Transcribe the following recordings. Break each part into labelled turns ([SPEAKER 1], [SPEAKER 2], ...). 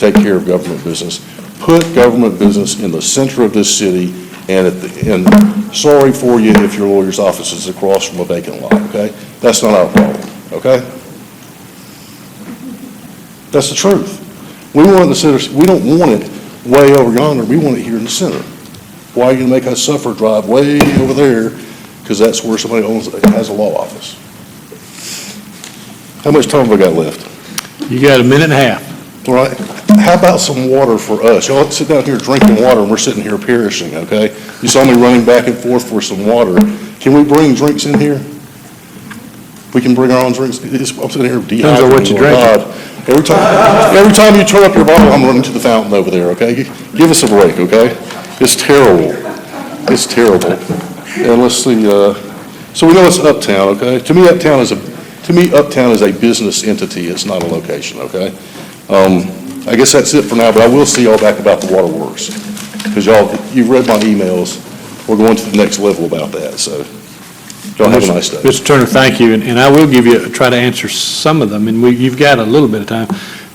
[SPEAKER 1] take care of government business. Put government business in the center of this city, and sorry for you if your lawyer's office is across from a vacant lot, okay? That's not our problem, okay? That's the truth. We want the center, we don't want it way over yonder, we want it here in the center. Why are you gonna make us suffer drive way over there? Because that's where somebody has a law office. How much time have I got left?
[SPEAKER 2] You got a minute and a half.
[SPEAKER 1] All right. How about some water for us? Y'all sit down here drinking water, and we're sitting here perishing, okay? You saw me running back and forth for some water. Can we bring drinks in here? We can bring our own drinks. I'm sitting here dehydrated.
[SPEAKER 2] Depends on what you drink.
[SPEAKER 1] Every time you turn up your bottle, I'm running to the fountain over there, okay? Give us a break, okay? It's terrible. It's terrible. And let's see, so we know it's uptown, okay? To me, uptown is a business entity. It's not a location, okay? I guess that's it for now, but I will see y'all back about the waterworks. Because you've read my emails. We're going to the next level about that, so y'all have a nice day.
[SPEAKER 2] Mr. Turner, thank you, and I will try to answer some of them, and you've got a little bit of time,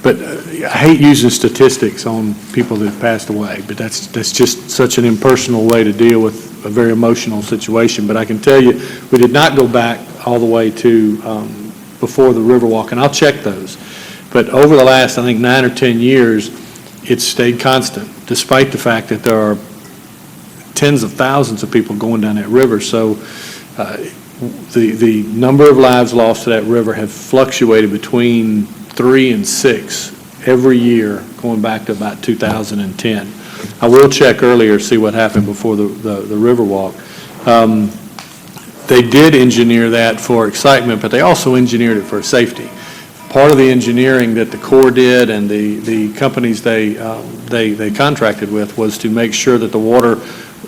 [SPEAKER 2] but I hate using statistics on people that have passed away, but that's just such an impersonal way to deal with a very emotional situation. But I can tell you, we did not go back all the way to before the Riverwalk, and I'll check those. But over the last, I think, 9 or 10 years, it's stayed constant, despite the fact that there are tens of thousands of people going down that river. So the number of lives lost to that river have fluctuated between 3 and 6 every year, going back to about 2010. I will check earlier, see what happened before the Riverwalk. They did engineer that for excitement, but they also engineered it for safety. Part of the engineering that the Corps did and the companies they contracted with was to make sure that the water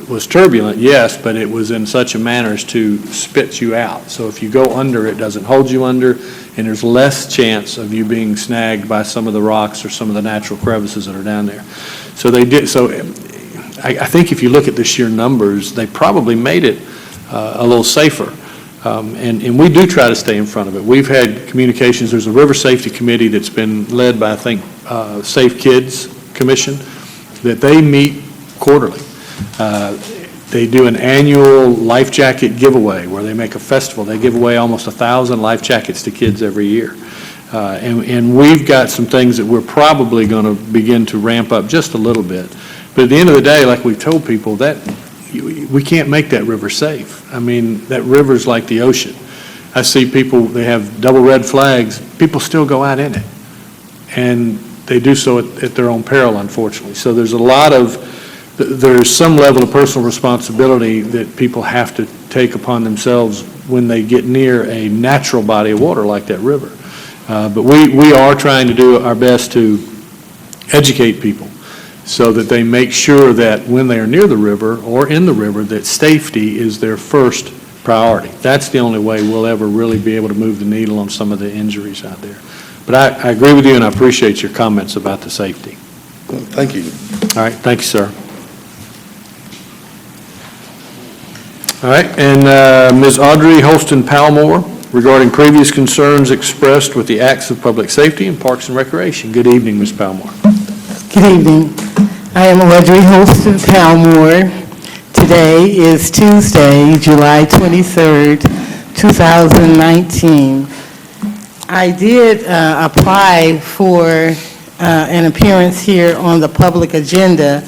[SPEAKER 2] was turbulent, yes, but it was in such a manner as to spit you out. So if you go under, it doesn't hold you under, and there's less chance of you being snagged by some of the rocks or some of the natural crevices that are down there. So they did. So I think if you look at the sheer numbers, they probably made it a little safer. And we do try to stay in front of it. We've had communications. There's a River Safety Committee that's been led by, I think, Safe Kids Commission, that they meet quarterly. They do an annual life jacket giveaway where they make a festival. They give away almost 1,000 life jackets to kids every year. And we've got some things that we're probably going to begin to ramp up just a little bit. But at the end of the day, like we've told people, that we can't make that river safe. I mean, that river's like the ocean. I see people, they have double red flags. People still go out in it. And they do so at their own peril, unfortunately. So there's some level of personal responsibility that people have to take upon themselves when they get near a natural body of water like that river. But we are trying to do our best to educate people so that they make sure that when they are near the river or in the river, that safety is their first priority. That's the only way we'll ever really be able to move the needle on some of the injuries out there. But I agree with you, and I appreciate your comments about the safety.
[SPEAKER 1] Thank you.
[SPEAKER 2] All right, thank you, sir. All right, and Ms. Audrey Holston-Palmore, regarding previous concerns expressed with the acts of public safety and parks and recreation. Good evening, Ms. Palmore.
[SPEAKER 3] Good evening. I am Audrey Holston-Palmore. Today is Tuesday, July 23rd, 2019. I did apply for an appearance here on the public agenda.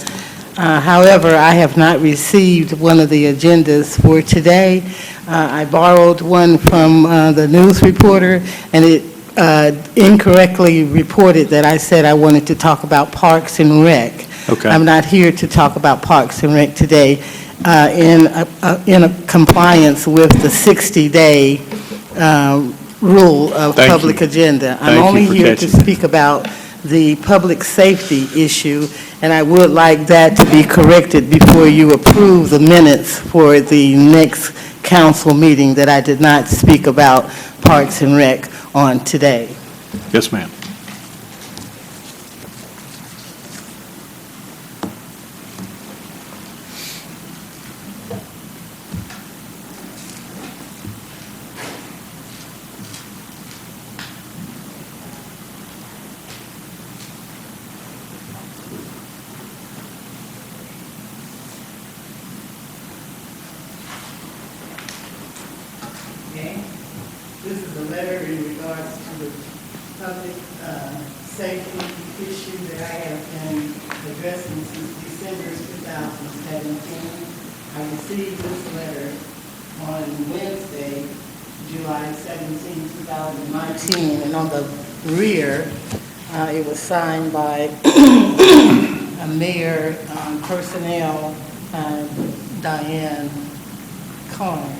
[SPEAKER 3] However, I have not received one of the agendas for today. I borrowed one from the news reporter, and it incorrectly reported that I said I wanted to talk about Parks and Rec.
[SPEAKER 2] Okay.
[SPEAKER 3] I'm not here to talk about Parks and Rec today in compliance with the 60-day rule of
[SPEAKER 2] Thank
[SPEAKER 3] public
[SPEAKER 2] you.
[SPEAKER 3] agenda.
[SPEAKER 2] Thank
[SPEAKER 3] I'm only
[SPEAKER 2] you for
[SPEAKER 3] here to
[SPEAKER 2] catching
[SPEAKER 3] speak about the public safety issue, and I would like that to be corrected before you approve the minutes for the next council meeting, that I did not speak about Parks and Rec on today.
[SPEAKER 2] Yes, ma'am.
[SPEAKER 3] safety issue that I have been addressing since December 2017. I received this letter on Wednesday, July 17, 2019, and on the rear, it was signed by a mayor personnel, Diane Carnes.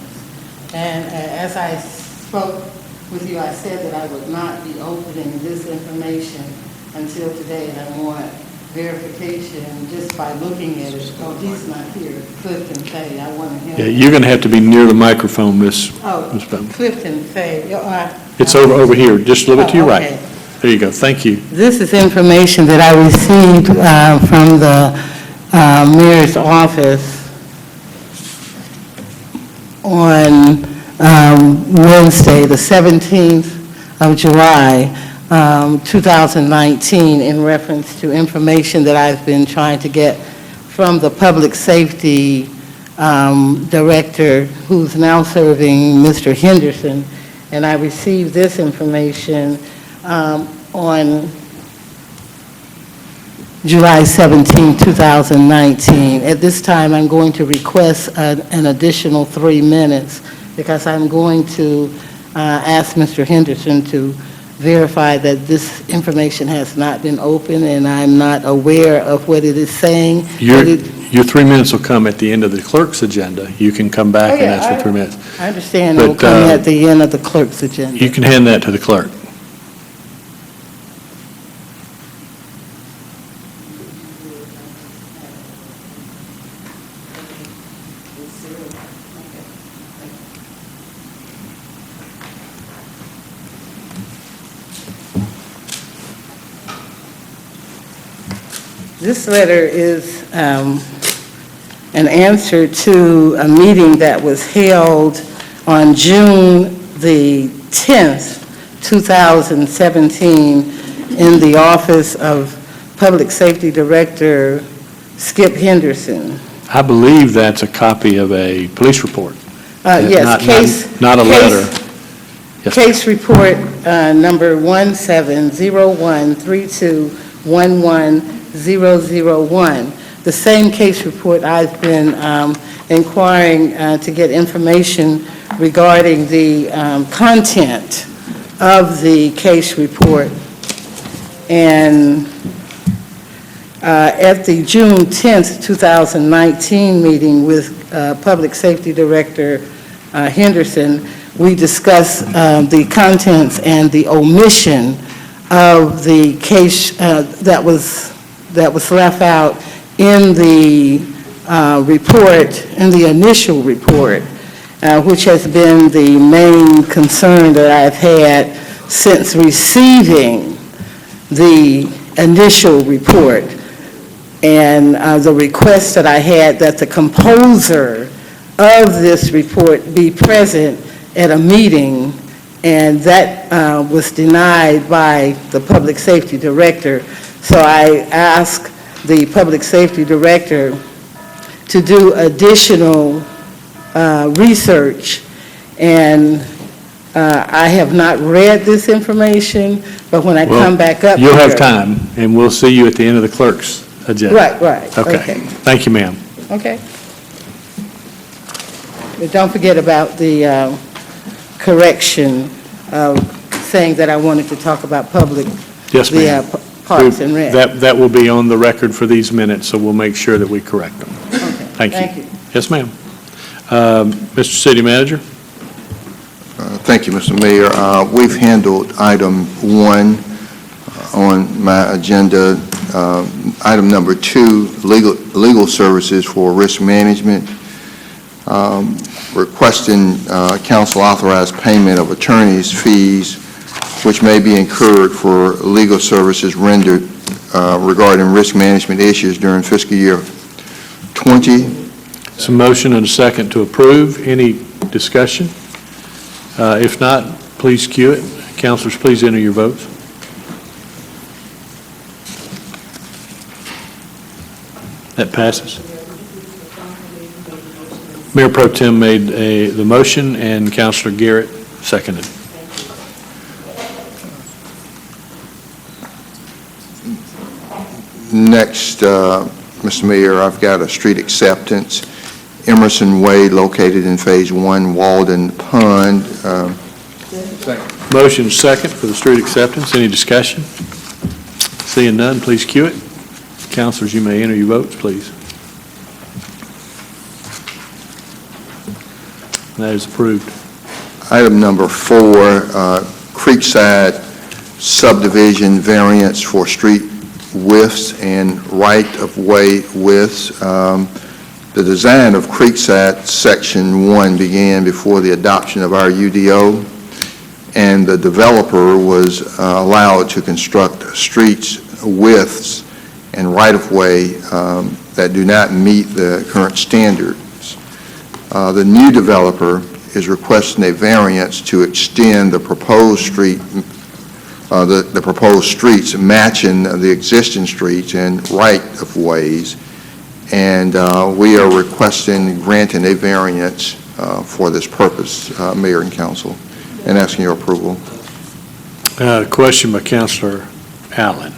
[SPEAKER 3] And as I spoke with you, I said that I would not be opening this information until today, and I want verification just by looking at it. Oh, he's not here, Clifton Fay. I want him.
[SPEAKER 2] Yeah, you're going to have to be near the microphone, Ms.
[SPEAKER 3] Oh,
[SPEAKER 2] Bowman.
[SPEAKER 3] Clifton Fay.
[SPEAKER 2] It's over here, just a little bit to your right.
[SPEAKER 3] Okay.
[SPEAKER 2] There you go, thank you.
[SPEAKER 3] This is information that I received from the mayor's office on Wednesday, the 17th of July, 2019, in reference to information that I've been trying to get from the public safety director, who's now serving Mr. Henderson. And I received this information on July 17, 2019. At this time, I'm going to request an additional 3 minutes because I'm going to ask Mr. Henderson to verify that this information has not been open and I'm not aware of what it is saying.
[SPEAKER 2] Your 3 minutes will come at the end of the clerk's agenda. You can come back and ask for 3 minutes.
[SPEAKER 3] I understand it will come at the end of the clerk's agenda.
[SPEAKER 2] You can hand that to the clerk.
[SPEAKER 3] This letter is an answer to a meeting that was held on June the 10th, 2017, in the office of Public Safety Director Skip Henderson.
[SPEAKER 2] I believe that's a copy of a police report.
[SPEAKER 3] Yes,
[SPEAKER 2] Not a letter. Yes,
[SPEAKER 3] Case report number 170132110001. The same case report I've been inquiring to get information regarding the content of the case report. And at the June 10th, 2019 meeting with Public Safety Director Henderson, we discussed the contents and the omission of the case that was left out in the report, in the initial report, which has been the main concern that I've had since receiving the initial report. And the request that I had that the composer of this report be present at a meeting, and that was denied by the Public Safety Director. So I asked the Public Safety Director to do additional research, and I have not read this information, but when I come back up
[SPEAKER 2] you'll have
[SPEAKER 3] here-
[SPEAKER 2] time, and we'll see you at the end of the clerk's agenda.
[SPEAKER 3] Right.
[SPEAKER 2] Okay. Thank you, ma'am.
[SPEAKER 3] Okay. But don't forget about the correction of saying that I wanted to talk about public,
[SPEAKER 2] Yes, ma'am.
[SPEAKER 3] the Parks and Rec.
[SPEAKER 2] That will be on the record for these minutes, so we'll make sure that we correct them.
[SPEAKER 3] Okay.
[SPEAKER 2] Thank you.
[SPEAKER 3] Thank you.
[SPEAKER 2] Yes, ma'am. Mr. City Manager?
[SPEAKER 4] Thank you, Mr. Mayor. We've handled item 1 on my agenda. Item number 2, legal services for risk management. Requesting council authorize payment of attorney's fees which may be incurred for legal services rendered regarding risk management issues during fiscal year 20.
[SPEAKER 2] It's a motion and a second to approve. Any discussion? If not, please cue it. Councilors, please enter your votes. That passes. Mayor Pro Tem made the motion, and Councilor Garrett seconded.
[SPEAKER 4] Next, Mr. Mayor, I've got a street acceptance, Emerson Way located in Phase 1, Walden Pond.
[SPEAKER 2] Motion second for the street acceptance. Any discussion? Seeing none, please cue it. Councilors, you may enter your votes, please. That is approved.
[SPEAKER 4] Item number 4, Creekside subdivision variance for street widths and right-of-way widths. The design of Creekside Section 1 began before the adoption of our UDO, and the developer was allowed to construct streets widths and right-of-way that do not meet the current standards. The new developer is requesting a variance to extend the proposed streets matching the existing streets and right-of-ways, and we are requesting granting a variance for this purpose, Mayor and Council, and asking your approval.
[SPEAKER 2] Question by Councilor Allen.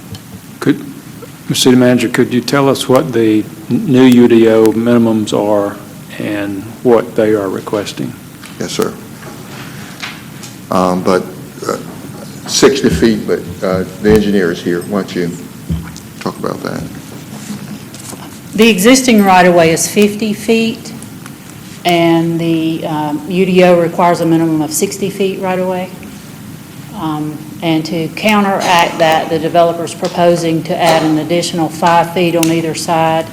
[SPEAKER 5] Mr. City Manager, could you tell us what the new UDO minimums are and what they are requesting?
[SPEAKER 4] Yes, sir. But 60 feet, but the engineer is here. Why don't you talk about that?
[SPEAKER 6] The existing right-of-way is 50 feet, and the UDO requires a minimum of 60 feet right-of-way. And to counteract that, the developer's proposing to add an additional 5 feet on either side.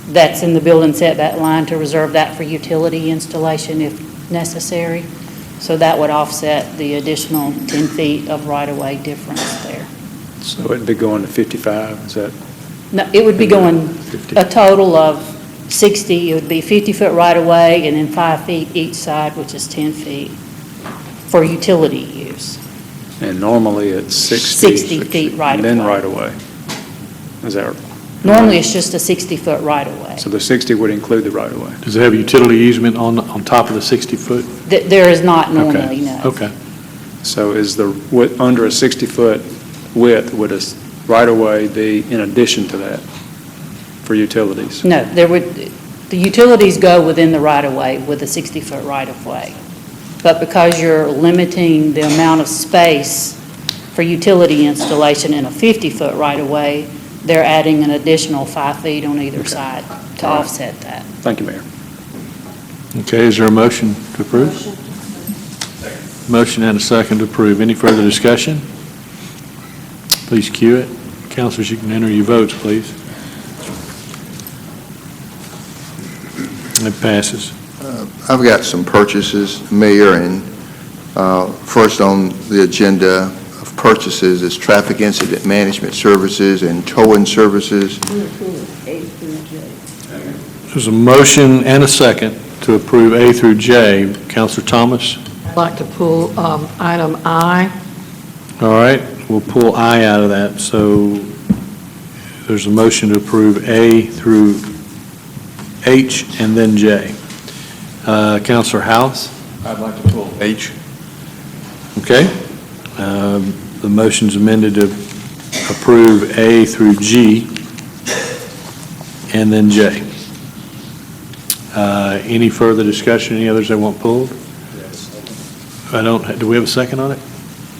[SPEAKER 6] That's in the building setback line to reserve that for utility installation if necessary. So that would offset the additional 10 feet of right-of-way difference there.
[SPEAKER 5] So it'd be going to 55, is that?
[SPEAKER 6] No, it would be going
[SPEAKER 5] 50.
[SPEAKER 6] a total of 60. It would be 50-foot right-of-way and then 5 feet each side, which is 10 feet for utility use.
[SPEAKER 5] And normally it's 60.
[SPEAKER 6] 60 feet right-of-way.
[SPEAKER 5] And then right-of-way. Is that,
[SPEAKER 6] Normally, it's just a 60-foot right-of-way.
[SPEAKER 5] so the 60 would include the right-of-way?
[SPEAKER 2] Does it have utility easement on top of the 60-foot?
[SPEAKER 6] There is not normally, no.
[SPEAKER 2] Okay.
[SPEAKER 5] So is under a 60-foot width, would a right-of-way be in addition to that for utilities?
[SPEAKER 6] No, the utilities go within the right-of-way with a 60-foot right-of-way. But because you're limiting the amount of space for utility installation in a 50-foot right-of-way, they're adding an additional 5 feet on either side to offset that.
[SPEAKER 5] Thank you, Mayor.
[SPEAKER 2] Okay, is there a motion to approve? Motion and a second to approve. Any further discussion? Please cue it. Councilors, you can enter your votes, please. It passes.
[SPEAKER 4] I've got some purchases, Mayor, and first on the agenda of purchases is traffic incident management services and towing services.
[SPEAKER 2] There's a motion and a second to approve A through J. Councilor Thomas?
[SPEAKER 7] I'd like to pull item I.
[SPEAKER 2] All right, we'll pull I out of that. So there's a motion to approve A through H and then J. Councilor House?
[SPEAKER 8] I'd like to pull H.
[SPEAKER 2] Okay. The motion's amended to approve A through G and then J. Any further discussion? Any others that want pulled?
[SPEAKER 8] Yes.
[SPEAKER 2] Do we have a second on it?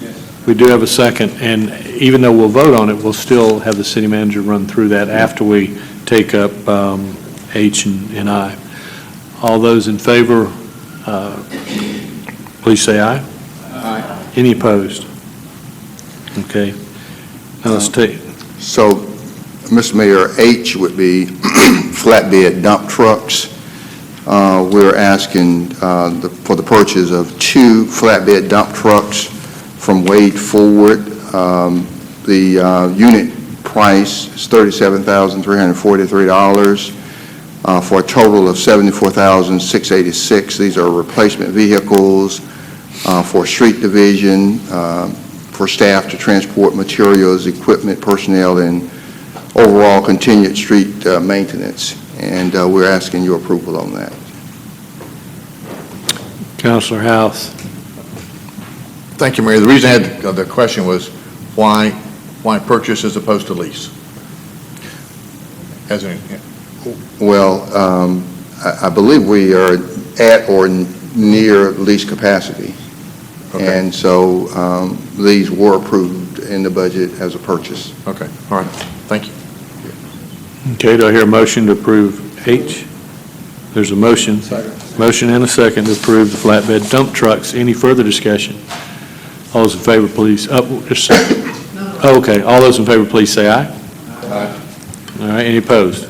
[SPEAKER 8] Yes.
[SPEAKER 2] We do have a second, and even though we'll vote on it, we'll still have the city manager run through that after we take up H and I. All those in favor, please say aye.
[SPEAKER 8] Aye.
[SPEAKER 2] Any opposed? Okay. Now let's take,
[SPEAKER 4] So, Mr. Mayor, H would be flatbed dump trucks. We're asking for the purchase of 2 flatbed dump trucks from Wade Forward. The unit price is $37,343 for a total of $74,686. These are replacement vehicles for street division, for staff to transport materials, equipment, personnel, and overall continued street maintenance. And we're asking your approval on that.
[SPEAKER 2] Councilor House.
[SPEAKER 8] Thank you, Mayor. The reason I had the question was why Why purchase as opposed to lease? As an,
[SPEAKER 4] Well, I believe we are at or near lease capacity.
[SPEAKER 8] Okay.
[SPEAKER 4] And so these were approved in the budget as a purchase.
[SPEAKER 8] okay, all right, thank you.
[SPEAKER 2] Okay, do I hear a motion to approve H? There's a motion. Motion and a second to approve the flatbed dump trucks. Any further discussion? All those in favor, please, just a second. Okay, all those in favor, please say aye.
[SPEAKER 8] Aye.
[SPEAKER 2] All right, any opposed?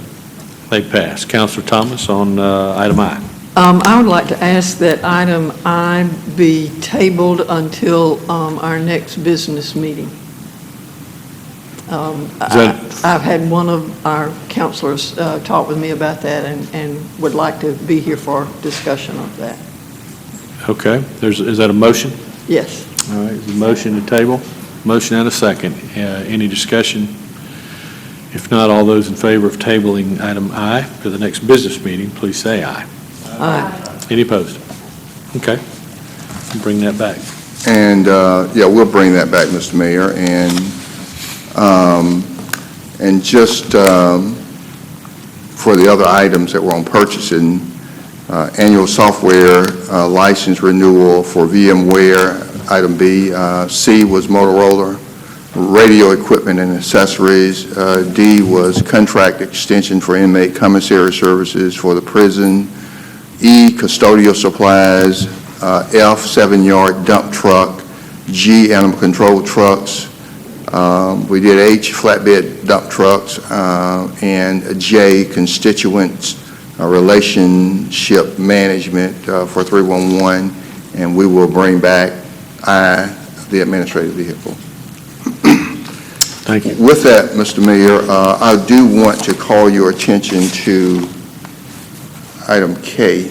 [SPEAKER 2] They pass. Counselor Thomas on item I.
[SPEAKER 7] I would like to ask that item I be tabled until our next business meeting. I've had one of our counselors talk with me about that and would like to be here for discussion of that.
[SPEAKER 2] Okay, is that a motion?
[SPEAKER 7] Yes.
[SPEAKER 2] All right, is a motion to table? Motion and a second. Any discussion? If not, all those in favor of tabling item I to the next business meeting, please say aye.
[SPEAKER 7] Aye.
[SPEAKER 2] Any opposed? Okay, bring that back.
[SPEAKER 4] And, yeah, we'll bring that back, Mr. Mayor. And just for the other items that were on purchasing, annual software license renewal for VMware, item B. C was Motorola, radio equipment and accessories. D was contract extension for inmate commissary services for the prison. E, custodial supplies. F, 7-yard dump truck. G, animal control trucks. We did H, flatbed dump trucks, and J, constituents relationship management for 311, and we will bring back I, the administrative vehicle.
[SPEAKER 2] Thank you.
[SPEAKER 4] With that, Mr. Mayor, I do want to call your attention to item K,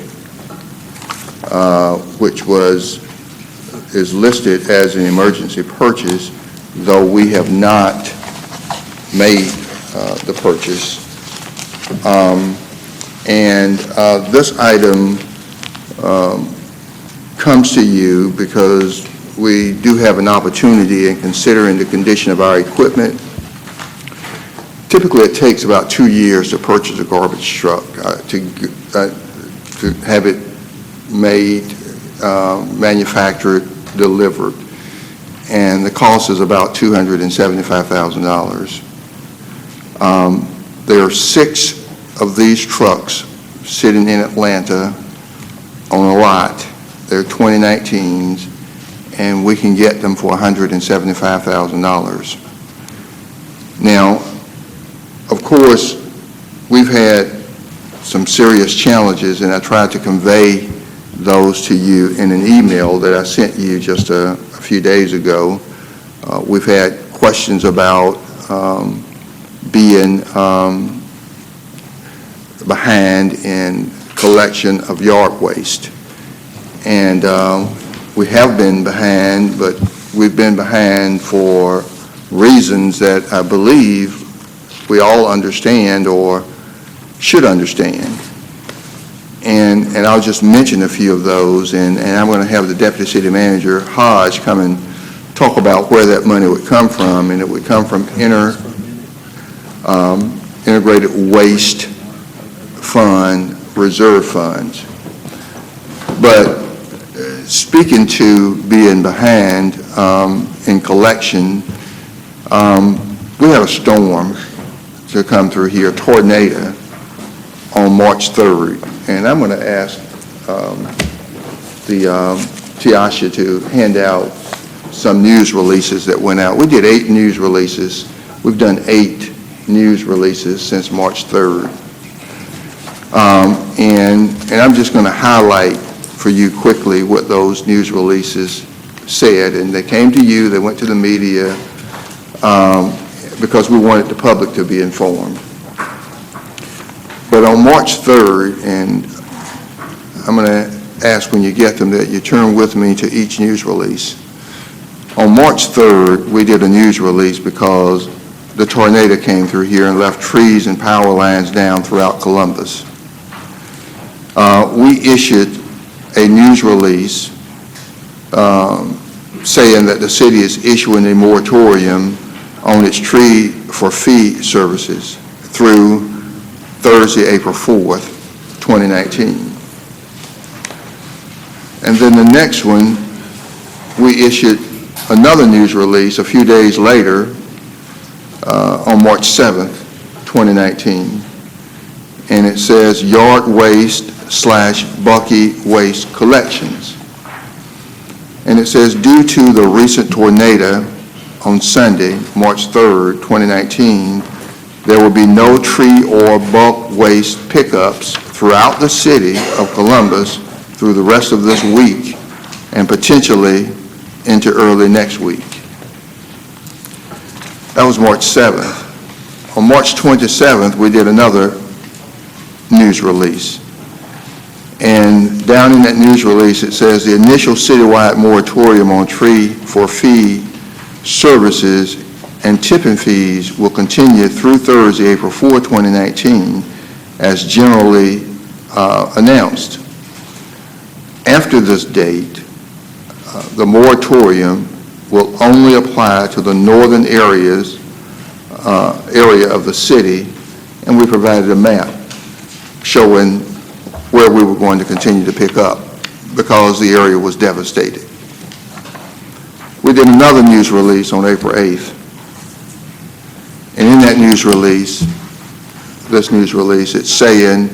[SPEAKER 4] which is listed as an emergency purchase, though we have not made the purchase. This item comes to you because we do have an opportunity in considering the condition of our equipment. Typically, it takes about 2 years to purchase a garbage truck, to have it made, manufactured, delivered. And the cost is about $275,000. There are 6 of these trucks sitting in Atlanta on a lot. They're 2019s, and we can get them for $175,000. Now, of course, we've had some serious challenges, and I tried to convey those to you in an email that I sent you just a few days ago. We've had questions about being behind in collection of yard waste. And we have been behind, but we've been behind for reasons that I believe we all understand or should understand. And I'll just mention a few of those, and I'm going to have the Deputy City Manager, Hodge, come and talk about where that money would come from, and it would come from integrated waste fund, reserve funds. But speaking to being behind in collection, we had a storm to come through here, a tornado, on March 3rd. And I'm going to ask the Tiasha to hand out some news releases that went out. We did 8 news releases. We've done 8 news releases since March 3rd. And I'm just going to highlight for you quickly what those news releases said. And they came to you, they went to the media, because we wanted the public to be informed. But on March 3rd, and I'm going to ask when you get them that you turn with me to each news release. On March 3rd, we did a news release because the tornado came through here and left trees and power lines down throughout Columbus. We issued a news release saying that the city is issuing a moratorium on its tree for fee services through Thursday, April 4th, 2019. And then the next one, we issued another news release a few days later on March 7th, 2019. And it says yard waste / Bucky waste collections. And it says, due to the recent tornado on Sunday, March 3rd, 2019, there will be no tree or bulk waste pickups throughout the city of Columbus through the rest of this week and potentially into early next week. That was March 7th. On March 27th, we did another news release. And down in that news release, it says the initial citywide moratorium on tree for fee services and tipping fees will continue through Thursday, April 4, 2019, as generally announced. After this date, the moratorium will only apply to the northern area of the city, and we provided a map showing where we were going to continue to pick up because the area was devastated. We did another news release on April 8th, and in that news release, it's saying,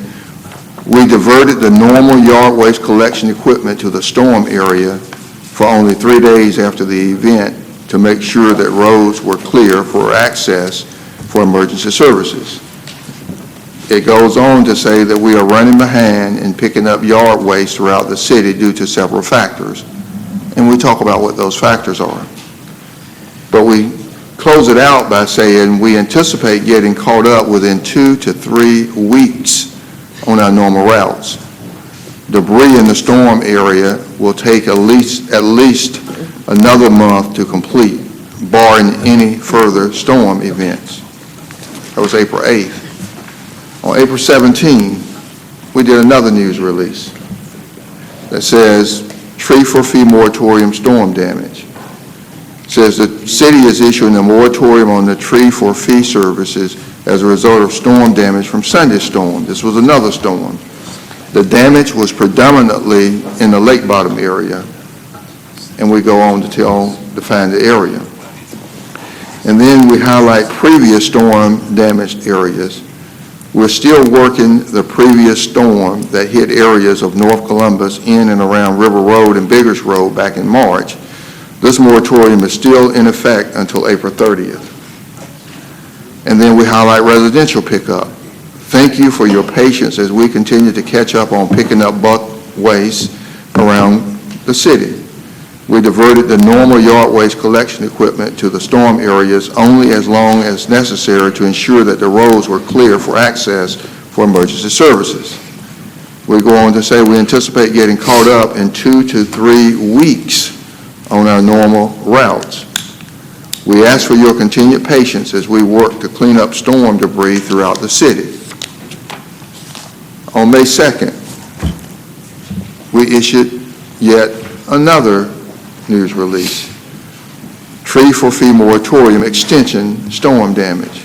[SPEAKER 4] we diverted the normal yard waste collection equipment to the storm area for only 3 days after the event to make sure that roads were clear for access for emergency services. It goes on to say that we are running behind in picking up yard waste throughout the city due to several factors. And we talk about what those factors are. But we close it out by saying we anticipate getting caught up within 2 to 3 weeks on our normal routes. Debris in the storm area will take at least another month to complete, barring any further storm events. That was April 8th. On April 17, we did another news release that says tree for fee moratorium storm damage. It says the city is issuing a moratorium on the tree for fee services as a result of storm damage from Sunday's storm. This was another storm. The damage was predominantly in the lake bottom area, and we go on to define the area. And then we highlight previous storm damaged areas. We're still working the previous storm that hit areas of North Columbus in and around River Road and Biggers Road back in March. This moratorium is still in effect until April 30th. And then we highlight residential pickup. Thank you for your patience as we continue to catch up on picking up bulk waste around the city. We diverted the normal yard waste collection equipment to the storm areas only as long as necessary to ensure that the roads were clear for access for emergency services. We go on to say we anticipate getting caught up in 2 to 3 weeks on our normal routes. We ask for your continued patience as we work to clean up storm debris throughout the city. On May 2nd, we issued yet another news release, tree for fee moratorium extension storm damage.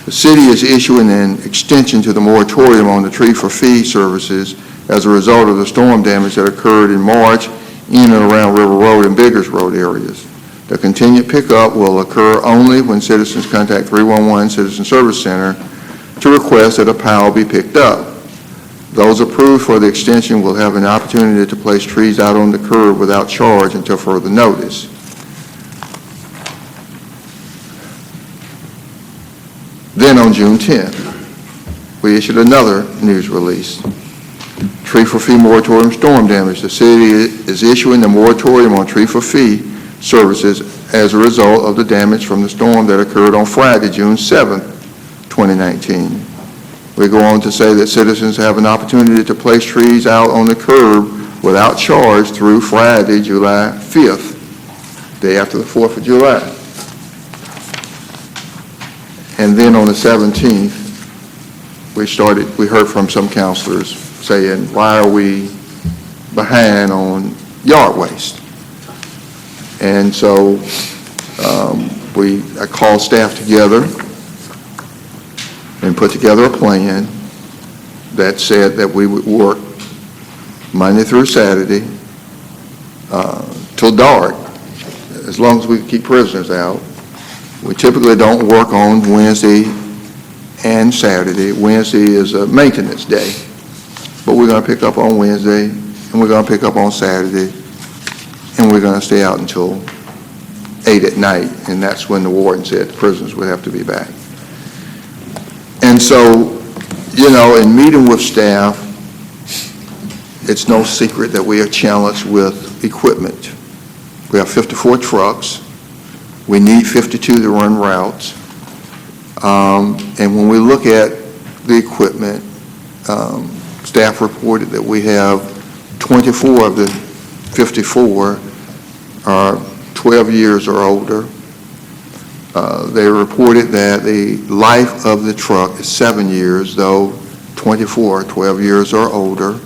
[SPEAKER 4] The city is issuing an extension to the moratorium on the tree for fee services as a result of the storm damage that occurred in March in and around River Road and Biggers Road areas. The continued pickup will occur only when citizens contact 311 Citizen Service Center to request that a pile be picked up. Those approved for the extension will have an opportunity to place trees out on the curb without charge until further notice. Then on June 10th, we issued another news release, tree for fee moratorium storm damage. The city is issuing a moratorium on tree for fee services as a result of the damage from the storm that occurred on Friday, June 7th, 2019. We go on to say that citizens have an opportunity to place trees out on the curb without charge through Friday, July 5th, day after the 4th of July. And then on the 17th, we heard from some counselors saying, why are we behind on yard waste? And so I called staff together and put together a plan that said that we would work Monday through Saturday till dark, as long as we could keep prisoners out. We typically don't work on Wednesday and Saturday. Wednesday is a maintenance day, but we're going to pick up on Wednesday, and we're going to pick up on Saturday, and we're going to stay out until 8 at night, and that's when the warden said the prisoners would have to be back. And so, in meeting with staff, it's no secret that we are challenged with equipment. We have 54 trucks. We need 52 to run routes. And when we look at the equipment, staff reported that we have 24 of the 54 are 12 years or older. They reported that the life of the truck is 7 years, though 24 are 12 years or older.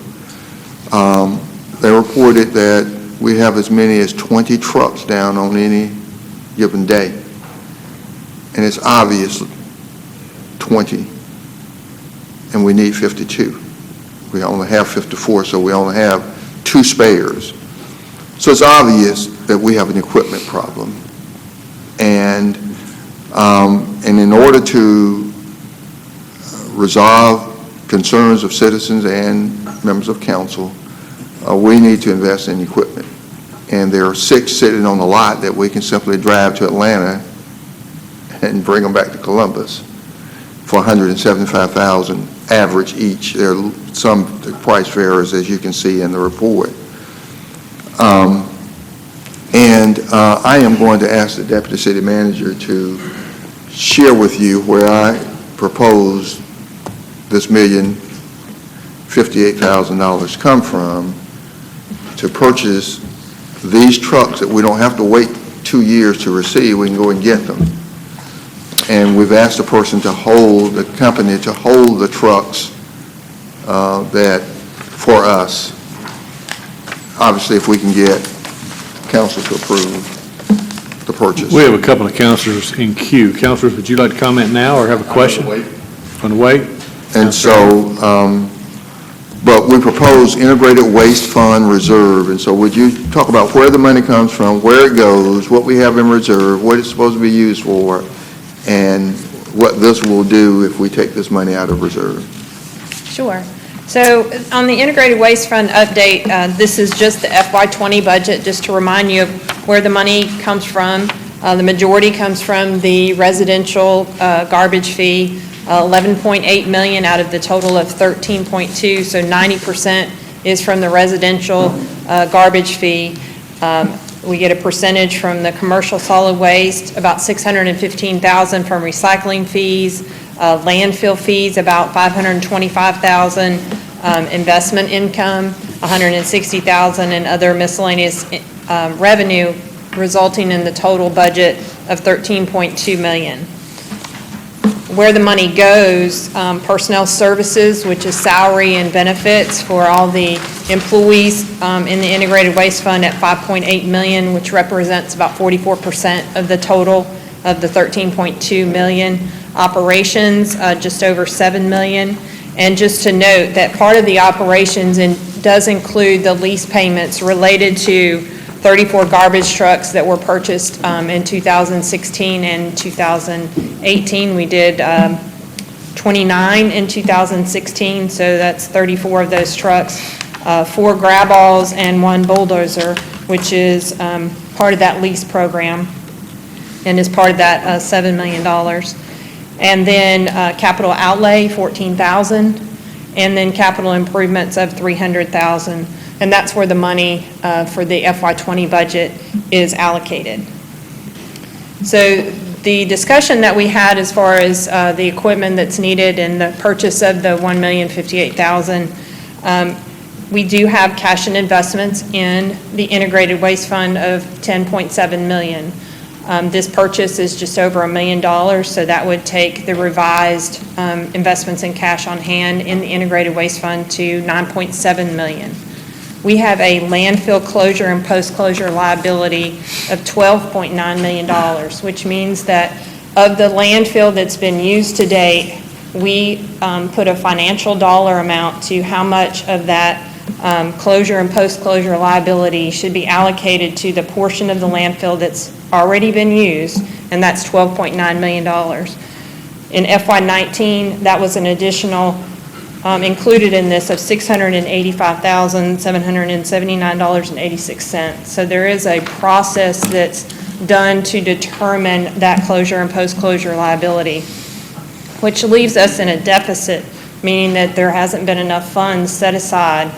[SPEAKER 4] They reported that we have as many as 20 trucks down on any given day. And it's obvious 20, and we need 52. We only have 54, so we only have 2 spares. So it's obvious that we have an equipment problem. And in order to resolve concerns of citizens and members of council, we need to invest in equipment. And there are 6 sitting on the lot that we can simply drive to Atlanta and bring them back to Columbus for $175,000 average each. There are some price varies, as you can see in the report. I am going to ask the Deputy City Manager to share with you where I propose this $1,058,000 come from to purchase these trucks that we don't have to wait 2 years to receive. We can go and get them. And we've asked the person to hold, the company to hold the trucks that for us. Obviously, if we can get council to approve the purchase.
[SPEAKER 2] We have a couple of counselors in queue. Counselors, would you like to comment now or have a question? Want to wait?
[SPEAKER 4] And so, but we propose integrated waste fund reserve. And so would you talk about where the money comes from, where it goes, what we have in reserve, what it's supposed to be used for, and what this will do if we take this money out of reserve?
[SPEAKER 9] Sure. So on the integrated waste fund update, this is just the FY20 budget, just to remind you of where the money comes from. The majority comes from the residential garbage fee, 11.8 million out of the total of 13.2, so 90% is from the residential garbage fee. We get a percentage from the commercial solid waste, about 615,000 from recycling fees, landfill fees, about 525,000, investment income, 160,000, and other miscellaneous revenue, resulting in the total budget of 13.2 million. Where the money goes, personnel services, which is salary and benefits for all the employees in the integrated waste fund at 5.8 million, which represents about 44% of the total of the 13.2 million. Operations, just over 7 million. And just to note that part of the operations does include the lease payments related to 34 garbage trucks that were purchased in 2016 and 2018. We did 29 in 2016, so that's 34 of those trucks, 4 grab-alls and 1 bulldozer, which is part of that lease program and is part of that $7 million. And then capital outlay, 14,000, and then capital improvements of 300,000. And that's where the money for the FY20 budget is allocated. So the discussion that we had as far as the equipment that's needed and the purchase of the $1,058,000, we do have cash and investments in the integrated waste fund of $10.7 million. This purchase is just over $1 million, so that would take the revised investments in cash on hand in the integrated waste fund to $9.7 million. we have a landfill closure and post-closure liability of $12.9 million, which means that of the landfill that's been used to date, we put a financial dollar amount to how much of that closure and post-closure liability should be allocated to the portion of the landfill that's already been used, and that's $12.9 million. In FY19, that was an additional, included in this, of $685,779.86. So there is a process that's done to determine that closure and post-closure liability, which leaves us in a deficit, meaning that there hasn't been enough funds set aside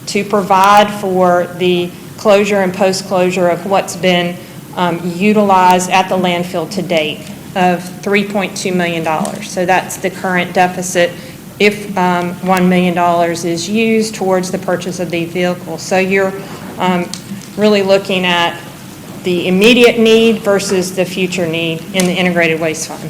[SPEAKER 9] to provide for the closure and post-closure of what's been utilized at the landfill to date of $3.2 million. So that's the current deficit if $1 million is used towards the purchase of these vehicles. So you're really looking at the immediate need versus the future need in the integrated waste fund.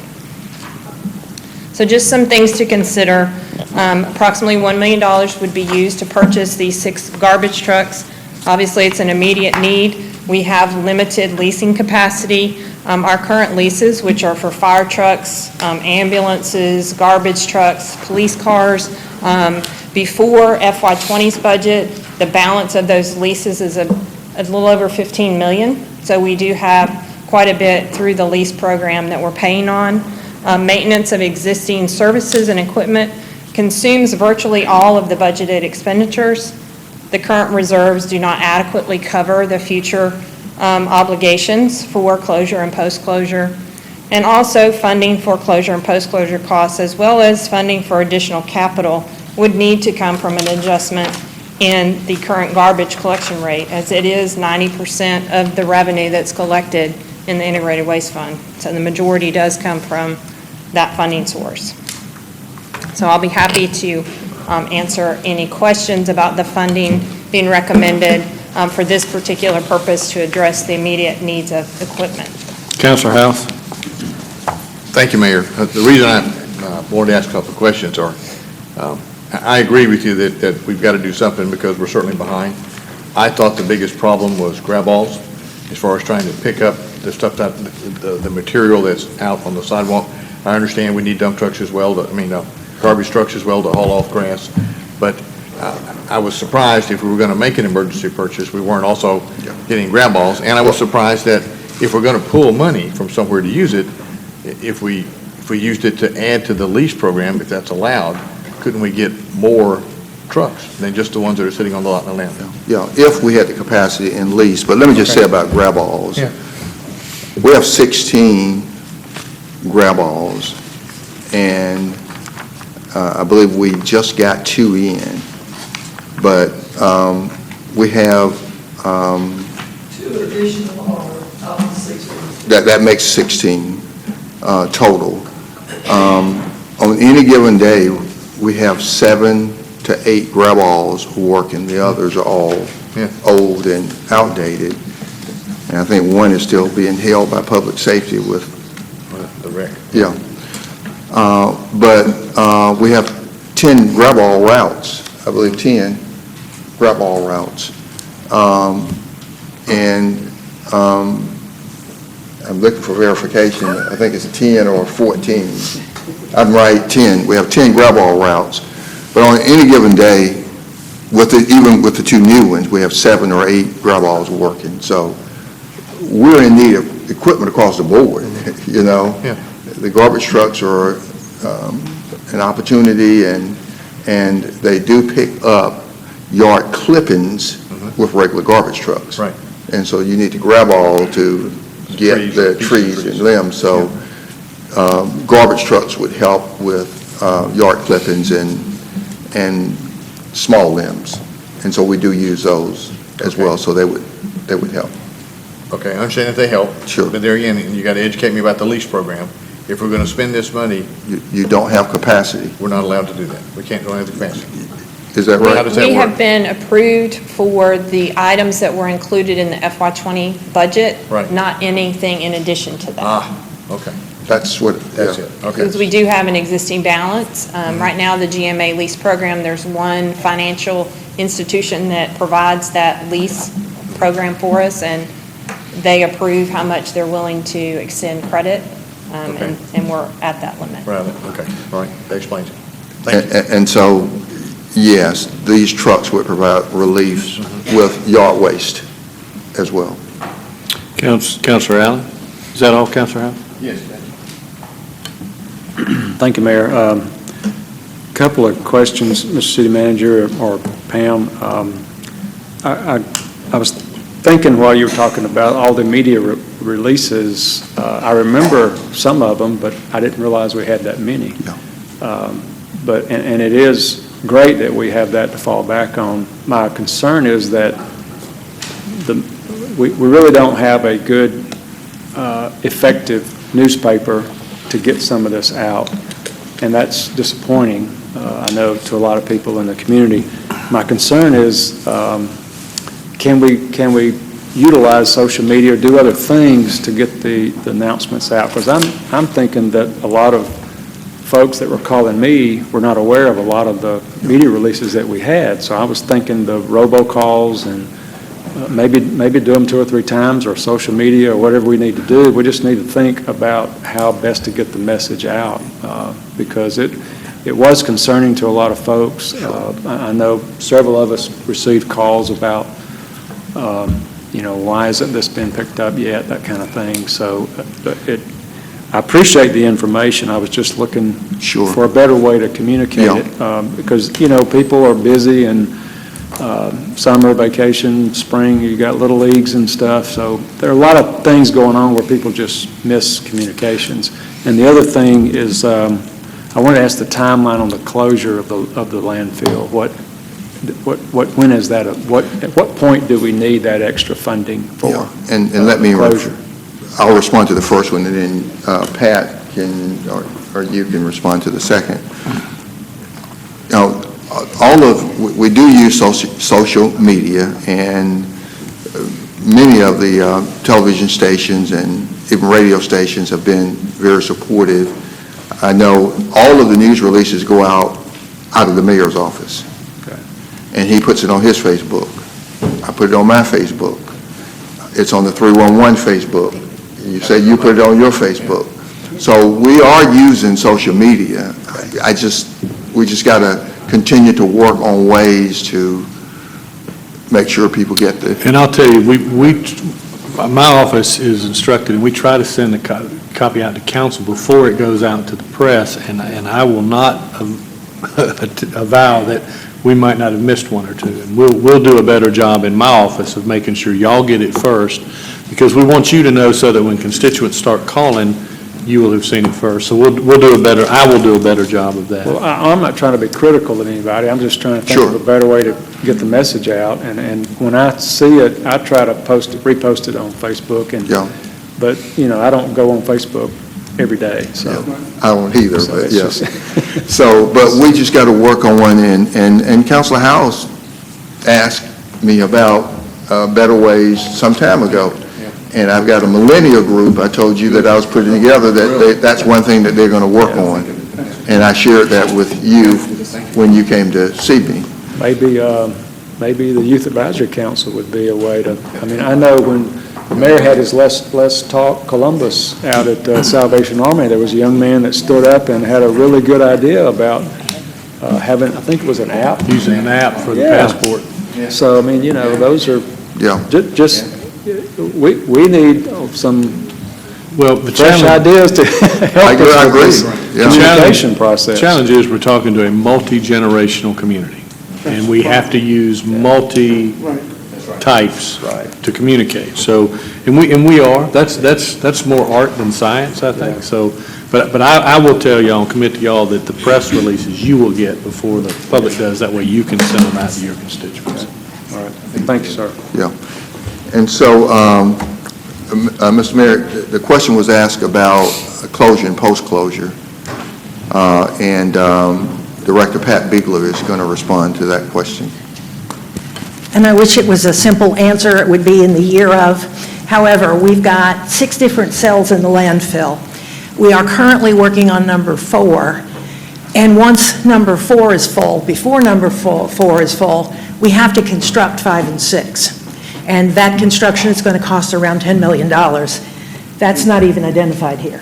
[SPEAKER 9] So just some things to consider. Approximately $1 million would be used to purchase these 6 garbage trucks. Obviously, it's an immediate need. We have limited leasing capacity. Our current leases, which are for fire trucks, ambulances, garbage trucks, police cars, before FY20's budget, the balance of those leases is a little over $15 million. So we do have quite a bit through the lease program that we're paying on. Maintenance of existing services and equipment consumes virtually all of the budgeted expenditures. The current reserves do not adequately cover the future obligations for closure and post-closure, and also funding for closure and post-closure costs, as well as funding for additional capital, would need to come from an adjustment in the current garbage collection rate, as it is 90% of the revenue that's collected in the integrated waste fund. So the majority does come from that funding source. So I'll be happy to answer any questions about the funding being recommended for this particular purpose to address the immediate needs of equipment.
[SPEAKER 2] Councilor House?
[SPEAKER 8] Thank you, Mayor. The reason I wanted to ask a couple of questions are, I agree with you that we've got to do something because we're certainly behind. I thought the biggest problem was grab-alls, as far as trying to pick up the stuff, the material that's out on the sidewalk. I understand we need dump trucks as well, garbage trucks as well to haul off grass, but I was surprised if we were going to make an emergency purchase, we weren't also getting grab-alls, and I was surprised that if we're going to pull money from somewhere to use it, if we used it to add to the lease program, if that's allowed, couldn't we get more trucks than just the ones that are sitting on the lot in the landfill?
[SPEAKER 4] Yeah, if we had the capacity in lease. But let me just say about grab-alls.
[SPEAKER 8] Yeah.
[SPEAKER 4] We have 16 grab-alls, and I believe we just got 2 in. But we have
[SPEAKER 7] 2 additional are 16.
[SPEAKER 4] that makes 16 total. On any given day, we have 7 to 8 grab-alls working. The others are all old and outdated. And I think one is still being held by public safety with
[SPEAKER 8] The wreck.
[SPEAKER 4] Yeah. But we have 10 grab-all routes, I believe 10 grab-all routes. I'm looking for verification. I think it's 10 or 14. I'm right, 10. We have 10 grab-all routes. But on any given day, even with the 2 new ones, we have 7 or 8 grab-alls working. So we're in need of equipment across the board, you know.
[SPEAKER 8] Yeah.
[SPEAKER 4] The garbage trucks are an opportunity, and they do pick up yard clippings with regular garbage trucks.
[SPEAKER 8] Right.
[SPEAKER 4] And so you need to grab all to get the trees and limbs. So garbage trucks would help with yard clippings and small limbs. And so we do use those as well, so they would help.
[SPEAKER 8] Okay, I understand that they help.
[SPEAKER 4] Sure.
[SPEAKER 8] But there again, you got to educate me about the lease program. If we're going to spend this money,
[SPEAKER 4] You don't have capacity.
[SPEAKER 8] we're not allowed to do that. We don't have the capacity.
[SPEAKER 4] Is that
[SPEAKER 8] How
[SPEAKER 4] right?
[SPEAKER 8] does that
[SPEAKER 9] We
[SPEAKER 8] work?
[SPEAKER 9] have been approved for the items that were included in the FY20 budget.
[SPEAKER 8] Right.
[SPEAKER 9] Not anything in addition to that.
[SPEAKER 8] Okay.
[SPEAKER 4] That's what,
[SPEAKER 8] That's
[SPEAKER 4] yeah.
[SPEAKER 8] it, okay.
[SPEAKER 9] Because we do have an existing balance. Right now, the GMA lease program, there's one financial institution that provides that lease program for us, and they approve how much they're willing to extend credit,
[SPEAKER 8] Okay.
[SPEAKER 9] and we're at that limit.
[SPEAKER 8] Right, okay, all right, that explains it. Thank you.
[SPEAKER 4] And so, yes, these trucks would provide relief with yard waste as well.
[SPEAKER 2] Councilor Allen? Is that all, Councilor Allen?
[SPEAKER 8] Yes.
[SPEAKER 5] Thank you, Mayor. Couple of questions, Mr. City Manager or Pam. I was thinking while you were talking about all the media releases, I remember some of them, but I didn't realize we had that many. And it is great that we have that to fall back on. My concern is that we really don't have a good, effective newspaper to get some of this out, and that's disappointing, I know, to a lot of people in the community. My concern is, can we utilize social media or do other things to get the announcements out? Because I'm thinking that a lot of folks that were calling me were not aware of a lot of the media releases that we had, so I was thinking the robocalls and maybe do them 2 or 3 times, or social media, or whatever we need to do. We just need to think about how best to get the message out, because it was concerning to a lot of folks. I know several of us received calls about, why hasn't this been picked up yet, that kind of thing. So I appreciate the information. I was just looking for a better way to communicate it, because, people are busy, and summer, vacation, spring, you got little leagues and stuff, so there are a lot of things going on where people just miss communications. And the other thing is, I want to ask the timeline on the closure of the landfill. When is that? At what point do we need that extra funding for?
[SPEAKER 4] Yeah. And let me,
[SPEAKER 5] closure?
[SPEAKER 4] I'll respond to the first one, and then Pat can, or you can respond to the second. We do use social media, and many of the television stations and even radio stations have been very supportive. I know all of the news releases go out of the mayor's office.
[SPEAKER 5] Okay.
[SPEAKER 4] And he puts it on his Facebook. I put it on my Facebook. It's on the 311 Facebook. You said you put it on your Facebook. So we are using social media. We just got to continue to work on ways to make sure people get the...
[SPEAKER 2] And I'll tell you, my office is instructed, and we try to send a copy out to council before it goes out to the press, and I will not avow that we might not have missed one or two. And we'll do a better job in my office of making sure y'all get it first, because we want you to know so that when constituents start calling, you will have seen it first. So I will do a better job of that.
[SPEAKER 5] Well, I'm not trying to be critical of anybody. I'm just trying to think of a better way to get the message out. And when I see it, I try to repost it on Facebook. But, I don't go on Facebook every day, so.
[SPEAKER 4] I don't either,
[SPEAKER 5] So
[SPEAKER 4] but
[SPEAKER 5] it's
[SPEAKER 4] yes.
[SPEAKER 5] just-
[SPEAKER 4] So, but we just got to work on one, and Councilor House asked me about better ways some time ago. And I've got a millennial group, I told you that I was putting together, that's one thing that they're going to work on. And I shared that with you when you came to see me.
[SPEAKER 5] Maybe the Youth Advisory Council would be a way to, I know when the mayor had his Let's Talk Columbus out at Salvation Army, there was a young man that stood up and had a really good idea about having, I think it was an app.
[SPEAKER 2] Using an app for the passport.
[SPEAKER 5] So, those are just, we need some fresh ideas to help us with this communication process.
[SPEAKER 2] The challenge is we're talking to a multi-generational community, and we have to use multi-types to communicate. So, and we are. That's more art than science, I think. So, but I will tell y'all and commit to y'all that the press releases you will get before the public does. That way you can send them out to your constituents.
[SPEAKER 5] All right. Thank you, sir.
[SPEAKER 4] Yeah. And so, Mr. Mayor, the question was asked about closure and post-closure, and Director Pat Biegler is going to respond to that question.
[SPEAKER 10] And I wish it was a simple answer. It would be in the year of. However, we've got 6 different cells in the landfill. We are currently working on number 4, and once number 4 is full, before number 4 is full, we have to construct 5 and 6. And that construction is going to cost around $10 million. That's not even identified here.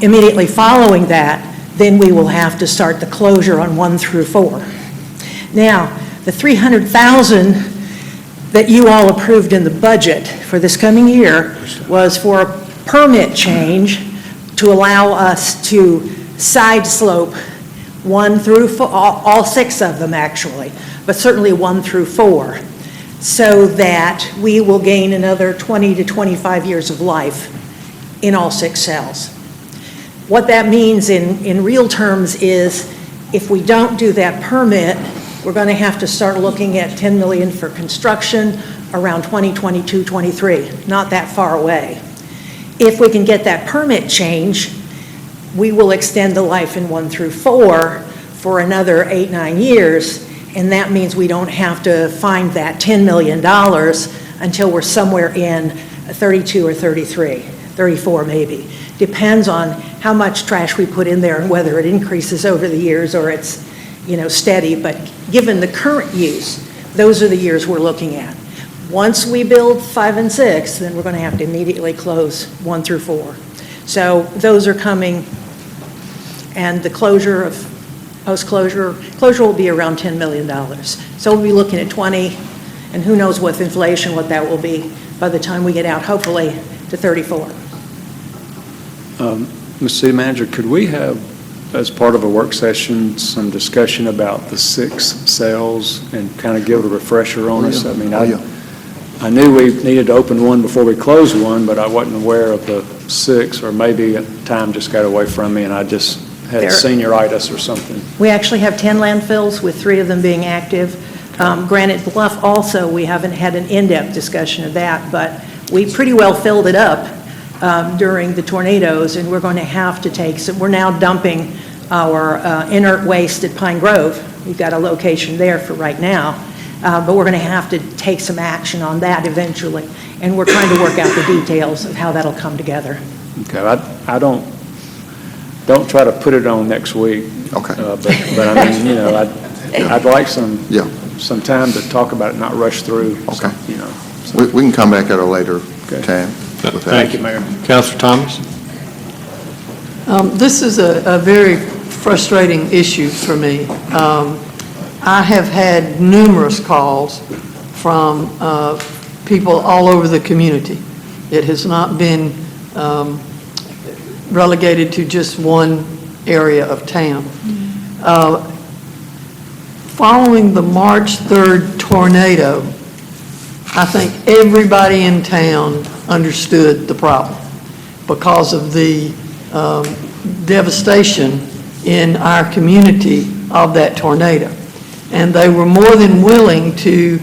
[SPEAKER 10] Immediately following that, then we will have to start the closure on 1 through 4. Now, the $300,000 that you all approved in the budget for this coming year was for a permit change to allow us to side slope 1 through 4, all 6 of them actually, but certainly 1 through 4, so that we will gain another 20 to 25 years of life in all 6 cells. What that means in real terms is if we don't do that permit, we're going to have to start looking at $10 million for construction around 2022, 23, not that far away. If we can get that permit change, we will extend the life in 1 through 4 for another 8, 9 years, and that means we don't have to find that $10 million until we're somewhere in 32 or 33, 34 maybe. Depends on how much trash we put in there and whether it increases over the years or it's, steady. But given the current use, those are the years we're looking at. Once we build 5 and 6, then we're going to have to immediately close 1 through 4. So those are coming, and the closure of post-closure will be around $10 million. So we'll be looking at 20, and who knows with inflation what that will be by the time we get out, hopefully, to 34.
[SPEAKER 5] Mr. City Manager, could we have, as part of a work session, some discussion about the 6 cells and kind of give a refresher on us? I mean, I knew we needed to open one before we closed one, but I wasn't aware of the 6, or maybe time just got away from me and I just had senioritis or something.
[SPEAKER 10] We actually have 10 landfills, with 3 of them being active. Granite Bluff also, we haven't had an in-depth discussion of that, but we pretty well filled it up during the tornadoes, and we're going to have to take some. We're now dumping our inert waste at Pine Grove. We've got a location there for right now, but we're going to have to take some action on that eventually, and we're trying to work out the details of how that'll come together.
[SPEAKER 5] Okay, I don't try to put it on next week.
[SPEAKER 4] Okay.
[SPEAKER 5] But I mean, I'd like some time to talk about it, not rush through.
[SPEAKER 4] Okay.
[SPEAKER 5] So.
[SPEAKER 4] We can come back at a later time with that.
[SPEAKER 2] Thank you, Mayor. Councilor Thomas?
[SPEAKER 7] This is a very frustrating issue for me. I have had numerous calls from people all over the community. It has not been relegated to just one area of town. Following the March 3rd tornado, I think everybody in town understood the problem because of the devastation in our community of that tornado. And they were more than willing to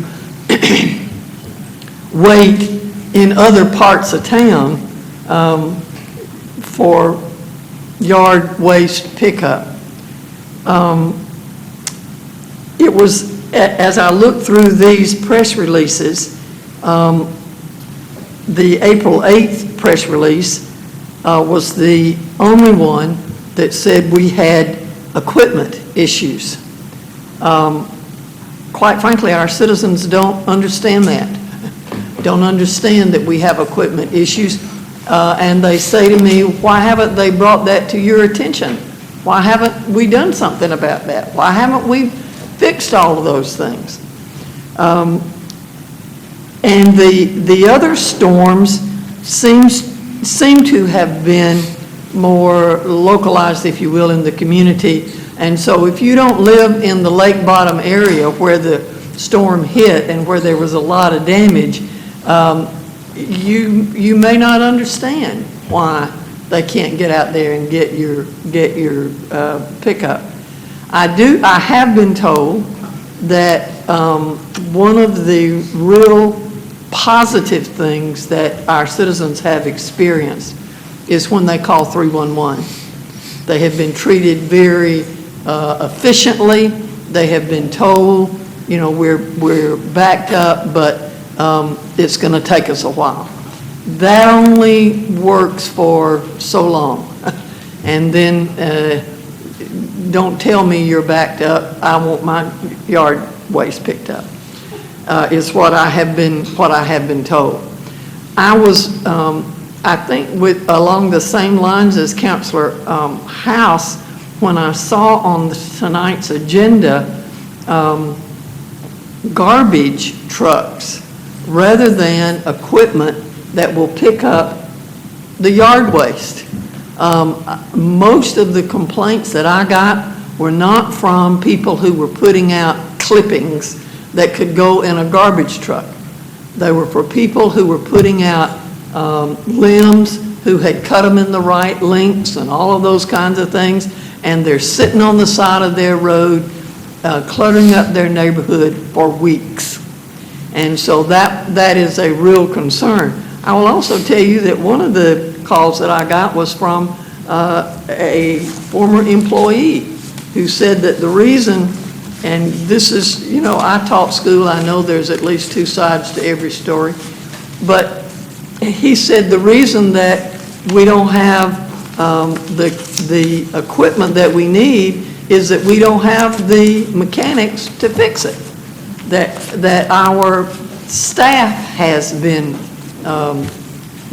[SPEAKER 7] wait in other parts of town for yard waste pickup. It was, as I looked through these press releases, the April 8th press release was the only one that said we had equipment issues. Quite frankly, our citizens don't understand that. Don't understand that we have equipment issues. And they say to me, why haven't they brought that to your attention? Why haven't we done something about that? Why haven't we fixed all of those things? And the other storms seem to have been more localized, if you will, in the community. And so if you don't live in the lake bottom area where the storm hit and where there was a lot of damage, you may not understand why they can't get out there and get your pickup. I have been told that one of the real positive things that our citizens have experienced is when they call 311. They have been treated very efficiently. They have been told, we're backed up, but it's going to take us a while. That only works for so long. and then don't tell me you're backed up, I want my yard waste picked up, is what I have been told. I was, I think along the same lines as Councilor House, when I saw on tonight's agenda garbage trucks rather than equipment that will pick up the yard waste. Most of the complaints that I got were not from people who were putting out clippings that could go in a garbage truck. They were for people who were putting out limbs, who had cut them in the right lengths and all of those kinds of things, and they're sitting on the side of their road, cluttering up their neighborhood for weeks. And so that is a real concern. I will also tell you that one of the calls that I got was from a former employee who said that the reason, and this is, you know, I taught school, I know there's at least two sides to every story, but he said the reason that we don't have the equipment that we need is that we don't have the mechanics to fix it, that our staff has been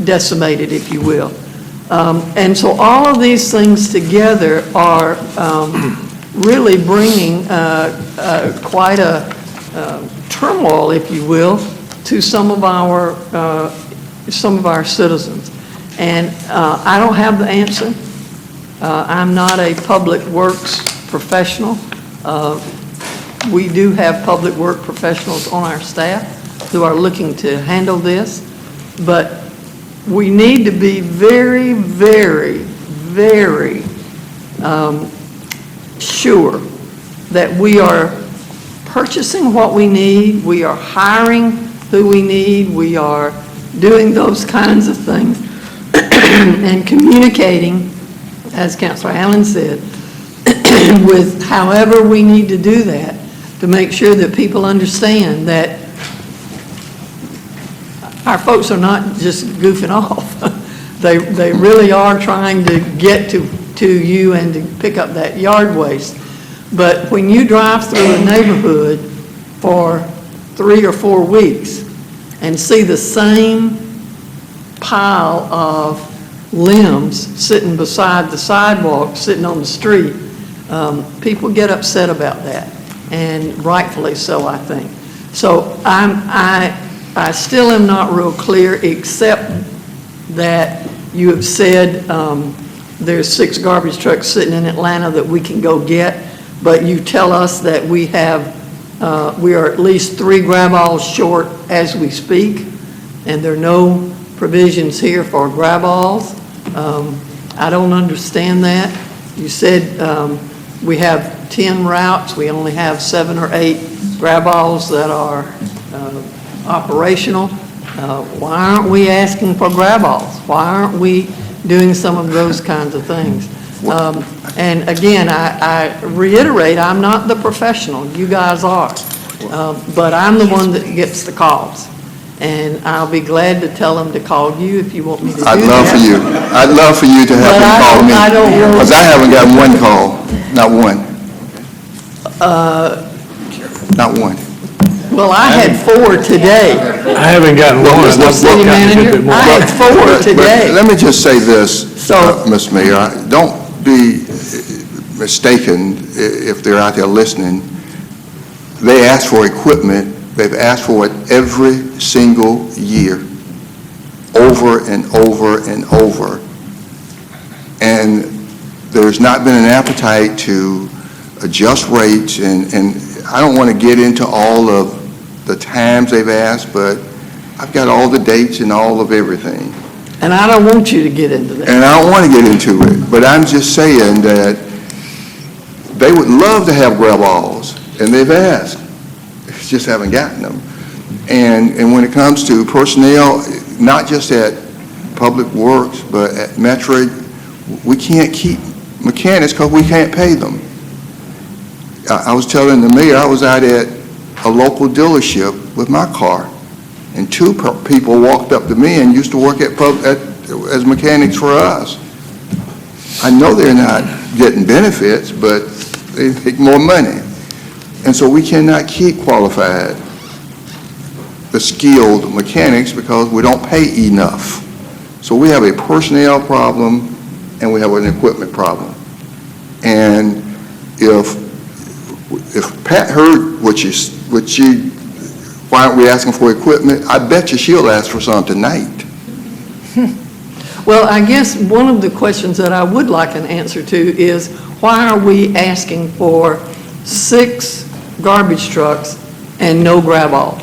[SPEAKER 7] decimated, if you will. And so all of these things together are really bringing quite a turmoil, if you will, to some of our citizens. And I don't have the answer. I'm not a public works professional. We do have public work professionals on our staff who are looking to handle this, but we need to be very, very, very sure that we are purchasing what we need, we are hiring who we need, we are doing those kinds of things, and communicating, as Councilor Allen said, with however we need to do that to make sure that people understand that our folks are not just goofing off. They really are trying to get to you and to pick up that yard waste. But when you drive through a neighborhood for 3 or 4 weeks and see the same pile of limbs sitting beside the sidewalk, sitting on the street, people get upset about that, and rightfully so, I think. So I still am not real clear, except that you have said there's 6 garbage trucks sitting in Atlanta that we can go get, but you tell us that we are at least 3 grab-alls short as we speak, and there are no provisions here for grab-alls. I don't understand that. You said we have 10 routes. We only have 7 or 8 grab-alls that are operational. Why aren't we asking for grab-alls? Why aren't we doing some of those kinds of things? And again, I reiterate, I'm not the professional. You guys are. But I'm the one that gets the calls. And I'll be glad to tell them to call you if you want me to do that.
[SPEAKER 4] I'd love for you to have them call me. Because I haven't gotten one call, not one. Not one.
[SPEAKER 7] Well, I had 4 today.
[SPEAKER 2] I haven't gotten one.
[SPEAKER 7] Mr. City Manager, I had 4 today.
[SPEAKER 4] Let me just say this, Mr. Mayor, don't be mistaken if they're out there listening. They ask for equipment. They've asked for it every single year, over and over and over. And there's not been an appetite to adjust rates, and I don't want to get into all of the times they've asked, but I've got all the dates and all of everything.
[SPEAKER 7] And I don't want you to get into that.
[SPEAKER 4] And I don't want to get into it, but I'm just saying that they would love to have grab-alls, and they've asked. Just haven't gotten them. And when it comes to personnel, not just at Public Works, but at Metro, we can't keep mechanics because we can't pay them. I was telling the mayor, I was out at a local dealership with my car, and 2 people walked up to me and used to work as mechanics for us. I know they're not getting benefits, but they make more money. And so we cannot keep qualified, the skilled mechanics, because we don't pay enough. So we have a personnel problem and we have an equipment problem. And if Pat heard why aren't we asking for equipment, I bet you she'll ask for some tonight.
[SPEAKER 7] Well, I guess one of the questions that I would like an answer to is, why are we asking for 6 garbage trucks and no grab-alls?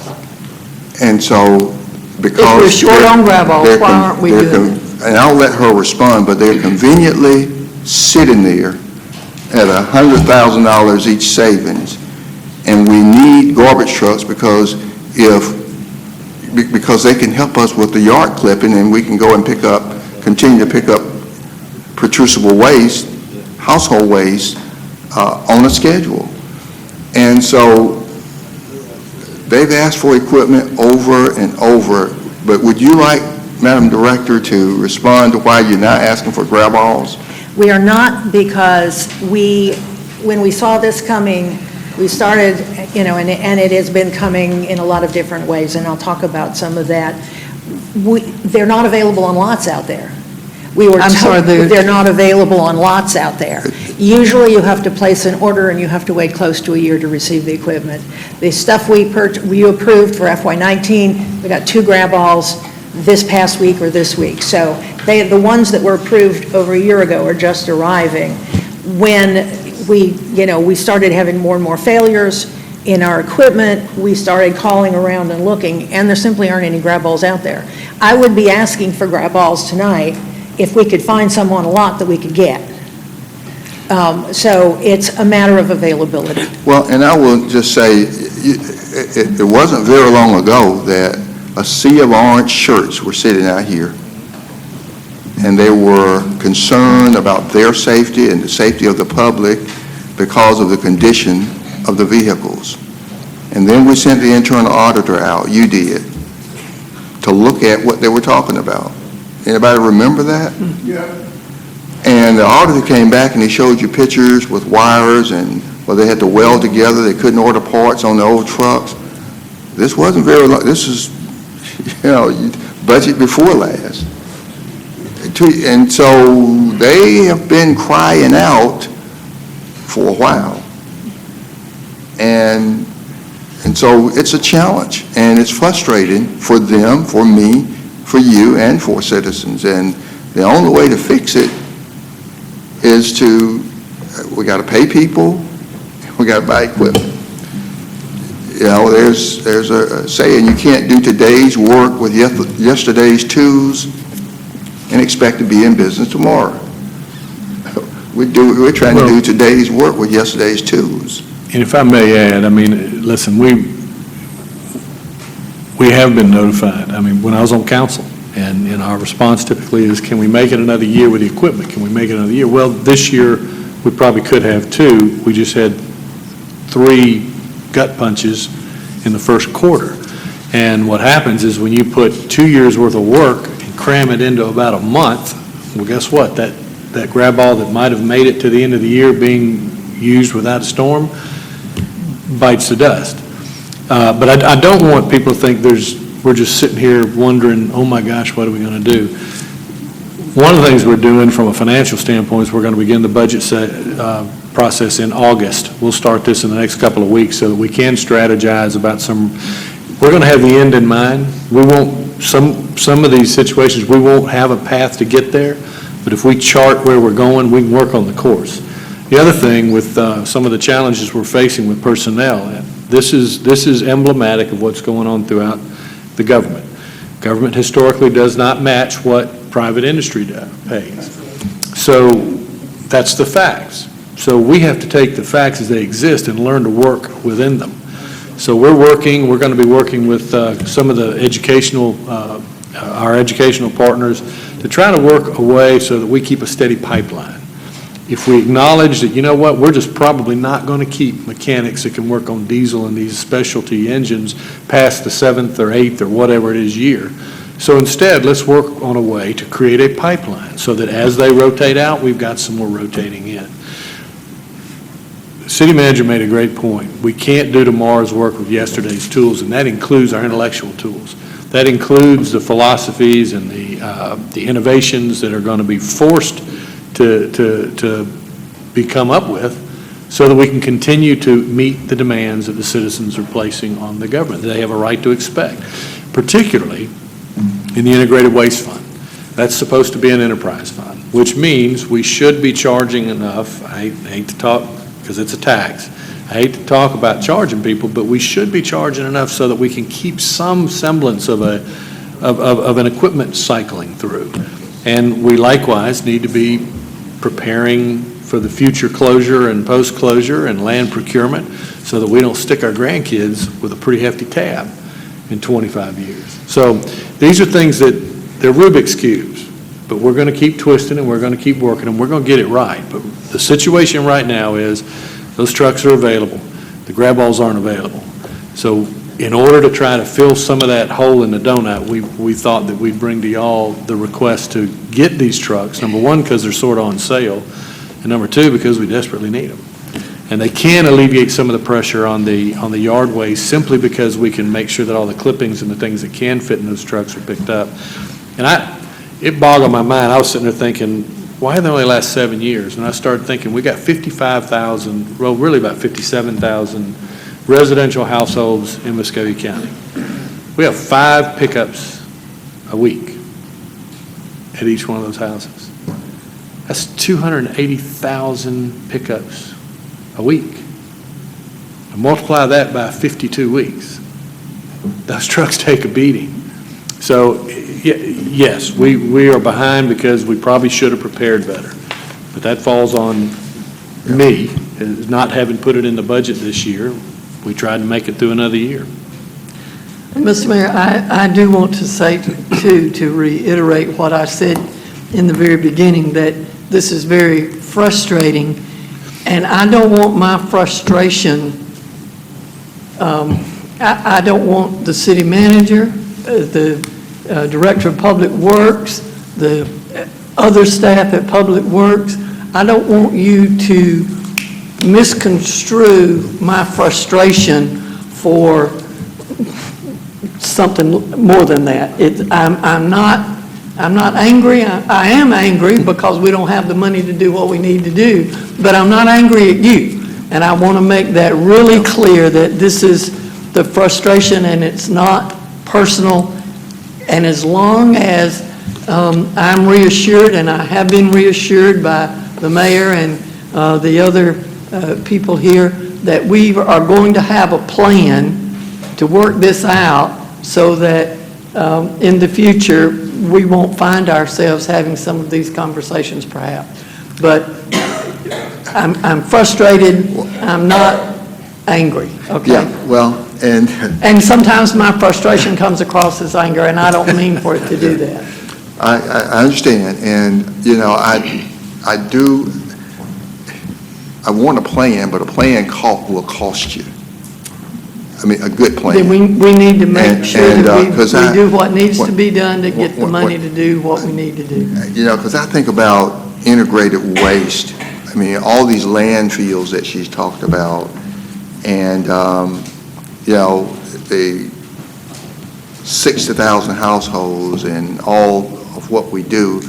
[SPEAKER 4] And so, because...
[SPEAKER 7] If we're short on grab-alls, why aren't we doing it?
[SPEAKER 4] And I'll let her respond, but they're conveniently sitting there at $100,000 each savings, and we need garbage trucks because they can help us with the yard clipping, and we can go and continue to pick up protrusible waste, household waste, on a schedule. And so they've asked for equipment over and over, but would you like, Madam Director, to respond to why you're not asking for grab-alls?
[SPEAKER 10] We are not, because when we saw this coming, we started, and it has been coming in a lot of different ways, and I'll talk about some of that. They're not available on lots out there. They're not available on lots out there. Usually you have to place an order and you have to wait close to a year to receive the equipment. The stuff we approved for FY19, we got 2 grab-alls this past week or this week. So the ones that were approved over a year ago are just arriving. When we started having more and more failures in our equipment, we started calling around and looking, and there simply aren't any grab-alls out there. I would be asking for grab-alls tonight if we could find some on a lot that we could get. So it's a matter of availability.
[SPEAKER 4] Well, and I will just say, it wasn't very long ago that a sea of orange shirts were sitting out here, and they were concerned about their safety and the safety of the public because of the condition of the vehicles. And then we sent the internal auditor out, you did, to look at what they were talking about. Anybody remember that? Yeah. And the auditor came back and he showed you pictures with wires and where they had to weld together. They couldn't order parts on the old trucks. This wasn't very long. This is, budget before last. And so they have been crying out for a while. And so it's a challenge, and it's frustrating for them, for me, for you, and for citizens. And the only way to fix it is we got to pay people, we got to buy equipment. There's a saying, you can't do today's work with yesterday's tools and expect to be in business tomorrow. We're trying to do today's work with yesterday's tools.
[SPEAKER 2] And if I may add, listen, we have been notified. When I was on council, and our response typically is, can we make it another year with the equipment? Can we make it another year? Well, this year, we probably could have 2. We just had 3 gut punches in the first quarter. And what happens is when you put 2 years' worth of work and cram it into about a month, well, guess what? That grab-all that might have made it to the end of the year being used without a storm bites the dust. But I don't want people to think we're just sitting here wondering, oh my gosh, what are we going to do? One of the things we're doing from a financial standpoint is we're going to begin the budget process in August. We'll start this in the next couple of weeks so that we can strategize about we're going to have the end in mind. We won't, some of these situations, we won't have a path to get there, but if we chart where we're going, we can work on the course. The other thing with some of the challenges we're facing with personnel, this is emblematic of what's going on throughout the government. Government historically does not match what private industry pays. So that's the facts. So we have to take the facts as they exist and learn to work within them. So we're going to be working with some of the our educational partners to try to work a way so that we keep a steady pipeline. If we acknowledge that, we're just probably not going to keep mechanics that can work on diesel and these specialty engines past the 7th or 8th or whatever it is year, So instead, let's work on a way to create a pipeline so that as they rotate out, we've got some more rotating in. The city manager made a great point. We can't do tomorrow's work with yesterday's tools, and that includes our intellectual tools. That includes the philosophies and the innovations that are going to be forced to be come up with so that we can continue to meet the demands that the citizens are placing on the government, that they have a right to expect, particularly in the Integrated Waste Fund. That's supposed to be an enterprise fund, which means we should be charging enough. I hate to talk, because it's a tax. I hate to talk about charging people, but we should be charging enough so that we can keep some semblance of an equipment cycling through. And we likewise need to be preparing for the future closure and post-closure and land procurement so that we don't stick our grandkids with a pretty hefty tab in 25 years. So these are things that, they're Rubik's Cubes, but we're going to keep twisting and we're going to keep working and we're going to get it right. But the situation right now is those trucks are available. The grab balls aren't available. So in order to try to fill some of that hole in the donut, we thought that we'd bring to y'all the request to get these trucks, number one, because they're sort of on sale, and number two, because we desperately need them. And they can alleviate some of the pressure on the yard waste simply because we can make sure that all the clippings and the things that can fit in those trucks are picked up. And it boggled my mind. I was sitting there thinking, why they only last 7 years? And I started thinking, we got 55,000, well, really about 57,000 residential households in Muskogee County. We have 5 pickups a week at each one of those houses. That's 280,000 pickups a week. And multiply that by 52 weeks. Those trucks take a beating. So, yes, we are behind because we probably should have prepared better. But that falls on me, not having put it in the budget this year. We tried to make it through another year.
[SPEAKER 7] Mr. Mayor, I do want to say, to reiterate what I said in the very beginning, that this is very frustrating, and I don't want my frustration, I don't want the city manager, the Director of Public Works, the other staff at Public Works, I don't want you to misconstrue my frustration for something more than that. I'm not angry. I am angry because we don't have the money to do what we need to do, but I'm not angry at you. And I want to make that really clear that this is the frustration and it's not personal. And as long as I'm reassured, and I have been reassured by the mayor and the other people here, that we are going to have a plan to work this out so that in the future we won't find ourselves having some of these conversations perhaps. But I'm frustrated. I'm not angry, okay?
[SPEAKER 4] Yeah, well,
[SPEAKER 7] And sometimes my frustration comes across as anger, and I don't mean for it to do that.
[SPEAKER 4] I understand, and, you know, I want a plan, but a plan will cost you. I mean, a good plan.
[SPEAKER 7] Then we need to make sure that we do what needs to
[SPEAKER 4] what-
[SPEAKER 7] be done to get the money to do what we need to do.
[SPEAKER 4] You know, because I think about integrated waste. I mean, all these landfills that she's talked about, and, you know, the 60,000 households and all of what we do.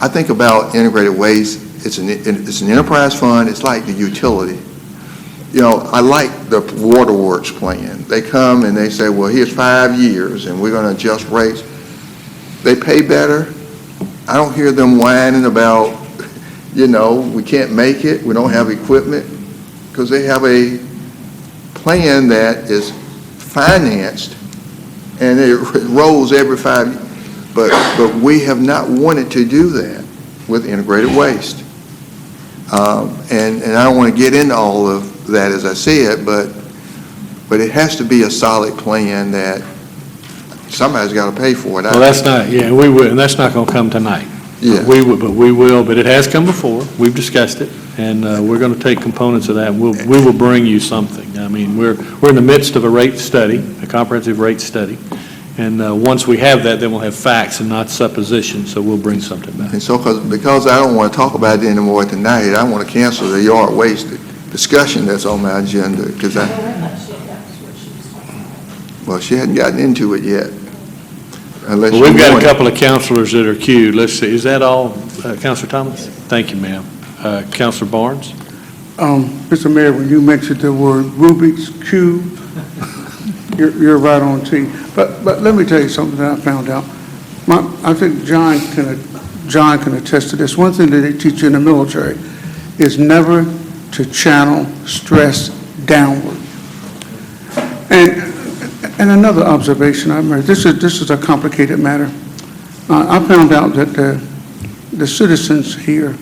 [SPEAKER 4] I think about integrated waste. It's an enterprise fund. It's like the utility. You know, I like the waterworks plan. They come and they say, well, here's 5 years and we're going to adjust rates. They pay better. I don't hear them whining about, you know, we can't make it, we don't have equipment, because they have a plan that is financed and it rolls every 5 years. But we have not wanted to do that with integrated waste. And I don't want to get into all of that, as I said, but it has to be a solid plan that somebody's got to pay for it.
[SPEAKER 2] Well, that's not, yeah, we will, and that's not going to come tonight.
[SPEAKER 4] Yeah.
[SPEAKER 2] We will, but it has come before. We've discussed it, and we're going to take components of that, and we will bring you something. I mean, we're in the midst of a rate study, a comprehensive rate study, And once we have that, then we'll have facts and not supposition, so we'll bring something back.
[SPEAKER 4] And so, because I don't want to talk about it anymore tonight, I want to cancel the yard waste discussion that's on my agenda, because well, she hadn't gotten into it yet. Unless
[SPEAKER 2] Well, we've got a
[SPEAKER 4] want it.
[SPEAKER 2] couple of counselors that are queued. Let's see, is that all, Counselor Thomas? Thank you, ma'am. Counselor Barnes?
[SPEAKER 11] Mr. Mayor, when you mentioned the word Rubik's Cube, you're right on tee. But let me tell you something that I found out. I think John can attest to this. One thing that they teach you in the military is never to channel stress downward. And another observation I made, this is a complicated matter. I found out that the citizens here,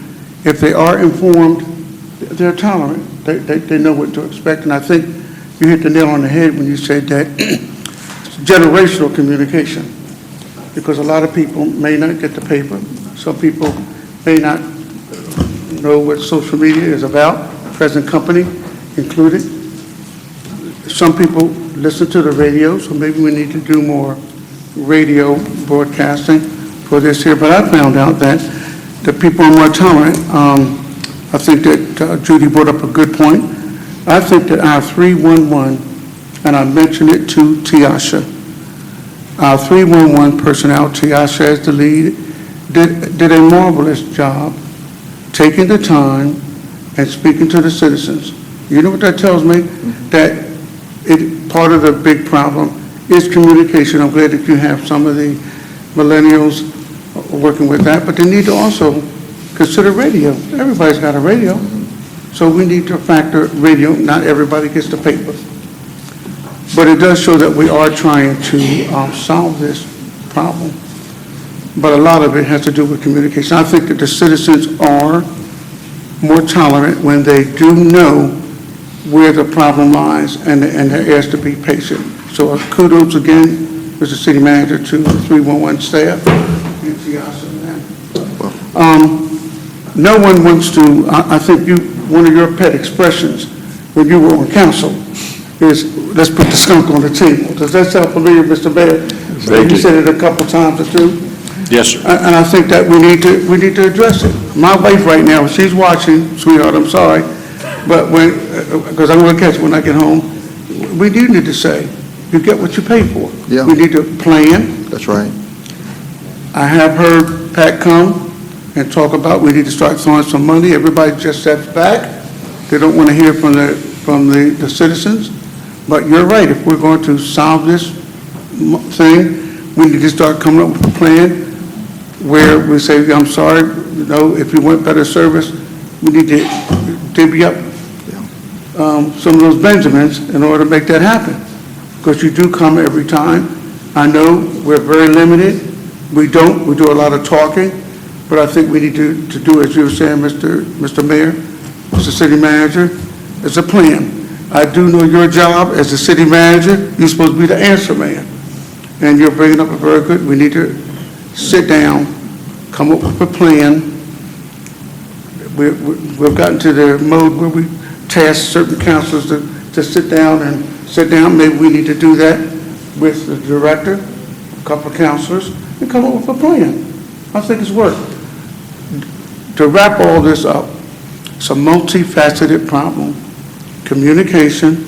[SPEAKER 11] if they are informed, they're tolerant. They know what to expect. And I think you hit the nail on the head when you said that generational communication, because a lot of people may not get the paper. Some people may not know what social media is about, present company included. Some people listen to the radio, so maybe we need to do more radio broadcasting for this here. But I found out that the people are more tolerant. I think that Judy brought up a good point. I think that our 311, and I mentioned it to Tiasha, our 311 personnel, Tiasha as the lead, did a marvelous job taking the time and speaking to the citizens. You know what that tells me? That part of the big problem is communication. I'm glad that you have some of the millennials working with that, but they need to also consider radio. Everybody's got a radio, so we need to factor radio. Not everybody gets the paper, but it does show that we are trying to solve this problem. But a lot of it has to do with communication. I think that the citizens are more tolerant when they do know where the problem lies, and they're asked to be patient. So kudos again, Mr. City Manager, to the 311 staff. No one wants to, I think one of your pet expressions when you were on council is, let's put the skunk on the table. Does that sound familiar, Mr. Mayor? You said it a couple times or two.
[SPEAKER 2] Yes, sir.
[SPEAKER 11] And I think that we need to address it. My wife right now, she's watching, sweetheart, I'm sorry, but because I'm going to catch it when I get home, we do need to say, you get what you pay for.
[SPEAKER 4] Yeah.
[SPEAKER 11] We need to plan.
[SPEAKER 4] That's right.
[SPEAKER 11] I have heard Pat come and talk about we need to start throwing some money. Everybody just steps back. They don't want to hear from the citizens. But you're right. If we're going to solve this thing, we need to start coming up with a plan where we say, I'm sorry, if you want better service, we need to divvy up some of those Benjamins in order to make that happen. Because you do come every time. I know we're very limited. We do a lot of talking, but I think we need to do, as you were saying, Mr. Mayor, Mr. City Manager, it's a plan. I do know your job as the city manager. You're supposed to be the answer man. And you're bringing up a very good, we need to sit down, come up with a plan. We've gotten to the mode where we task certain councilors to sit down. Maybe we need to do that with the director, a couple of councilors, and come up with a plan. I think it's work. To wrap all this up, it's a multifaceted problem. Communication,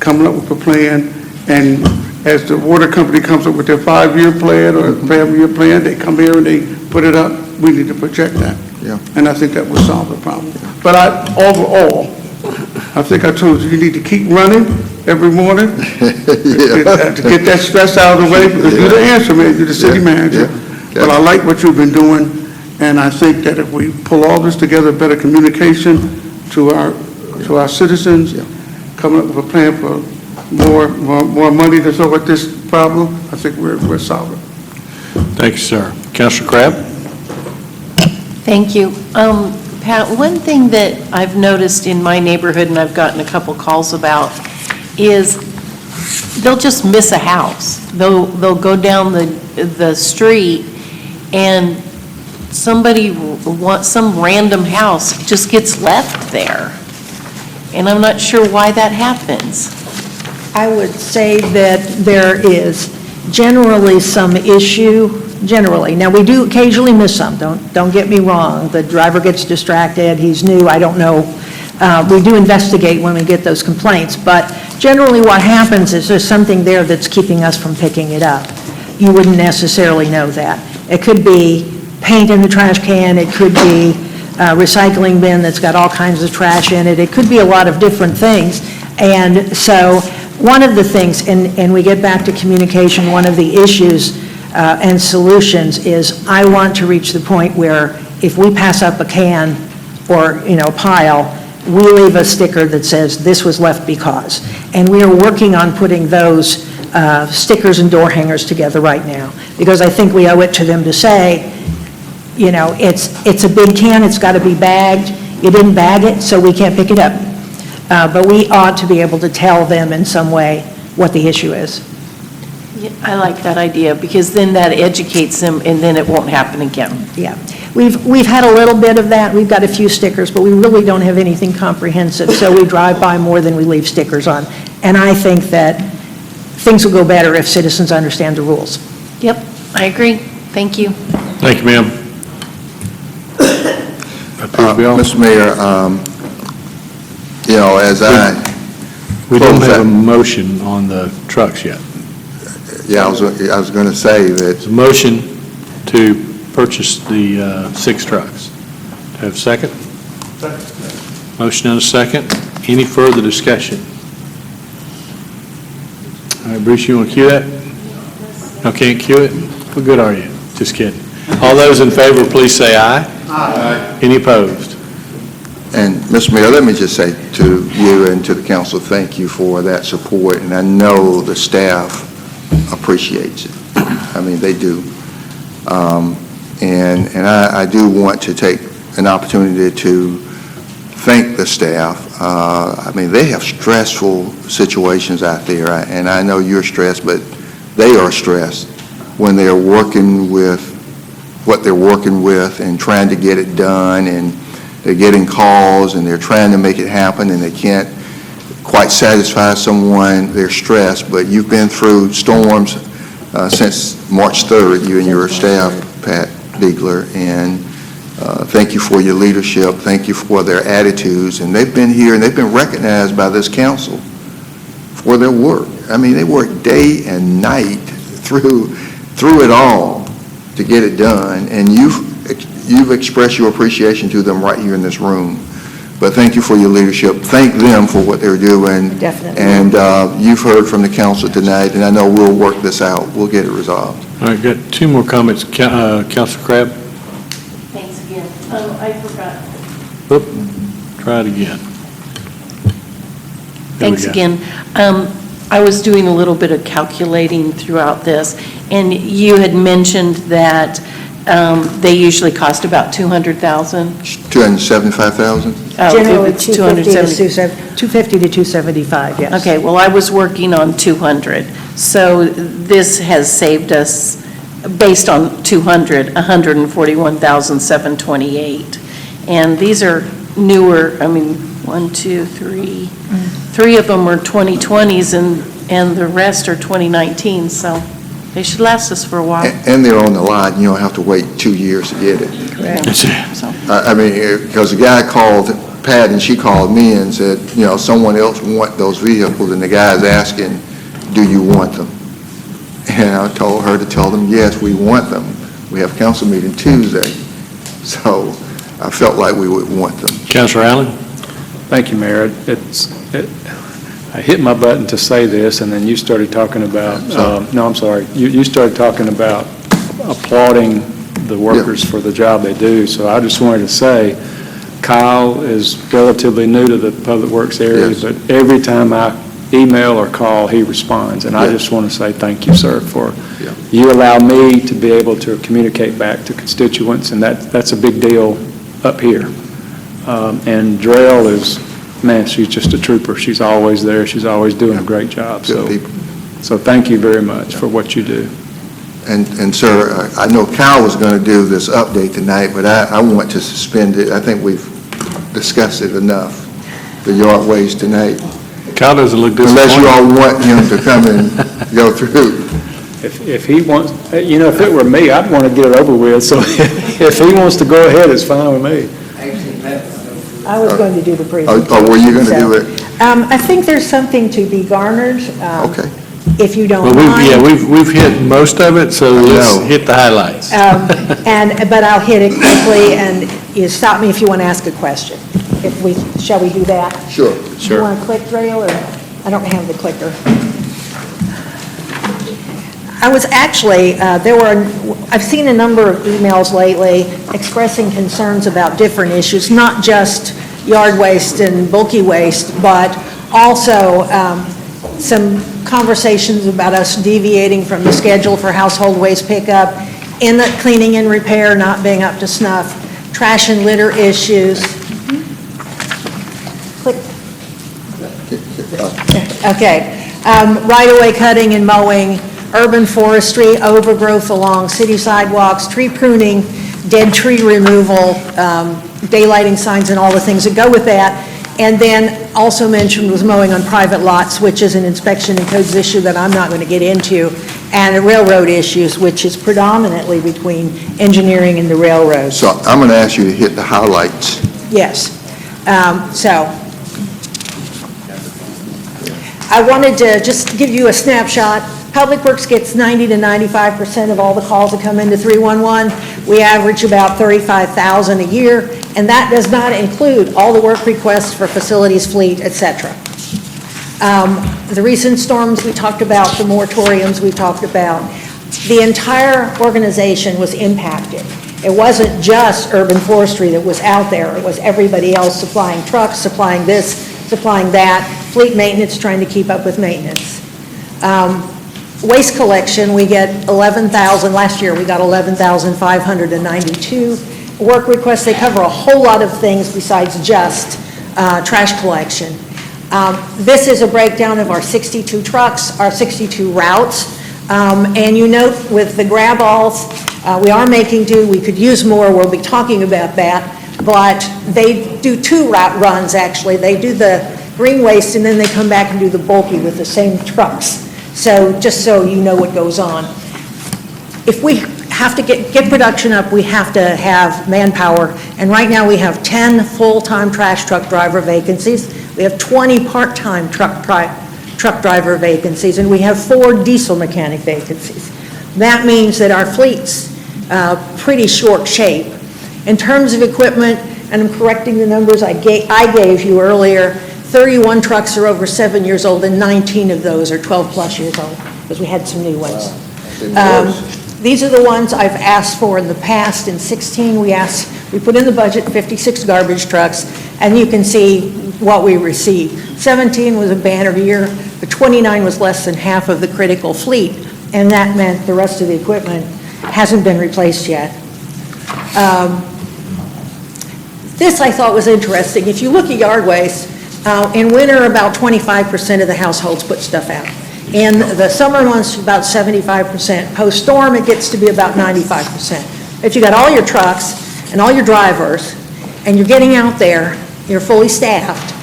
[SPEAKER 11] coming up with a plan, and as the water company comes up with their 5-year plan or 7-year plan, they come here and they put it up. We need to project that.
[SPEAKER 4] Yeah.
[SPEAKER 11] And I think that will solve the problem. But overall, I think I told you need to keep running every morning to get that stress out of the way, because you're the answer man, you're the city manager. But I like what you've been doing, and I think that if we pull all this together, better communication to our citizens, coming up with a plan for more money to solve this problem, I think we're solving.
[SPEAKER 2] Thank you, sir. Counselor Crabb?
[SPEAKER 12] Thank you. Pat, one thing that I've noticed in my neighborhood, and I've gotten a couple calls about, is they'll just miss a house. They'll go down the street, and somebody wants some random house just gets left there. And I'm not sure why that happens.
[SPEAKER 10] I would say that there is generally some issue, generally. Now, we do occasionally miss some, don't get me wrong. The driver gets distracted, he's new, I don't know. We do investigate when we get those complaints, but generally what happens is there's something there that's keeping us from picking it up. You wouldn't necessarily know that. It could be paint in the trash can, it could be a recycling bin that's got all kinds of trash in it, it could be a lot of different things. And so one of the things, and we get back to communication, one of the issues and solutions is I want to reach the point where if we pass up a can or, a pile, we leave a sticker that says, "This was left because." And we are working on putting those stickers and door hangers together right now, because I think we owe it to them to say, it's a big can, it's got to be bagged. You didn't bag it, so we can't pick it up. But we ought to be able to tell them in some way what the issue is.
[SPEAKER 12] Yeah, I like that idea, because then that educates them, and then it won't happen again.
[SPEAKER 10] Yeah. We've had a little bit of that. We've got a few stickers, but we really don't have anything comprehensive, so we drive by more than we leave stickers on. And I think that things will go better if citizens understand the rules.
[SPEAKER 12] Yep, I agree. Thank you.
[SPEAKER 2] Thank you, ma'am.
[SPEAKER 4] Mr. Mayor, as
[SPEAKER 2] We don't
[SPEAKER 4] close
[SPEAKER 2] have a
[SPEAKER 4] that-
[SPEAKER 2] motion on the trucks yet.
[SPEAKER 4] I was going to say that
[SPEAKER 2] It's a motion to purchase the 6 trucks. Have a second? Motion and a second. Any further discussion? All right, Bruce, you want to cue that? No, can't cue it? How good are you? Just kidding. All those in favor, please say aye. Aye. Any opposed?
[SPEAKER 4] And, Mr. Mayor, let me just say to you and to the council, thank you for that support, and I know the staff appreciates it. I mean, they do. And I do want to take an opportunity to thank the staff. I mean, they have stressful situations out there, and I know you're stressed, but they are stressed when they're working with what they're working with and trying to get it done, and they're getting calls and they're trying to make it happen and they can't quite satisfy someone. They're stressed, but you've been through storms since March 3rd, you and your staff, Pat Diegler, and thank you for your leadership. Thank you for their attitudes, and they've been here and they've been recognized by this council for their work. I mean, they work day and night through it all to get it done, and you've expressed your appreciation to them right here in this room. But thank you for your leadership. Thank them for what they're doing.
[SPEAKER 10] Definitely.
[SPEAKER 4] And you've heard from the council tonight, and I know we'll work this out. We'll get it resolved.
[SPEAKER 2] All right, got 2 more comments. Councilor Crabb?
[SPEAKER 12] Thanks again. I forgot.
[SPEAKER 2] Oop, try it again. There we
[SPEAKER 12] Thanks
[SPEAKER 2] go.
[SPEAKER 12] again. I was doing a little bit of calculating throughout this, and you had mentioned that they usually cost about $200,000.
[SPEAKER 4] 275,000?
[SPEAKER 10] Generally,
[SPEAKER 12] It's
[SPEAKER 10] 250 to 275, yes.
[SPEAKER 12] Okay, well, I was working on 200. So this has saved us, based on 200, $141,728. And these are newer, I mean, 1, 2, 3. 3 of them are 2020s and the rest are 2019, so they should last us for a while.
[SPEAKER 4] And they're on the lot, and you don't have to wait 2 years to get it.
[SPEAKER 2] That's it.
[SPEAKER 12] So,
[SPEAKER 4] I mean, because the guy called Pat, and she called me and said, someone else want those vehicles, and the guy's asking, do you want them? And I told her to tell them, yes, we want them. We have council meeting Tuesday, so I felt like we would want them.
[SPEAKER 2] Councilor Allen?
[SPEAKER 5] Thank you, Mayor. I hit my button to say this, and then you started talking about, no, I'm sorry. You started talking about applauding the workers for the job they do. So I just wanted to say, Kyle is relatively new to the Public Works area,
[SPEAKER 4] Yes.
[SPEAKER 5] but every time I email or call, he responds. And I
[SPEAKER 4] Yes.
[SPEAKER 5] just want to say thank you, sir, for
[SPEAKER 4] Yeah.
[SPEAKER 5] you allow me to be able to communicate back to constituents, and that's a big deal up here. And Drell is, man, she's just a trooper. She's always there. She's always doing a great job.
[SPEAKER 4] Good people.
[SPEAKER 5] So thank you very much for what you do.
[SPEAKER 4] And sir, I know Kyle was going to do this update tonight, but I want to suspend it. I think we've discussed it enough, the yard waste tonight.
[SPEAKER 2] Kyle doesn't look disappointed.
[SPEAKER 4] Unless you all want him to come and go through.
[SPEAKER 5] If he wants, if it were me, I'd want to get it over with, so if he wants to go ahead, it's fine with me.
[SPEAKER 10] I was going to do the presentation.
[SPEAKER 4] Oh, were you going to do it?
[SPEAKER 10] I think there's something to be garnered.
[SPEAKER 4] Okay.
[SPEAKER 10] If you don't
[SPEAKER 2] Well,
[SPEAKER 10] mind.
[SPEAKER 2] we've hit most of it, so let's
[SPEAKER 4] know.
[SPEAKER 2] hit the highlights.
[SPEAKER 10] But I'll hit it quickly, and you stop me if you want to ask a question. Shall we do that?
[SPEAKER 4] Sure.
[SPEAKER 10] Do you want to click, Rail, or, I don't have the clicker. I was actually, I've seen a number of emails lately expressing concerns about different issues, not just yard waste and bulky waste, but also some conversations about us deviating from the schedule for household waste pickup, inlet cleaning and repair not being up to snuff, trash and litter issues. Click. Okay. Right-of-way cutting and mowing, urban forestry, overgrowth along city sidewalks, tree pruning, dead tree removal, daylighting signs, and all the things that go with that. And then also mentioned was mowing on private lots, which is an inspection and codes issue that I'm not going to get into, and the railroad issues, which is predominantly between engineering and the railroad.
[SPEAKER 4] So I'm going to ask you to hit the highlights.
[SPEAKER 10] Yes. So I wanted to just give you a snapshot. Public Works gets 90 to 95% of all the calls that come into 311. We average about 35,000 a year, and that does not include all the work requests for facilities, fleet, et cetera. The recent storms we talked about, the moratoriums we talked about, the entire organization was impacted. It wasn't just urban forestry that was out there. It was everybody else supplying trucks, supplying this, supplying that, fleet maintenance, trying to keep up with maintenance. Waste collection, we get 11,000, last year we got 11,592 work requests. They cover a whole lot of things besides just trash collection. This is a breakdown of our 62 trucks, our 62 routes, and you note with the grab-alls, we are making do. We could use more. We'll be talking about that, but they do two route runs, actually. They do the green waste, and then they come back and do the bulky with the same trucks. So just so you know what goes on. If we have to get production up, we have to have manpower. And right now we have 10 full-time trash truck driver vacancies. We have 20 part-time truck driver vacancies, and we have 4 diesel mechanic vacancies. That means that our fleet's pretty short shape. In terms of equipment, and I'm correcting the numbers I gave you earlier, 31 trucks are over 7 years old, and 19 of those are 12-plus years old, because we had some new ones. These are the ones I've asked for in the past. In 16, we put in the budget 56 garbage trucks, and you can see what we received. 17 was a banner year, but 29 was less than half of the critical fleet, and that meant the rest of the equipment hasn't been replaced yet. This I thought was interesting. If you look at yard waste, in winter, about 25% of the households put stuff out. In the summer months, about 75%. Post-storm, it gets to be about 95%. If you got all your trucks and all your drivers, and you're getting out there, you're fully staffed,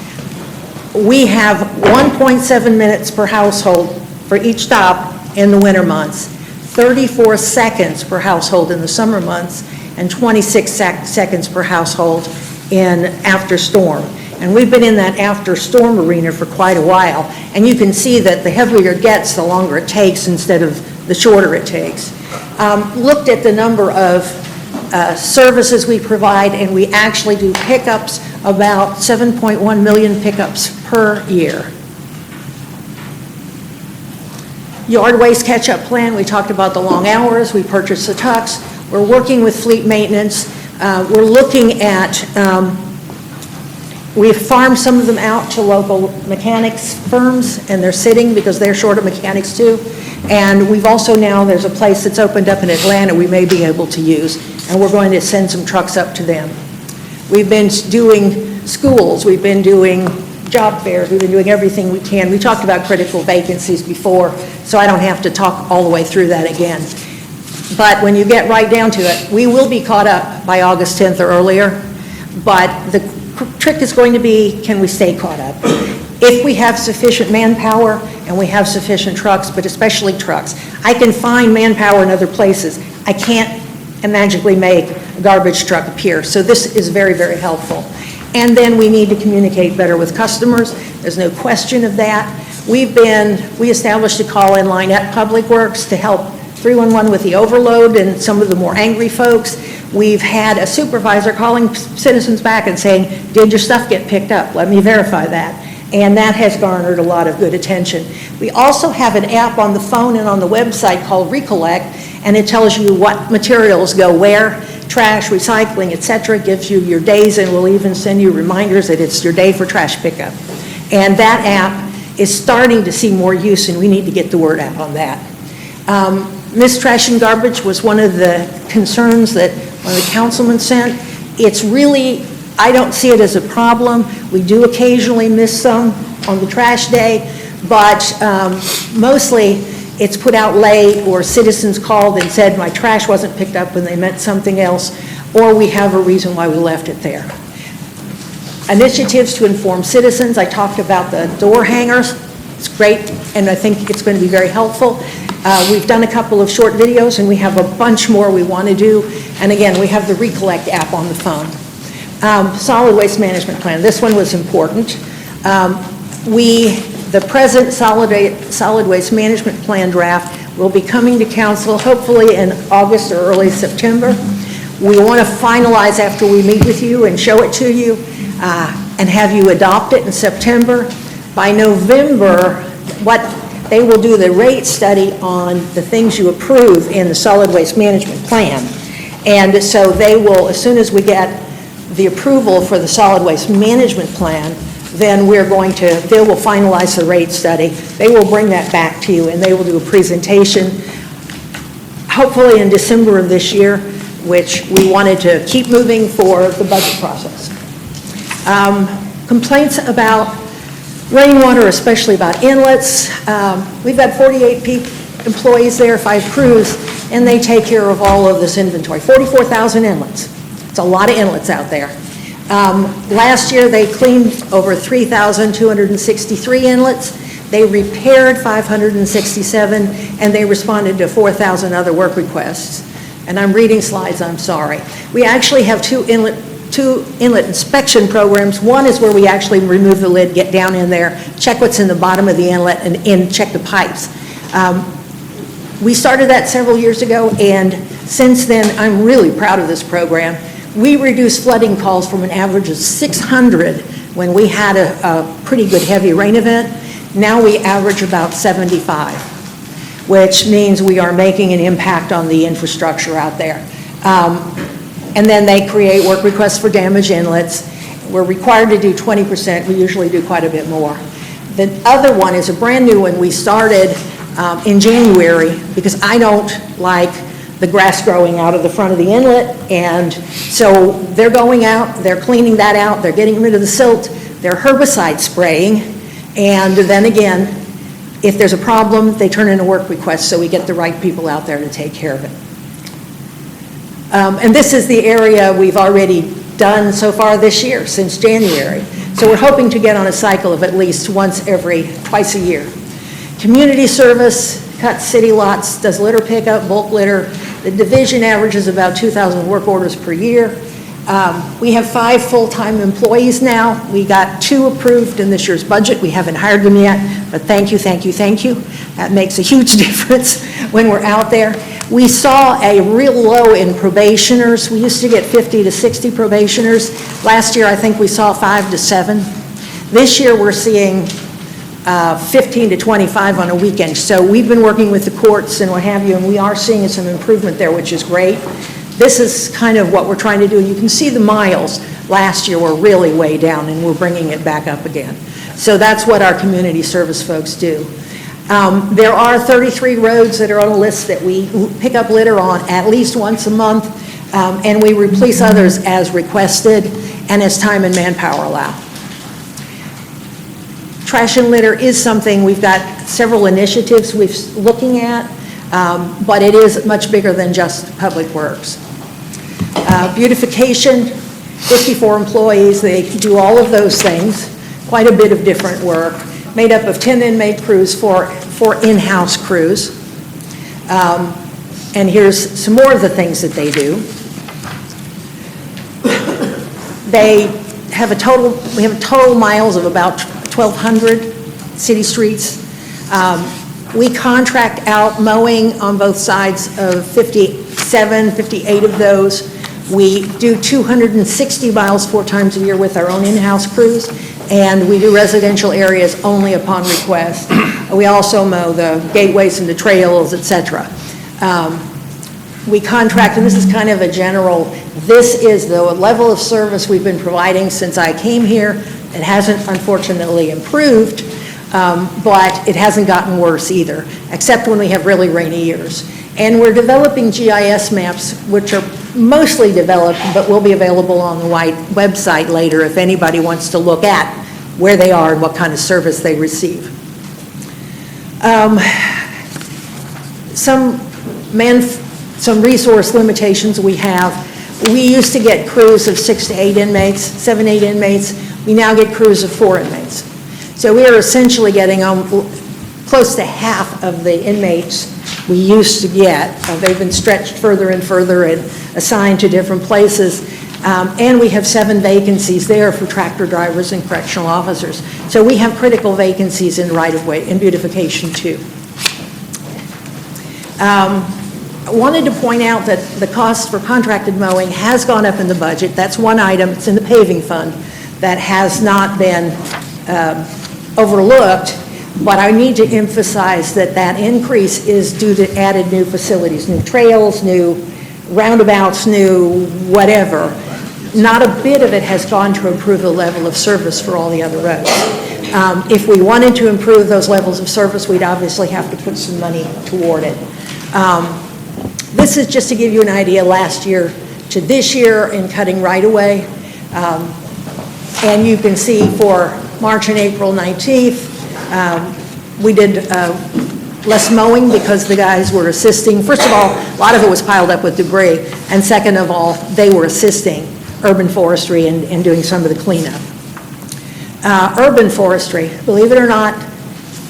[SPEAKER 10] we have 1.7 minutes per household for each stop in the winter months, 34 seconds per household in the summer months, and 26 seconds per household in after storm. And we've been in that after-storm arena for quite a while, and you can see that the heavier it gets, the longer it takes instead of the shorter it takes. Looked at the number of services we provide, and we actually do pickups, about 7.1 million pickups per year. Yard waste catch-up plan, we talked about the long hours, we purchased the trucks, we're working with fleet maintenance, we're looking at we've farmed some of them out to local mechanics firms, and they're sitting because they're short of mechanics too. And we've also now, there's a place that's opened up in Atlanta we may be able to use, and we're going to send some trucks up to them. We've been doing schools, we've been doing job fairs, we've been doing everything we can. We talked about critical vacancies before, so I don't have to talk all the way through that again. But when you get right down to it, we will be caught up by August 10th or earlier, but the trick is going to be, can we stay caught up? if we have sufficient manpower and we have sufficient trucks, but especially trucks. I can find manpower in other places. I can't magically make a garbage truck appear. So this is very, very helpful. And then we need to communicate better with customers. There's no question of that. We established a call-in line at Public Works to help 311 with the overload and some of the more angry folks. We've had a supervisor calling citizens back and saying, did your stuff get picked up? Let me verify that. And that has garnered a lot of good attention. We also have an app on the phone and on the website called Recollect, and it tells you what materials go where, trash, recycling, et cetera. It gives you your days, and will even send you reminders that it's your day for trash pickup. And that app is starting to see more use, and we need to get the word out on that. Missed trash and garbage was one of the concerns that one of the councilmen sent. It's really, I don't see it as a problem. We do occasionally miss some on the trash day, but mostly it's put out late, or citizens called and said my trash wasn't picked up when they meant something else, or we have a reason why we left it there. Initiatives to inform citizens. I talked about the door hangers. It's great, and I think it's going to be very helpful. We've done a couple of short videos, and we have a bunch more we want to do. And again, we have the Recollect app on the phone. Solid waste management plan. This one was important. The present solid waste management plan draft will be coming to council hopefully in August or early September. We want to finalize after we meet with you and show it to you and have you adopt it in September. By November, they will do the rate study on the things you approve in the solid waste management plan. And so they will, as soon as we get the approval for the solid waste management plan, then they will finalize the rate study. They will bring that back to you, and they will do a presentation, hopefully in December of this year, which we wanted to keep moving for the budget process. Complaints about rainwater, especially about inlets. We've got 48 employees there, 5 crews, and they take care of all of this inventory. 44,000 inlets. It's a lot of inlets out there. Last year, they cleaned over 3,263 inlets. They repaired 567, and they responded to 4,000 other work requests. And I'm reading slides, I'm sorry. We actually have two inlet inspection programs. One is where we actually remove the lid, get down in there, check what's in the bottom of the inlet, and check the pipes. We started that several years ago, and since then, I'm really proud of this program. We reduced flooding calls from an average of 600 when we had a pretty good heavy rain event. Now we average about 75, which means we are making an impact on the infrastructure out there. And then they create work requests for damaged inlets. We're required to do 20%. We usually do quite a bit more. The other one is a brand new one we started in January, because I don't like the grass growing out of the front of the inlet, and so they're going out, they're cleaning that out, they're getting rid of the silt, they're herbicide spraying, and then again, if there's a problem, they turn in a work request so we get the right people out there to take care of it. And this is the area we've already done so far this year, since January. So we're hoping to get on a cycle of at least twice a year. Community service, cuts city lots, does litter pickup, bulk litter. The division averages about 2,000 work orders per year. We have 5 full-time employees now. We got 2 approved in this year's budget. We haven't hired them yet, but thank you, thank you, thank you. That makes a huge difference when we're out there. We saw a real low in probationers. We used to get 50 to 60 probationers. Last year, I think we saw 5 to 7. This year, we're seeing 15 to 25 on a weekend. So we've been working with the courts and what have you, and we are seeing some improvement there, which is great. This is kind of what we're trying to do. You can see the miles last year were really way down, and we're bringing it back up again. So that's what our community service folks do. There are 33 roads that are on a list that we pick up litter on at least once a month, and we replace others as requested and as time and manpower allow. Trash and litter is something we've got several initiatives we're looking at, but it is much bigger than just Public Works. Beautification, 54 employees, they do all of those things. quite a bit of different work, made up of 10 inmate crews, four in-house crews. And here's some more of the things that they do. We have a total miles of about 1,200 city streets. We contract out mowing on both sides of 57, 58 of those. We do 260 miles 4 times a year with our own in-house crews, and we do residential areas only upon request. We also mow the gateways and the trails, et cetera. We contract, and this is kind of a general, this is the level of service we've been providing since I came here. It hasn't unfortunately improved, but it hasn't gotten worse either, except when we have really rainy years. And we're developing GIS maps, which are mostly developed, but will be available on the website later if anybody wants to look at where they are and what kind of service they receive. Some resource limitations we have. We used to get crews of 6 to 8 inmates, 7, 8 inmates. We now get crews of 4 inmates. So we are essentially getting close to half of the inmates we used to get. They've been stretched further and further and assigned to different places. And we have 7 vacancies there for tractor drivers and correctional officers. So we have critical vacancies in right-of-way and beautification too. I wanted to point out that the cost for contracted mowing has gone up in the budget. That's one item. It's in the paving fund that has not been overlooked, but I need to emphasize that that increase is due to added new facilities, new trails, new roundabouts, new whatever. Not a bit of it has gone to improve the level of service for all the other roads. If we wanted to improve those levels of service, we'd obviously have to put some money toward it. This is just to give you an idea last year to this year in cutting right-of-way. And you can see for March and April 19th, we did less mowing because the guys were assisting. First of all, a lot of it was piled up with debris. And second of all, they were assisting urban forestry in doing some of the cleanup. Urban forestry, believe it or not,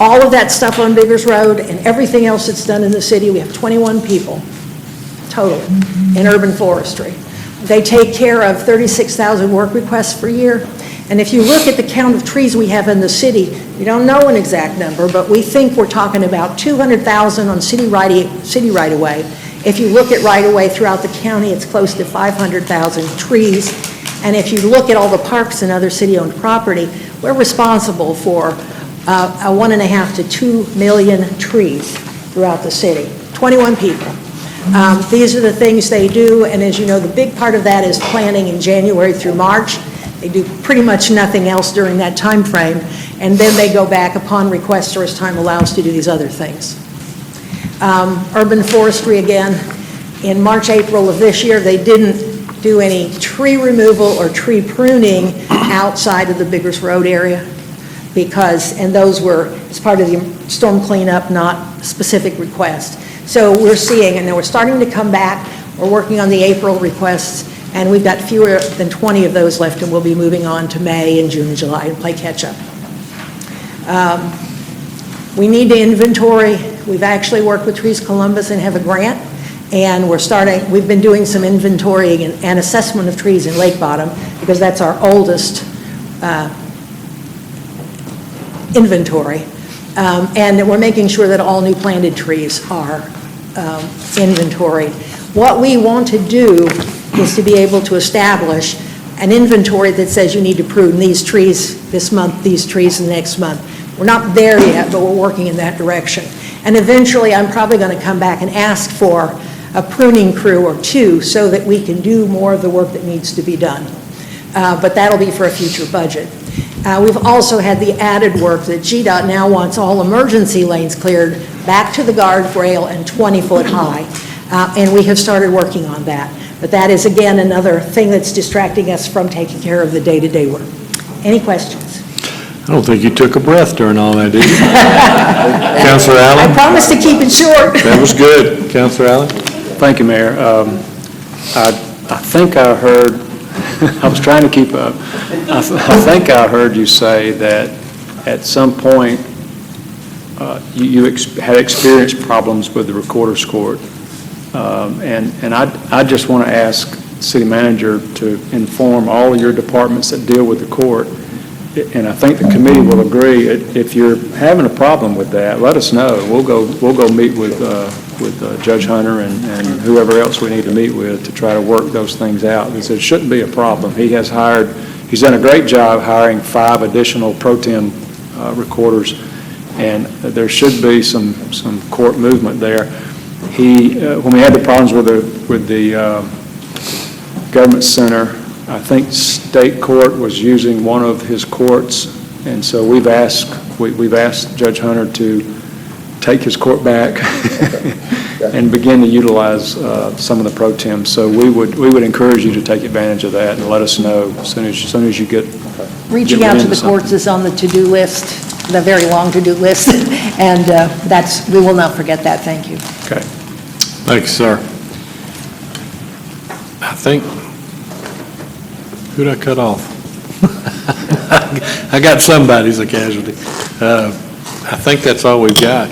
[SPEAKER 10] all of that stuff on Biggers Road and everything else that's done in the city, we have 21 people total in urban forestry. They take care of 36,000 work requests per year. And if you look at the count of trees we have in the city, we don't know an exact number, but we think we're talking about 200,000 on city right-of-way. If you look at right-of-way throughout the county, it's close to 500,000 trees. And if you look at all the parks and other city-owned property, we're responsible for 1.5 to 2 million trees throughout the city. 21 people. These are the things they do, and as you know, the big part of that is planting in January through March. They do pretty much nothing else during that time frame, and then they go back upon request or as time allows to do these other things. Urban forestry, again, in March, April of this year, they didn't do any tree removal or tree pruning outside of the Biggers Road area and those were as part of the storm cleanup, not specific request. So we're seeing, and then we're starting to come back. We're working on the April requests, and we've got fewer than 20 of those left, and we'll be moving on to May and June and July and play catch up. We need to inventory. We've actually worked with Trees Columbus and have a grant, and we've been doing some inventory and assessment of trees in Lake Bottom because that's our oldest inventory. And we're making sure that all new planted trees are inventoried. What we want to do is to be able to establish an inventory that says you need to prune these trees this month, these trees the next month. We're not there yet, but we're working in that direction. And eventually, I'm probably going to come back and ask for a pruning crew or 2 so that we can do more of the work that needs to be done. But that'll be for a future budget. We've also had the added work that GDOT now wants all emergency lanes cleared back to the guardrail and 20-foot high. And we have started working on that. But that is, again, another thing that's distracting us from taking care of the day-to-day work. Any questions?
[SPEAKER 2] I don't think you took a breath during all that, did you? Councilor Allen?
[SPEAKER 10] I promised to keep it short.
[SPEAKER 2] That was good. Councilor Allen?
[SPEAKER 5] Thank you, Mayor. I think I heard I was trying to keep up. I think I heard you say that at some point, you had experienced problems with the recorder's court. And I just want to ask the city manager to inform all of your departments that deal with the court, and I think the committee will agree, if you're having a problem with that, let us know. We'll go meet with Judge Hunter and whoever else we need to meet with to try to work those things out, because it shouldn't be a problem. He's done a great job hiring 5 additional pro tem recorders, and there should be some court movement there. When we had the problems with the government center, I think state court was using one of his courts, and so we've asked Judge Hunter to take his court back and begin to utilize some of the pro tem. So we would encourage you to take advantage of that and let us know as soon as you get.
[SPEAKER 10] Reaching out to the courts is on the to-do list, the very long to-do list, and we will not forget that. Thank you.
[SPEAKER 5] Okay.
[SPEAKER 2] Thank you, sir. I think, who'd I cut off? I got somebody's a casualty. I think that's all we've got.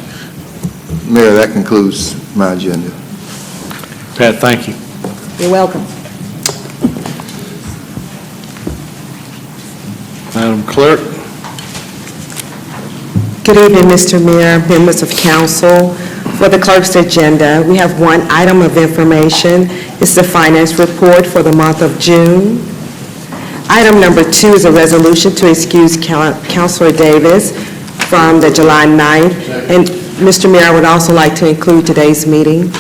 [SPEAKER 4] Mayor, that concludes my agenda.
[SPEAKER 2] Pat, thank you.
[SPEAKER 10] You're welcome.
[SPEAKER 2] Madam Clerk?
[SPEAKER 13] Good evening, Mr. Mayor, members of council. For the clerk's agenda, we have one item of information. It's the finance report for the month of June. Item number 2 is a resolution to excuse Councilor Davis from the July 9th. And Mr. Mayor, I would also like to include today's meeting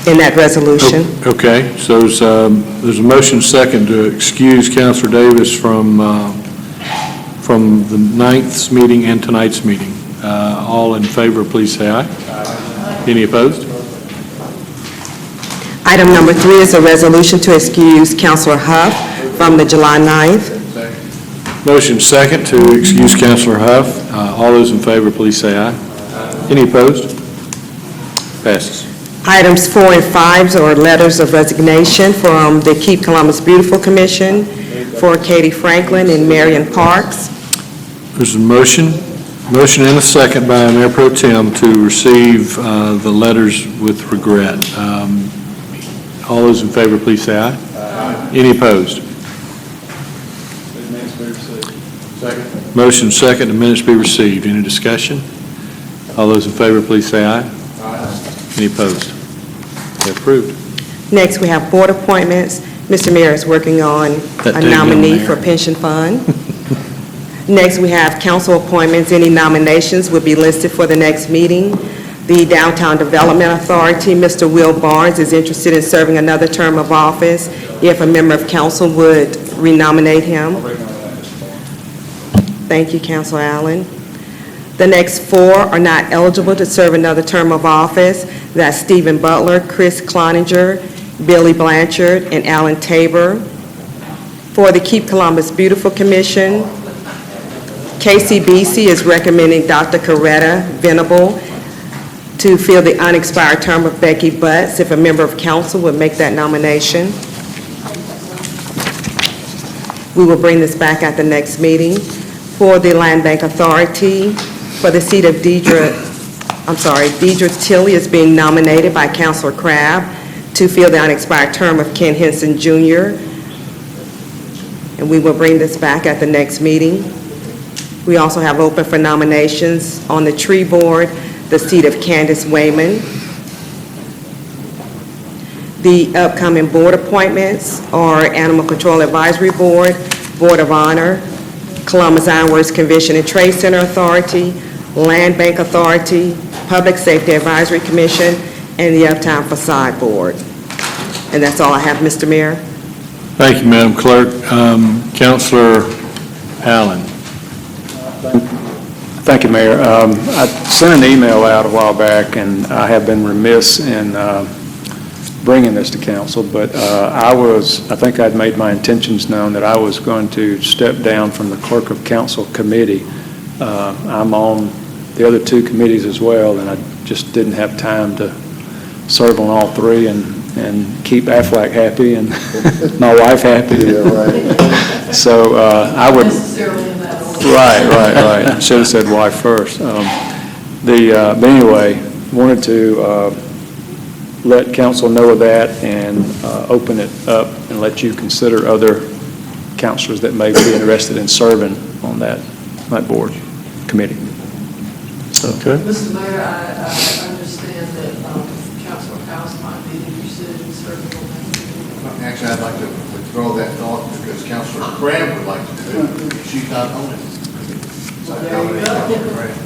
[SPEAKER 13] in that resolution.
[SPEAKER 2] Okay, so there's a motion second to excuse Councilor Davis from the 9th meeting and tonight's meeting. All in favor, please say aye. Any opposed?
[SPEAKER 13] Item number 3 is a resolution to excuse Councilor Huff from the July 9th.
[SPEAKER 2] Motion second to excuse Councilor Huff. All those in favor, please say aye. Any opposed? Passes.
[SPEAKER 13] Items 4 and 5 are letters of resignation from the Keep Columbus Beautiful Commission for Katie Franklin and Marion Parks.
[SPEAKER 2] There's a motion and a second by Mayor Pro Tem to receive the letters with regret. All those in favor, please say aye. Aye. Any opposed? Second. Motion second, the minutes be received. Any discussion? All those in favor, please say aye. Aye. Any opposed? They're approved.
[SPEAKER 13] Next, we have board appointments. Mr. Mayor is working on a nominee for pension fund. Next, we have council appointments. Any nominations will be listed for the next meeting. The Downtown Development Authority, Mr. Will Barnes is interested in serving another term of office. If a member of council would renominate him. Thank you, Councilor Allen. The next 4 are not eligible to serve another term of office. That's Stephen Butler, Chris Cloninger, Billy Blanchard, and Alan Tabor. For the Keep Columbus Beautiful Commission, KCBC is recommending Dr. Coretta Venable to fill the unexpired term of Becky Butts. If a member of council would make that nomination. We will bring this back at the next meeting. For the Land Bank Authority, for the seat of Deidre Tilley is being nominated by Councilor Crabb to fill the unexpired term of Ken Henson Jr. And we will bring this back at the next meeting. We also have open for nominations on the tree board, the seat of Candace Wayman. The upcoming board appointments are Animal Control Advisory Board, Board of Honor, Columbus Ironworks Convention and Trade Center Authority, Land Bank Authority, Public Safety Advisory Commission, and the Uptown Facade Board. And that's all I have, Mr. Mayor.
[SPEAKER 2] Thank you, Madam Clerk. Councilor Allen.
[SPEAKER 5] Thank you, Mayor. I sent an email out a while back, and I have been remiss in bringing this to council, but I think I'd made my intentions known that I was going to step down from the Clerk of Council Committee. I'm on the other 2 committees as well, and I just didn't have time to serve on all 3, and and keep Aflac happy and my wife happy. So I would. Right. Should have said wife first. But anyway, wanted to let council know of that and open it up and let you consider other counselors that may be interested in serving on that board committee. So.
[SPEAKER 2] Okay.
[SPEAKER 7] Mr. Mayor, I understand that Councilor House might be interested in serving on that.
[SPEAKER 8] Actually, I'd like to withdraw that thought because Councilor Crabb would like to do it. She's not on it. So I nominate Councilor Crabb.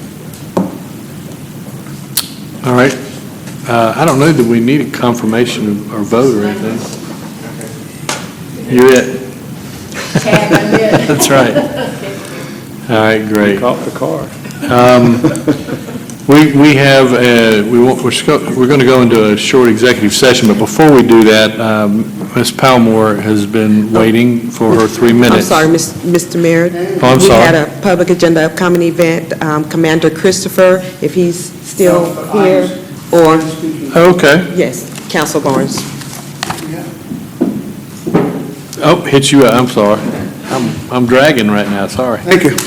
[SPEAKER 2] All right. I don't know that we need a confirmation or vote or anything. You're it. That's right. All right, great.
[SPEAKER 5] Caught the car.
[SPEAKER 2] We have, we're going to go into a short executive session, but before we do that, Ms. Palmore has been waiting for her 3 minutes.
[SPEAKER 13] I'm sorry, Mr. Mayor.
[SPEAKER 2] Oh, I'm
[SPEAKER 13] We
[SPEAKER 2] sorry.
[SPEAKER 13] had a public agenda upcoming event, Commander Christopher, if he's still here, or,
[SPEAKER 2] Okay.
[SPEAKER 13] yes, Council Barnes.
[SPEAKER 2] Oh, hit you, I'm sorry. I'm dragging right now, sorry.
[SPEAKER 11] Thank you.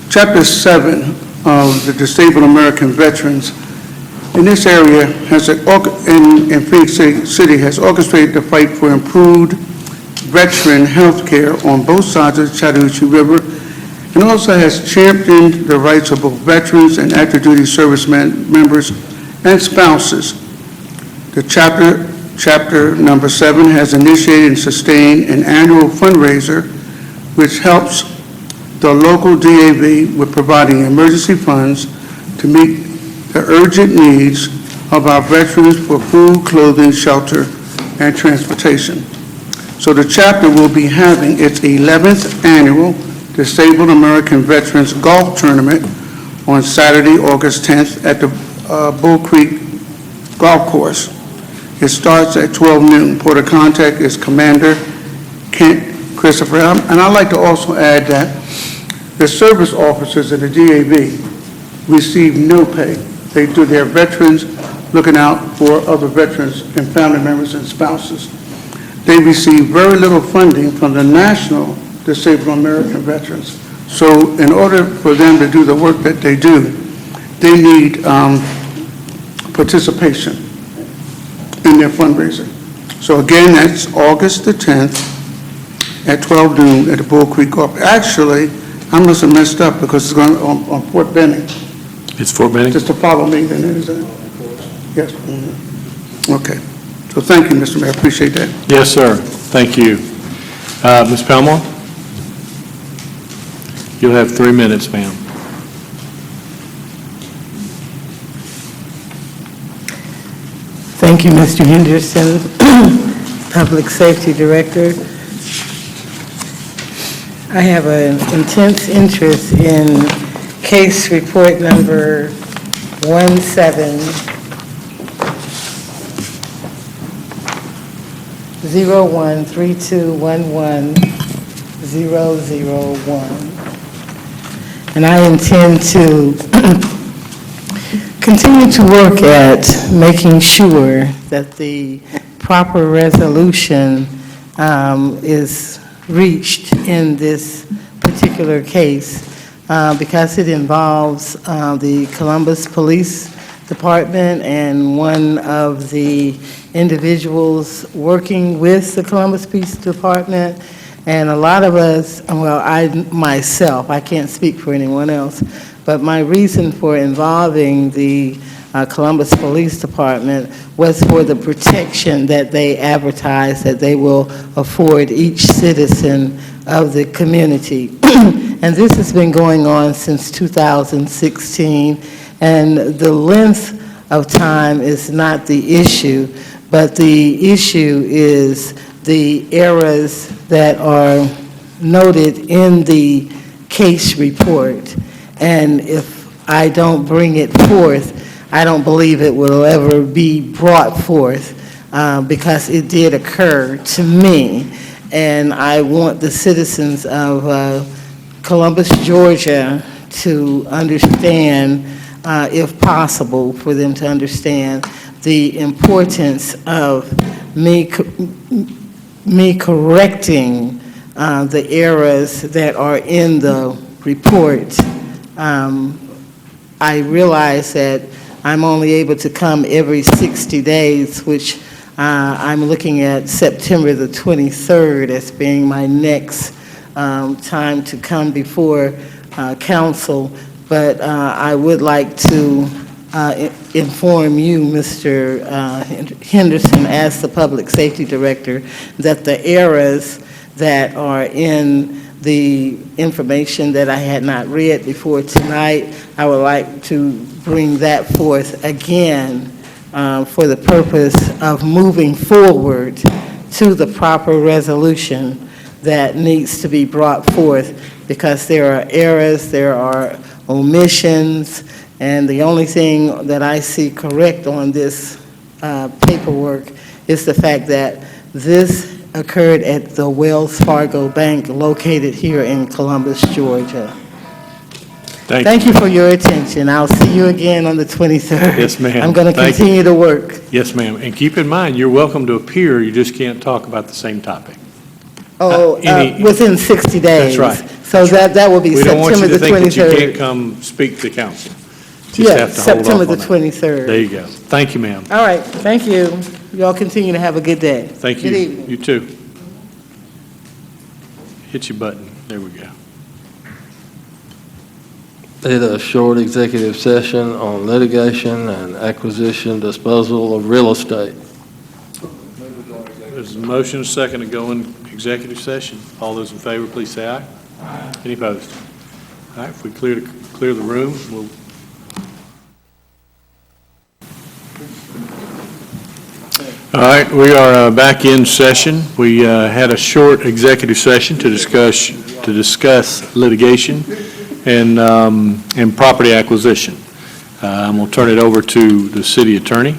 [SPEAKER 11] Chapter 7 of the Disabled American Veterans in this area in Phoenix City has orchestrated the fight for improved veteran health care on both sides of the Chattahoochee River, and also has championed the rights of both veterans and active duty service members and spouses. The chapter number 7 has initiated and sustained an annual fundraiser which helps the local DAV with providing emergency funds to meet the urgent needs of our veterans for food, clothing, shelter, and transportation. So the chapter will be having its 11th annual Disabled American Veterans Golf Tournament on Saturday, August 10th at the Bull Creek Golf Course. It starts at 12 noon. Port of contact is Commander Kent Christopher. And I'd like to also add that the service officers of the DAV receive no pay. They do their veterans, looking out for other veterans and family members and spouses. They receive very little funding from the National Disabled American Veterans. So in order for them to do the work that they do, they need participation in their fundraiser. So again, that's August the 10th at 12 noon at the Bull Creek Golf. Actually, I must have messed up because it's going on Fort Benning.
[SPEAKER 2] It's Fort Benning?
[SPEAKER 11] Just to follow me, then, isn't it? Yes. Mhm. Okay. So thank you, Mr. Mayor. I appreciate that.
[SPEAKER 2] Yes, sir. Thank you. Ms. Palmore? You'll have 3 minutes, ma'am.
[SPEAKER 3] Thank you, Mr. Henderson, Public Safety Director. I have an intense interest in case report number 17013211-001. And I intend to continue to work at making sure that the proper resolution is reached in this particular case because it involves the Columbus Police Department and one of the individuals working with the Columbus Police Department. And a lot of us, well, I myself, I can't speak for anyone else, but my reason for involving the Columbus Police Department was for the protection that they advertise that they will afford each citizen of the community. And this has been going on since 2016, and the length of time is not the issue, but the issue is the errors that are noted in the case report. And if I don't bring it forth, I don't believe it will ever be brought forth because it did occur to me. And I want the citizens of Columbus, Georgia to understand, if possible, for them to understand the importance of me correcting the errors that are in the report. I realize that I'm only able to come every 60 days, which I'm looking at September the 23rd as being my next time to come before council. But I would like to inform you, Mr. Henderson, as the Public Safety Director, that the errors that are in the information that I had not read before tonight, I would like to bring that forth again for the purpose of moving forward to the proper resolution that needs to be brought forth, because there are errors, there are omissions, and the only thing that I see correct on this paperwork is the fact that this occurred at the Wells Fargo Bank located here in Columbus, Georgia. Thank you for your attention. I'll see you again on the 23rd.
[SPEAKER 2] Yes, ma'am.
[SPEAKER 3] I'm going to
[SPEAKER 2] Thank you.
[SPEAKER 3] continue to work.
[SPEAKER 2] Yes, ma'am. And keep in mind, you're welcome to appear, you just can't talk about the same topic.
[SPEAKER 3] Within 60 days.
[SPEAKER 2] That's right.
[SPEAKER 3] So that will be
[SPEAKER 2] We don't want
[SPEAKER 3] September
[SPEAKER 2] you to
[SPEAKER 3] the
[SPEAKER 2] think that you can't
[SPEAKER 3] 23rd.
[SPEAKER 2] come speak to council. Just
[SPEAKER 3] Yeah,
[SPEAKER 2] have to hold off
[SPEAKER 3] September
[SPEAKER 2] on
[SPEAKER 3] the
[SPEAKER 2] that.
[SPEAKER 3] 23rd.
[SPEAKER 2] There you go. Thank you, ma'am.
[SPEAKER 3] All right, thank you. You all continue to have a good day.
[SPEAKER 2] Thank you.
[SPEAKER 3] Good evening.
[SPEAKER 2] You too. Hit your button. There we go.
[SPEAKER 14] Did a short executive session on litigation and acquisition disposal of real estate.
[SPEAKER 2] There's a motion, a second to go in executive session. All those in favor, please say aye. Aye. Any opposed? All right, if we clear the room, we'll. All right, we are back in session. We had a short executive session to discuss litigation and property acquisition. I'm going to turn it over to the city attorney.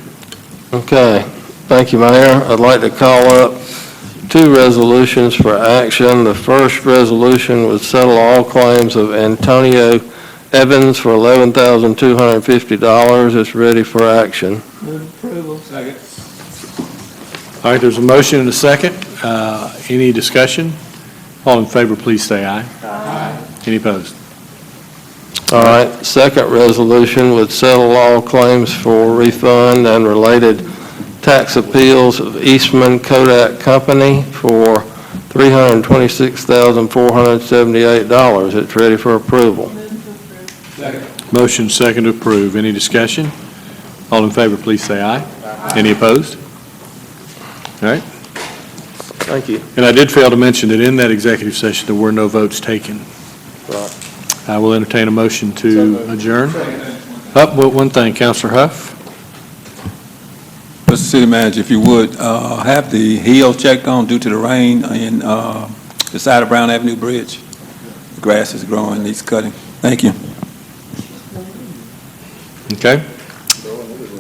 [SPEAKER 14] Okay, thank you, Mayor. I'd like to call up two resolutions for action. The first resolution would settle all claims of Antonio Evans for $11,250. It's ready for action.
[SPEAKER 2] All right, there's a motion and a second. Any discussion? All in favor, please say aye. Aye. Any opposed?
[SPEAKER 14] All right, second resolution would settle all claims for refund and related tax appeals of Eastman Kodak Company for $326,478. It's ready for approval.
[SPEAKER 2] Motion second to approve. Any discussion? All in favor, please say aye. Aye. Any opposed? All right.
[SPEAKER 14] Thank you.
[SPEAKER 2] And I did fail to mention that in that executive session, there were no votes taken.
[SPEAKER 14] Right.
[SPEAKER 2] I will entertain a motion to adjourn. One thing, Councilor Huff.
[SPEAKER 15] Mr. City Manager, if you would, have the heel checked on due to the rain in the side of Brown Avenue Bridge. The grass is growing, needs cutting. Thank you.
[SPEAKER 2] Okay.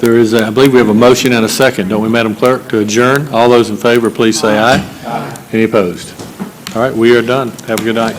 [SPEAKER 2] There is, I believe we have a motion and a second, don't we, Madam Clerk, to adjourn? All those in favor, please say aye. Aye. Any opposed? All right, we are done. Have a good night.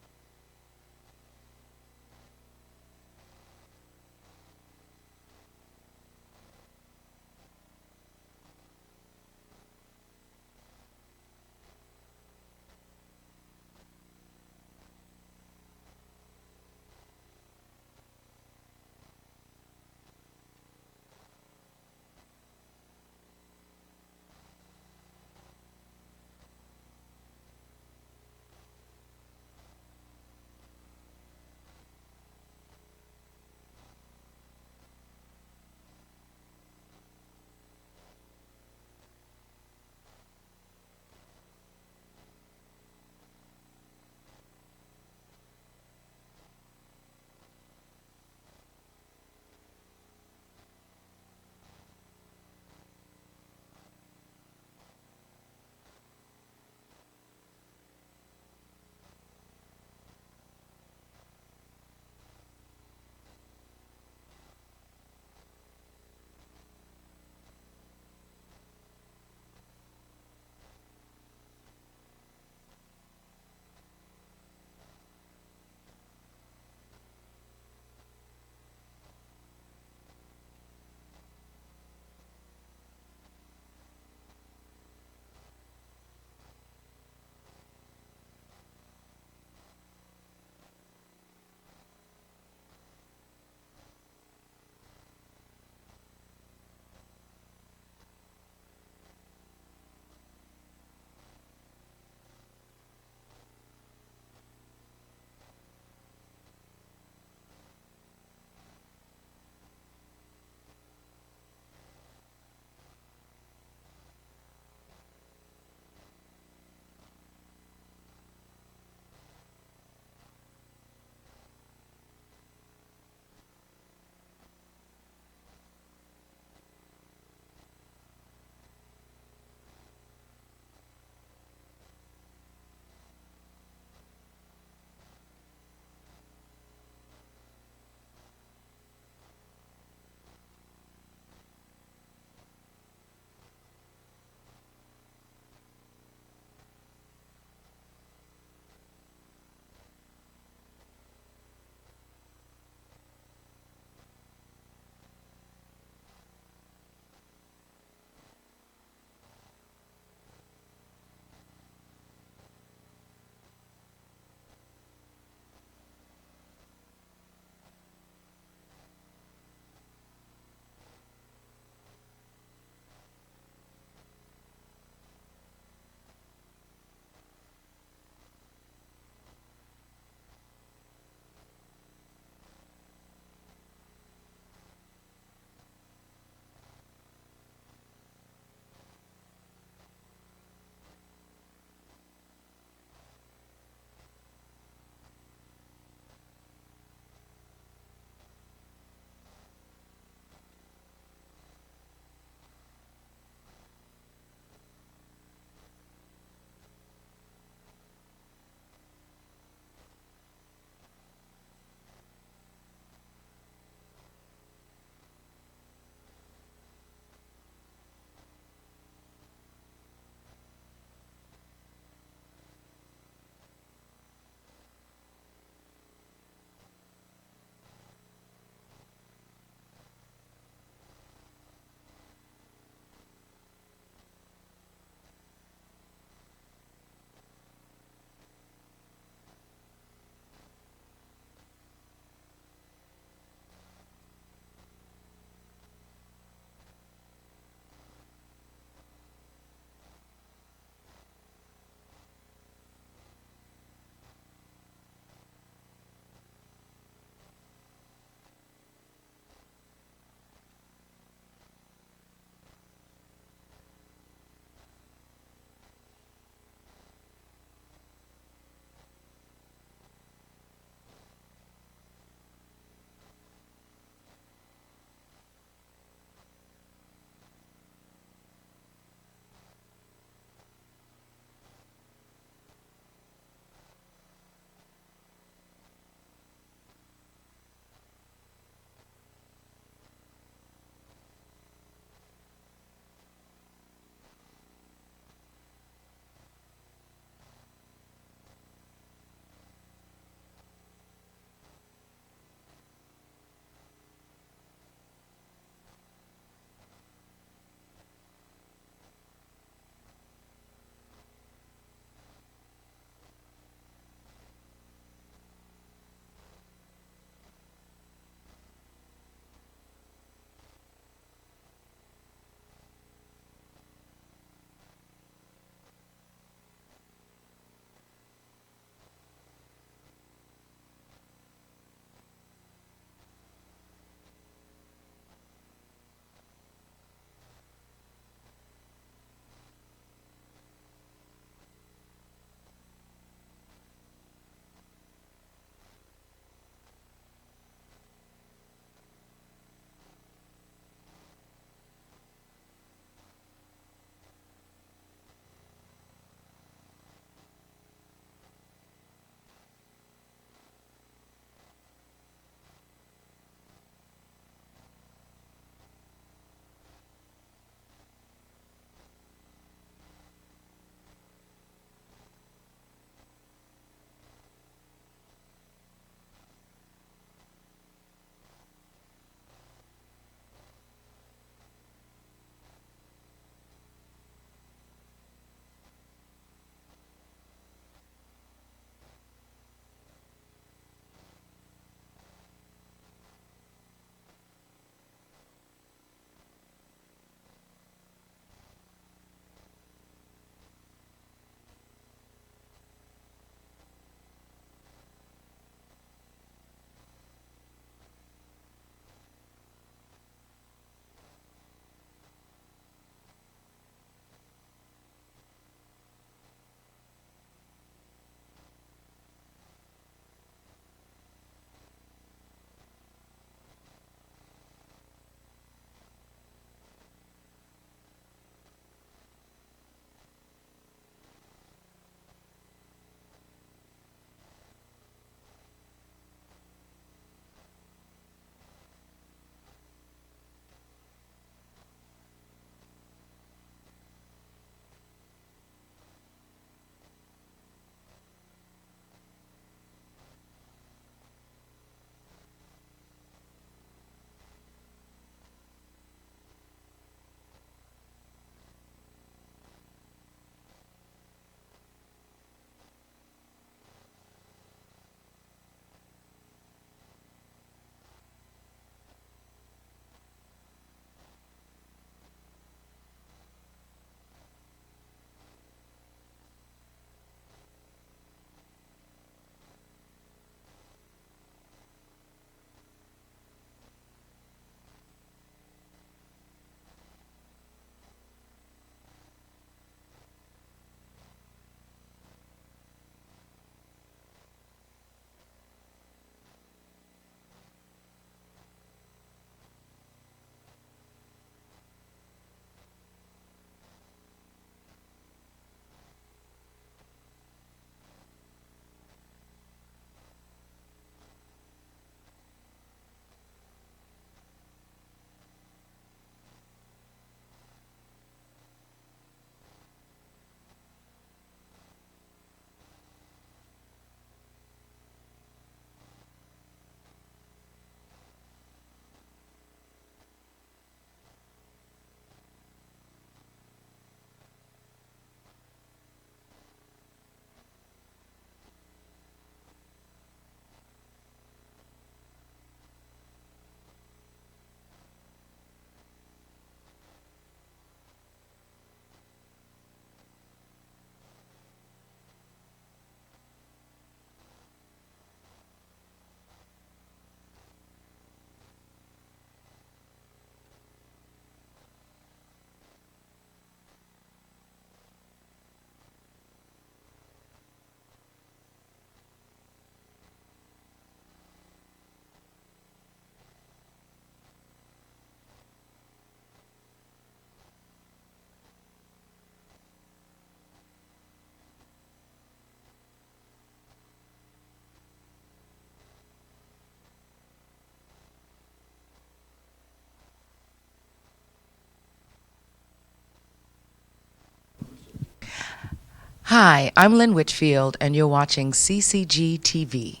[SPEAKER 16] Hi, I'm Lynn Whitfield, and you're watching CCG TV.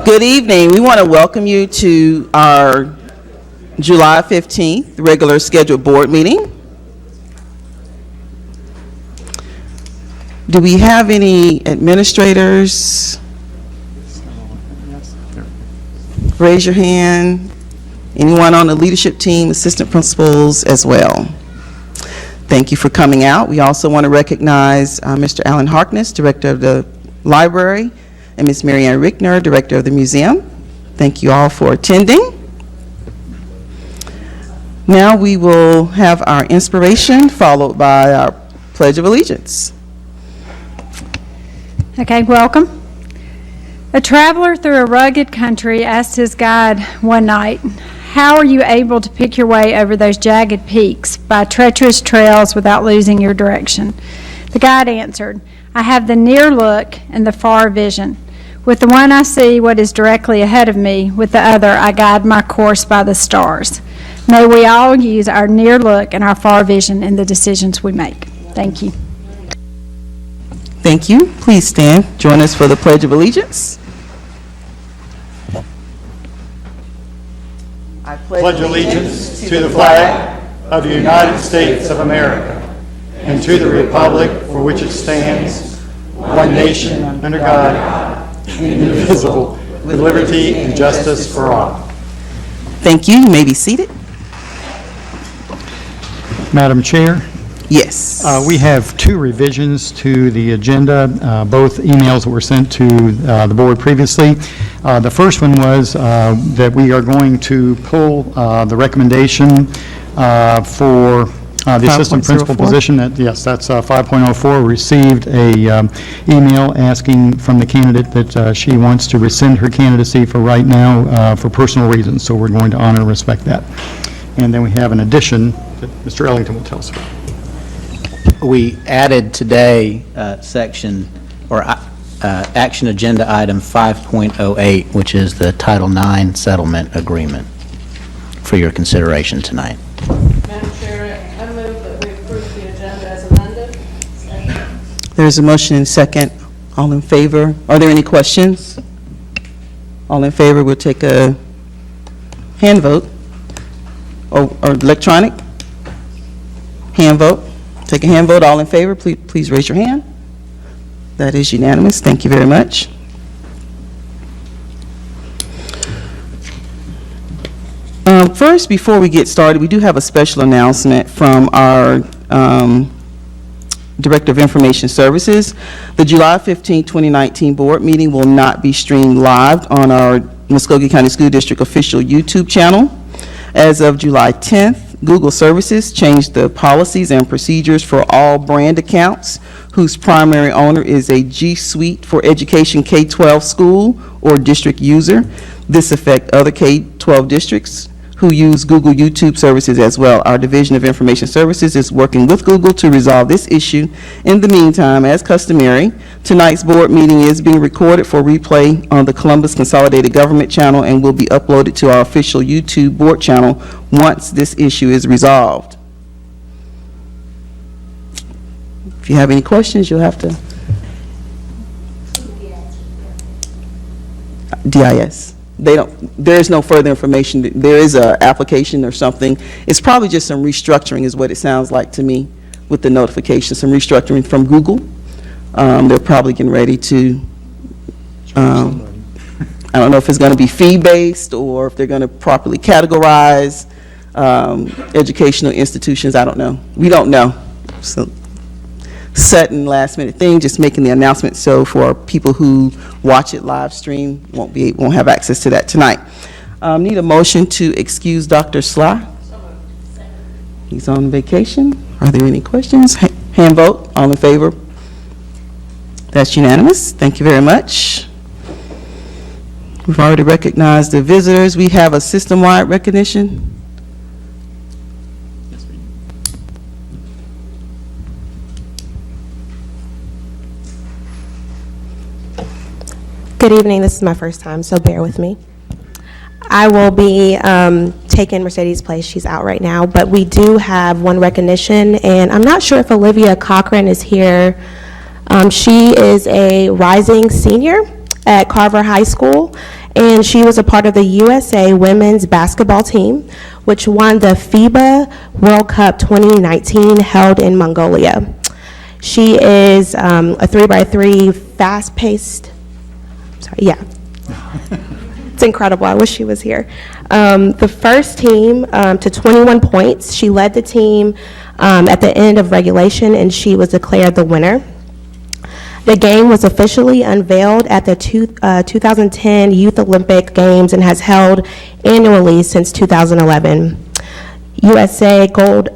[SPEAKER 17] Good evening. We want to welcome you to our July 15th regular scheduled board meeting. Do we have any administrators? Raise your hand. Anyone on the leadership team, assistant principals as well? Thank you for coming out. We also want to recognize Mr. Alan Harkness, director of the library, and Ms. Marianne Rickner, director of the museum. Thank you all for attending. Now we will have our inspiration followed by our Pledge of Allegiance.
[SPEAKER 18] Okay, welcome. A traveler through a rugged country asked his guide one night, "How are you able to pick your way over those jagged peaks by treacherous trails without losing your direction?" The guide answered, "I have the near look and the far vision. With the one I see what is directly ahead of me, with the other I guide my course by the stars." May we all use our near look and our far vision in the decisions we make. Thank you.
[SPEAKER 17] Thank you. Please stand. Join us for the Pledge of Allegiance. I
[SPEAKER 19] pledge allegiance to the flag of the United States of America and to the republic for which it stands, one nation under God, indivisible, with liberty and justice for all.
[SPEAKER 17] Thank you. You may be seated.
[SPEAKER 20] Madam Chair?
[SPEAKER 17] Yes.
[SPEAKER 20] We have two revisions to the agenda, both emails that were sent to the board previously. The first one was that we are going to pull the recommendation for the assistant principal position. Yes, that's 5.04. Received a email asking from the candidate that she wants to rescind her candidacy for right now for personal reasons, so we're going to honor and respect that. And then we have an addition that Mr. Ellington will tell us about.
[SPEAKER 21] We added today section or action agenda item 5.08, which is the Title IX settlement agreement for your consideration tonight.
[SPEAKER 22] Madam Chair, I move that we approve the agenda as amended.
[SPEAKER 17] There's a motion and second. All in favor? Are there any questions? All in favor, we'll take a hand vote or electronic hand vote. Take a hand vote. All in favor, please raise your hand. That is unanimous. Thank you very much. First, before we get started, we do have a special announcement from our Director of Information Services. The July 15, 2019 board meeting will not be streamed live on our Muskogee County School District official YouTube channel. As of July 10th, Google Services changed the policies and procedures for all brand accounts whose primary owner is a G Suite for Education K-12 school or district user. This affects other K-12 districts who use Google YouTube services as well. Our Division of Information Services is working with Google to resolve this issue. In the meantime, as customary, tonight's board meeting is being recorded for replay on the Columbus Consolidated Government channel and will be uploaded to our official YouTube board channel once this issue is resolved. If you have any questions, you'll have to. DIS. There is no further information. There is an application or something. It's probably just some restructuring is what it sounds like to me with the notification, some restructuring from Google. They're probably getting ready to, I don't know if it's going to be fee-based or if they're going to properly categorize educational institutions. I don't know. We don't know. So, sudden last-minute thing, just making the announcement so for people who watch it live stream won't have access to that tonight. Need a motion to excuse Dr. Sly. He's on vacation. Are there any questions? Hand vote. All in favor? That's unanimous. Thank you very much. We've already recognized the visitors. We have a system-wide recognition.
[SPEAKER 1] Good evening. This is my first time, so bear with me. I will be taking Mercedes' place. She's out right now, but we do have one recognition, and I'm not sure if Olivia Cochran is here. She is a rising senior at Carver High School, and she was a part of the USA women's basketball team, which won the FIBA World Cup 2019 held in Mongolia. She is a 3x3 fast-paced, it's incredible. I wish she was here. The first team to 21 points. She led the team at the end of regulation, and she was declared the winner. The game was officially unveiled at the 2010 Youth Olympic Games and has held annually since 2011. USA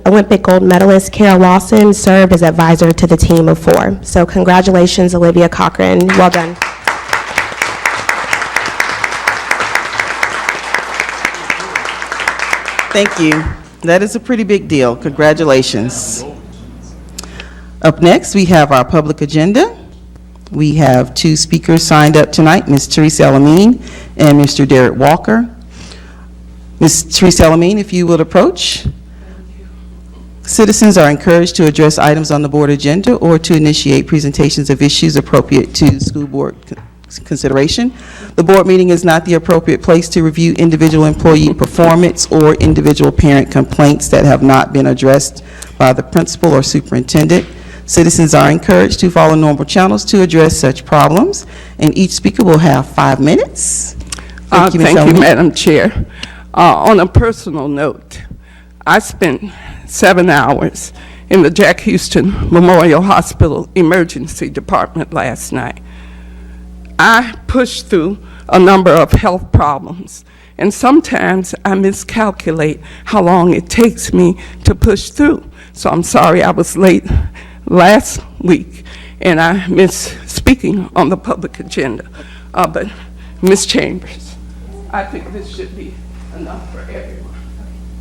[SPEAKER 1] Olympic gold medalist Carol Lawson served as advisor to the team of 4. So congratulations, Olivia Cochran. Well done.
[SPEAKER 17] Thank you. That is a pretty big deal. Congratulations. Up next, we have our public agenda. We have 2 speakers signed up tonight, Ms. Teresa Elamine and Mr. Derek Walker. Ms. Teresa Elamine, if you would approach. Citizens are encouraged to address items on the board agenda or to initiate presentations of issues appropriate to school board consideration. The board meeting is not the appropriate place to review individual employee performance or individual parent complaints that have not been addressed by the principal or superintendent. Citizens are encouraged to follow normal channels to address such problems, and each speaker will have 5 minutes.
[SPEAKER 6] Thank you, Madam Chair. On a personal note, I spent 7 hours in the Jack Houston Memorial Hospital Emergency Department last night. I pushed through a number of health problems, and sometimes I miscalculate how long it takes me to push through. So I'm sorry I was late last week, and I missed speaking on the public agenda. But Ms. Chambers, I think this should be enough for everyone.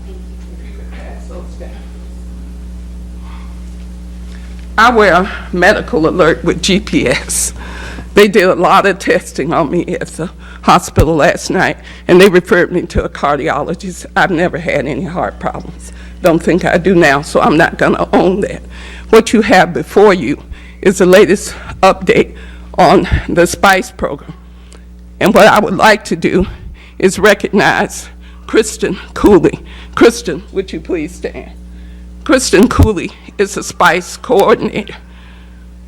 [SPEAKER 6] If you could pass those down. I wear a medical alert with GPS. They did a lot of testing on me at the hospital last night, and they referred me to a cardiologist. I've never had any heart problems. Don't think I do now, so I'm not going to own that. What you have before you is the latest update on the SPICE program. And what I would like to do is recognize Kristen Cooley. Kristen, would you please stand? Kristen Cooley is a SPICE coordinator.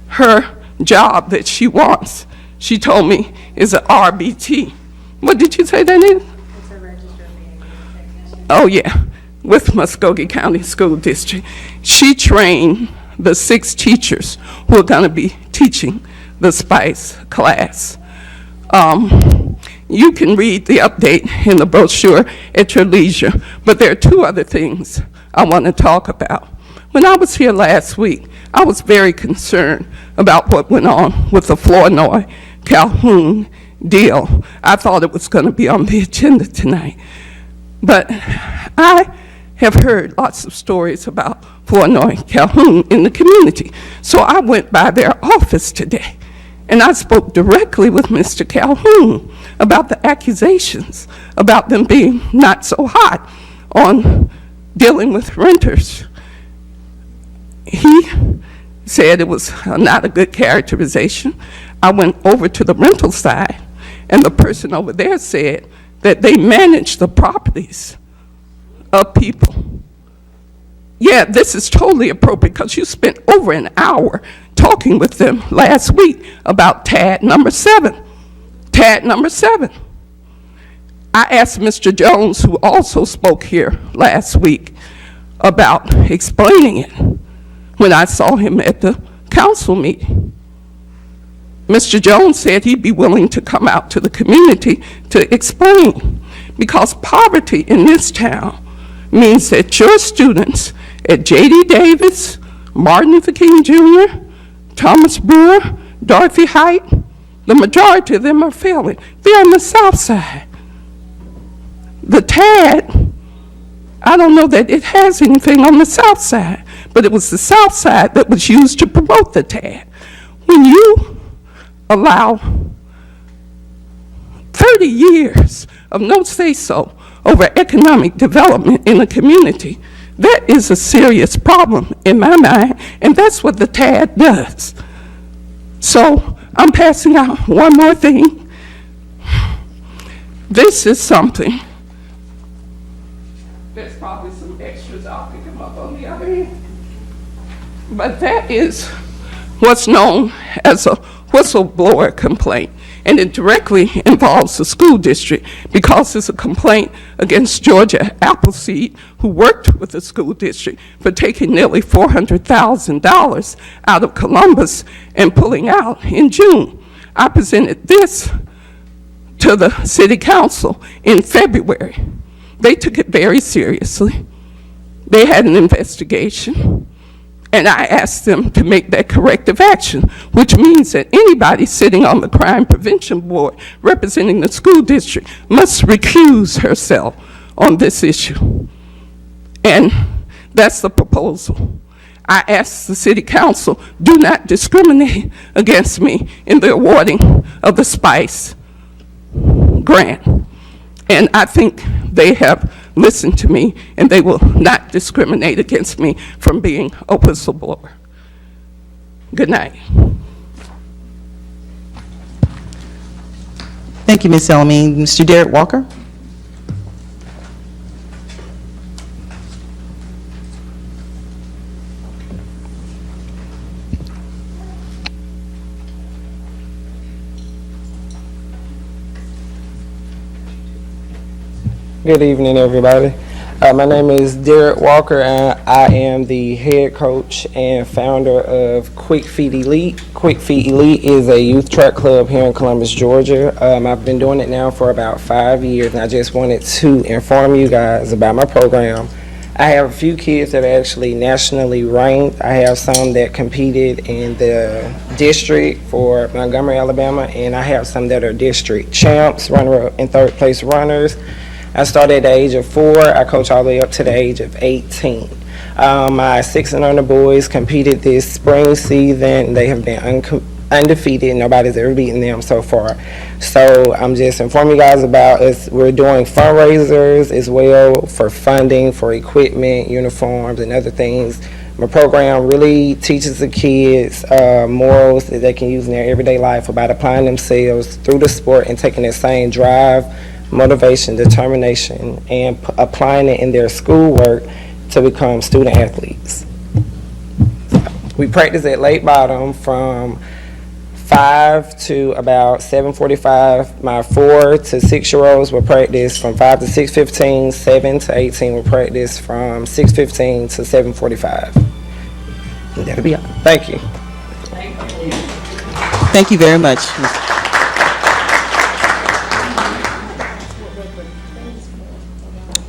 [SPEAKER 6] Her job that she wants, she told me, is an RBT. What did you say that is? It's a registered behavior technician. Oh, yeah, with Muskogee County School District. She trained the 6 teachers who are going to be teaching the SPICE class. You can read the update in the brochure at your leisure, but there are 2 other things I want to talk about. When I was here last week, I was very concerned about what went on with the Flournoy Calhoun deal. I thought it was going to be on the agenda tonight. But I have heard lots of stories about Flournoy Calhoun in the community. So I went by their office today, and I spoke directly with Mr. Calhoun about the accusations about them being not so hot on dealing with renters. He said it was not a good characterization. I went over to the rental side, and the person over there said that they manage the properties of people. Yeah, this is totally appropriate because you spent over an hour talking with them last week about TAD number 7. TAD number 7. I asked Mr. Jones, who also spoke here last week, about explaining it when I saw him at the council meeting. Mr. Jones said he'd be willing to come out to the community to explain, because poverty in this town means that your students at J.D. Davis, Martin Luther King Jr., Thomas Brewer, Dorothy Height, the majority of them are failing. They're on the south side. The TAD, I don't know that it has anything on the south side, but it was the south side that was used to promote the TAD. When you allow 30 years of no say-so over economic development in a community, that is a serious problem in my mind, and that's what the TAD does. So I'm passing out one more thing. This is something. There's probably some extras, I'll pick them up on the other end. But that is what's known as a whistleblower complaint. And it directly involves the school district because it's a complaint against Georgia Appleseed, who worked with the school district for taking nearly $400,000 out of Columbus and pulling out in June. I presented this to the city council in February. They took it very seriously. They had an investigation. And I asked them to make that corrective action, which means that anybody sitting on the Crime Prevention Board representing the school district must recuse herself on this issue. And that's the proposal. I asked the city council, do not discriminate against me in the awarding of the SPICE grant. And I think they have listened to me, and they will not discriminate against me from being a whistleblower. Good night.
[SPEAKER 17] Thank you, Ms. Elamine. Mr. Derek Walker?
[SPEAKER 9] Good evening, everybody. My name is Derek Walker, and I am the head coach and founder of Quick Feet Elite. Quick Feet Elite is a youth track club here in Columbus, Georgia. I've been doing it now for about 5 years, and I just wanted to inform you guys about my program. I have a few kids that are actually nationally ranked. I have some that competed in the district for Montgomery, Alabama, and I have some that are district champs, runner-up and third place runners. I started at the age of 4. I coach all the way up to the age of 18. My 6 and under boys competed this spring season. They have been undefeated. Nobody's ever beaten them so far. So I'm just informing you guys about us. We're doing fundraisers as well for funding, for equipment, uniforms, and other things. My program really teaches the kids morals that they can use in their everyday life about applying themselves through the sport and taking that same drive, motivation, determination, and applying it in their schoolwork to become student athletes. We practice at Lake Bottom from 5 to about 7:45. My 4 to 6-year-olds will practice from 5 to 6:15. 7 to 18 will practice from 6:15 to 7:45. And that'll be all. Thank you.
[SPEAKER 17] Thank you very much.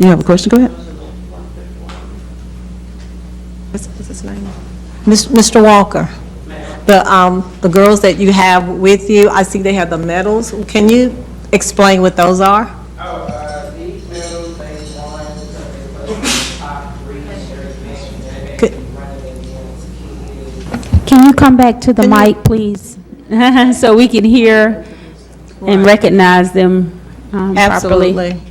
[SPEAKER 17] You have a question? Go ahead.
[SPEAKER 1] What's his name?
[SPEAKER 12] Mr. Walker, the girls that you have with you, I see they have the medals. Can you explain what those are?
[SPEAKER 9] These medals, they won top 3
[SPEAKER 23] Can you come back to the mic, please? So we can hear and recognize them properly.
[SPEAKER 12] Absolutely.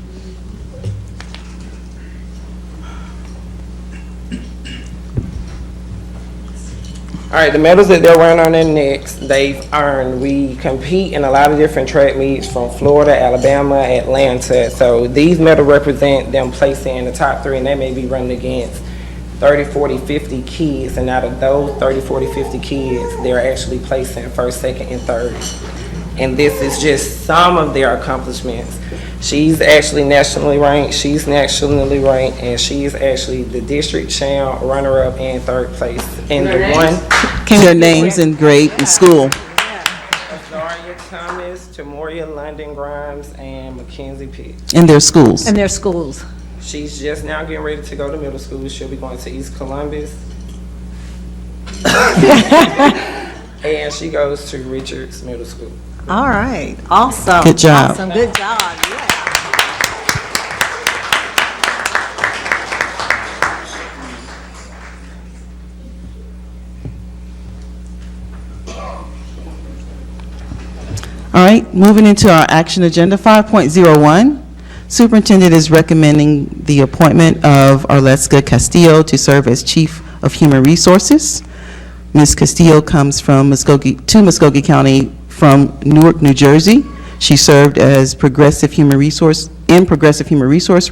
[SPEAKER 9] All right, the medals that they're wearing on their necks, they've earned. We compete in a lot of different track meets from Florida, Alabama, Atlanta. So these medals represent them placing in the top 3, and they may be running against 30, 40, 50 kids. And out of those 30, 40, 50 kids, they're actually placing first, second, and third. And this is just some of their accomplishments. She's actually nationally ranked, she's nationally ranked, and she's actually the district champ, runner-up, and third place. And the one...
[SPEAKER 17] Their names and grade and school.
[SPEAKER 9] Azaria Thomas, Tamoria London Grimes, and Mackenzie Pitts.
[SPEAKER 17] And their schools.
[SPEAKER 12] And their schools.
[SPEAKER 9] She's just now getting ready to go to middle school. She'll be going to East Columbus. And she goes to Richards Middle School.
[SPEAKER 12] All right, awesome.
[SPEAKER 17] Good job.
[SPEAKER 12] Awesome, good job, yeah.
[SPEAKER 17] All right, moving into our action agenda, 5.01. Superintendent is recommending the appointment of Arleska Castillo to serve as Chief of Human Resources. Ms. Castillo comes from Muskogee County from Newark, New Jersey. She served as progressive human resource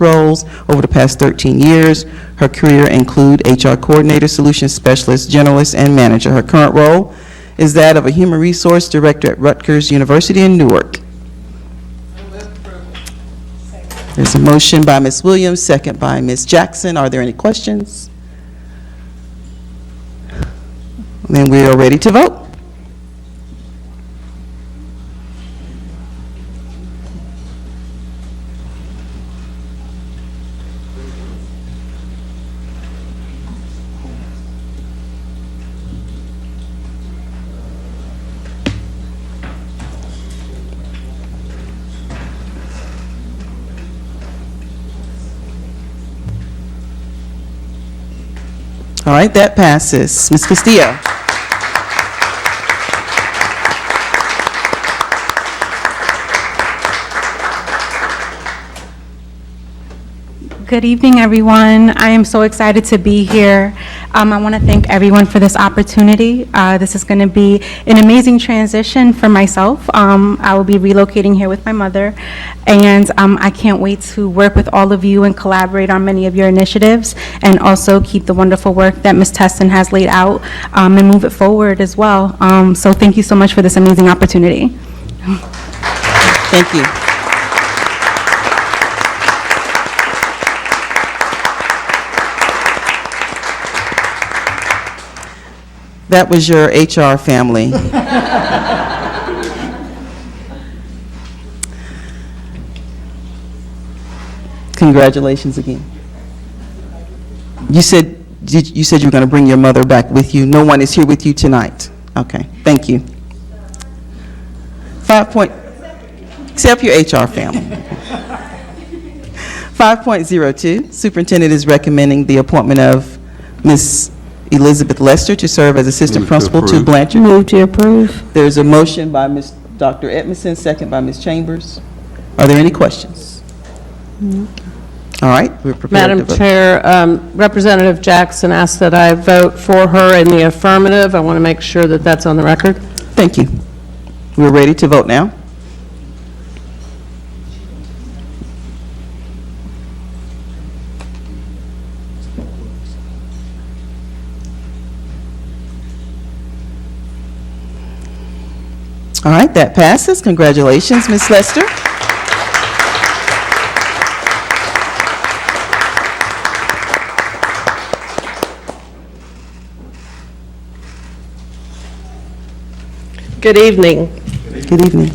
[SPEAKER 17] roles over the past 13 years. Her career include HR coordinator, solutions specialist, generalist, and manager. Her current role is that of a human resource director at Rutgers University in Newark. There's a motion by Ms. Williams, second by Ms. Jackson. Are there any questions? Then we are ready to vote. All right, that passes. Ms. Castillo.
[SPEAKER 23] Good evening, everyone. I am so excited to be here. I want to thank everyone for this opportunity. This is going to be an amazing transition for myself. I will be relocating here with my mother, and I can't wait to work with all of you and collaborate on many of your initiatives, and also keep the wonderful work that Ms. Teston has laid out and move it forward as well. So thank you so much for this amazing opportunity.
[SPEAKER 17] Thank you. That was your HR family. Congratulations again. You said you were going to bring your mother back with you. No one is here with you tonight. Okay, thank you. Except your HR family. 5.02, Superintendent is recommending the appointment of Ms. Elizabeth Lester to serve as Assistant Principal to Blanchard.
[SPEAKER 23] Move to approve.
[SPEAKER 17] There's a motion by Dr. Edmondson, second by Ms. Chambers. Are there any questions? All right, we're prepared to
[SPEAKER 22] Madam
[SPEAKER 17] vote.
[SPEAKER 22] Chair, Representative Jackson asked that I vote for her in the affirmative. I want to make sure that that's on the record.
[SPEAKER 17] Thank you. We're ready to vote now. All right, that passes. Congratulations, Ms. Lester.
[SPEAKER 22] Good evening.
[SPEAKER 17] Good evening.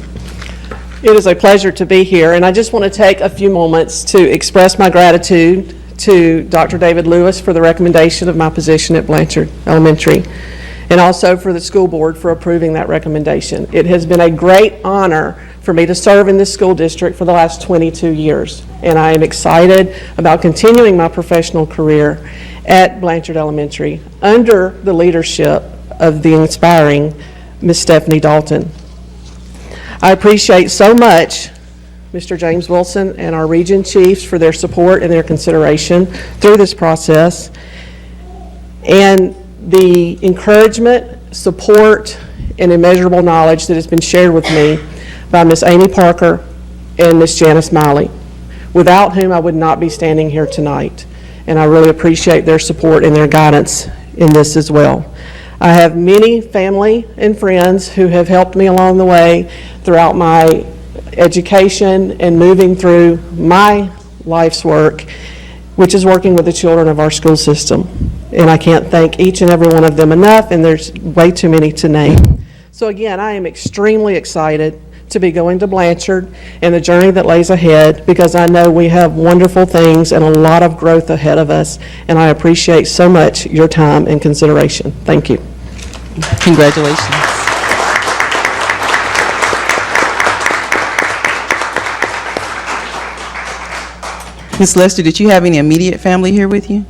[SPEAKER 22] It is a pleasure to be here, and I just want to take a few moments to express my gratitude to Dr. David Lewis for the recommendation of my position at Blanchard Elementary, and also for the school board for approving that recommendation. It has been a great honor for me to serve in this school district for the last 22 years, and I am excited about continuing my professional career at Blanchard Elementary under the leadership of the inspiring Ms. Stephanie Dalton. I appreciate so much Mr. James Wilson and our region chiefs for their support and their consideration through this process, and the encouragement, support, and immeasurable knowledge that has been shared with me by Ms. Amy Parker and Ms. Janice Miley, without whom I would not be standing here tonight. And I really appreciate their support and their guidance in this as well. I have many family and friends who have helped me along the way throughout my education and moving through my life's work, which is working with the children of our school system. And I can't thank each and every one of them enough, and there's way too many to name. So again, I am extremely excited to be going to Blanchard and the journey that lays ahead, because I know we have wonderful things and a lot of growth ahead of us, and I appreciate so much your time and consideration. Thank you.
[SPEAKER 17] Congratulations. Ms. Lester, did you have any immediate family here with you?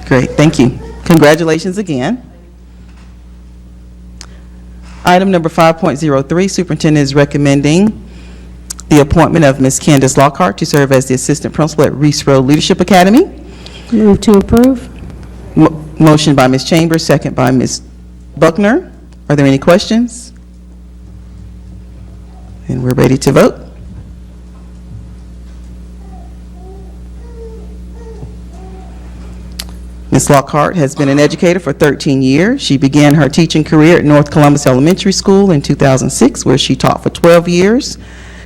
[SPEAKER 17] Great, thank you. Congratulations again. Item number 5.03, Superintendent is recommending the appointment of Ms. Candace Lockhart to serve as the Assistant Principal at Reese Road Leadership Academy.
[SPEAKER 18] Move to approve.
[SPEAKER 17] Motion by Ms. Chambers, second by Ms. Buckner. Are there any questions? And we're ready to vote. Ms. Lockhart has been an educator for 13 years. She began her teaching career at North Columbus Elementary School in 2006, where she taught for 12 years.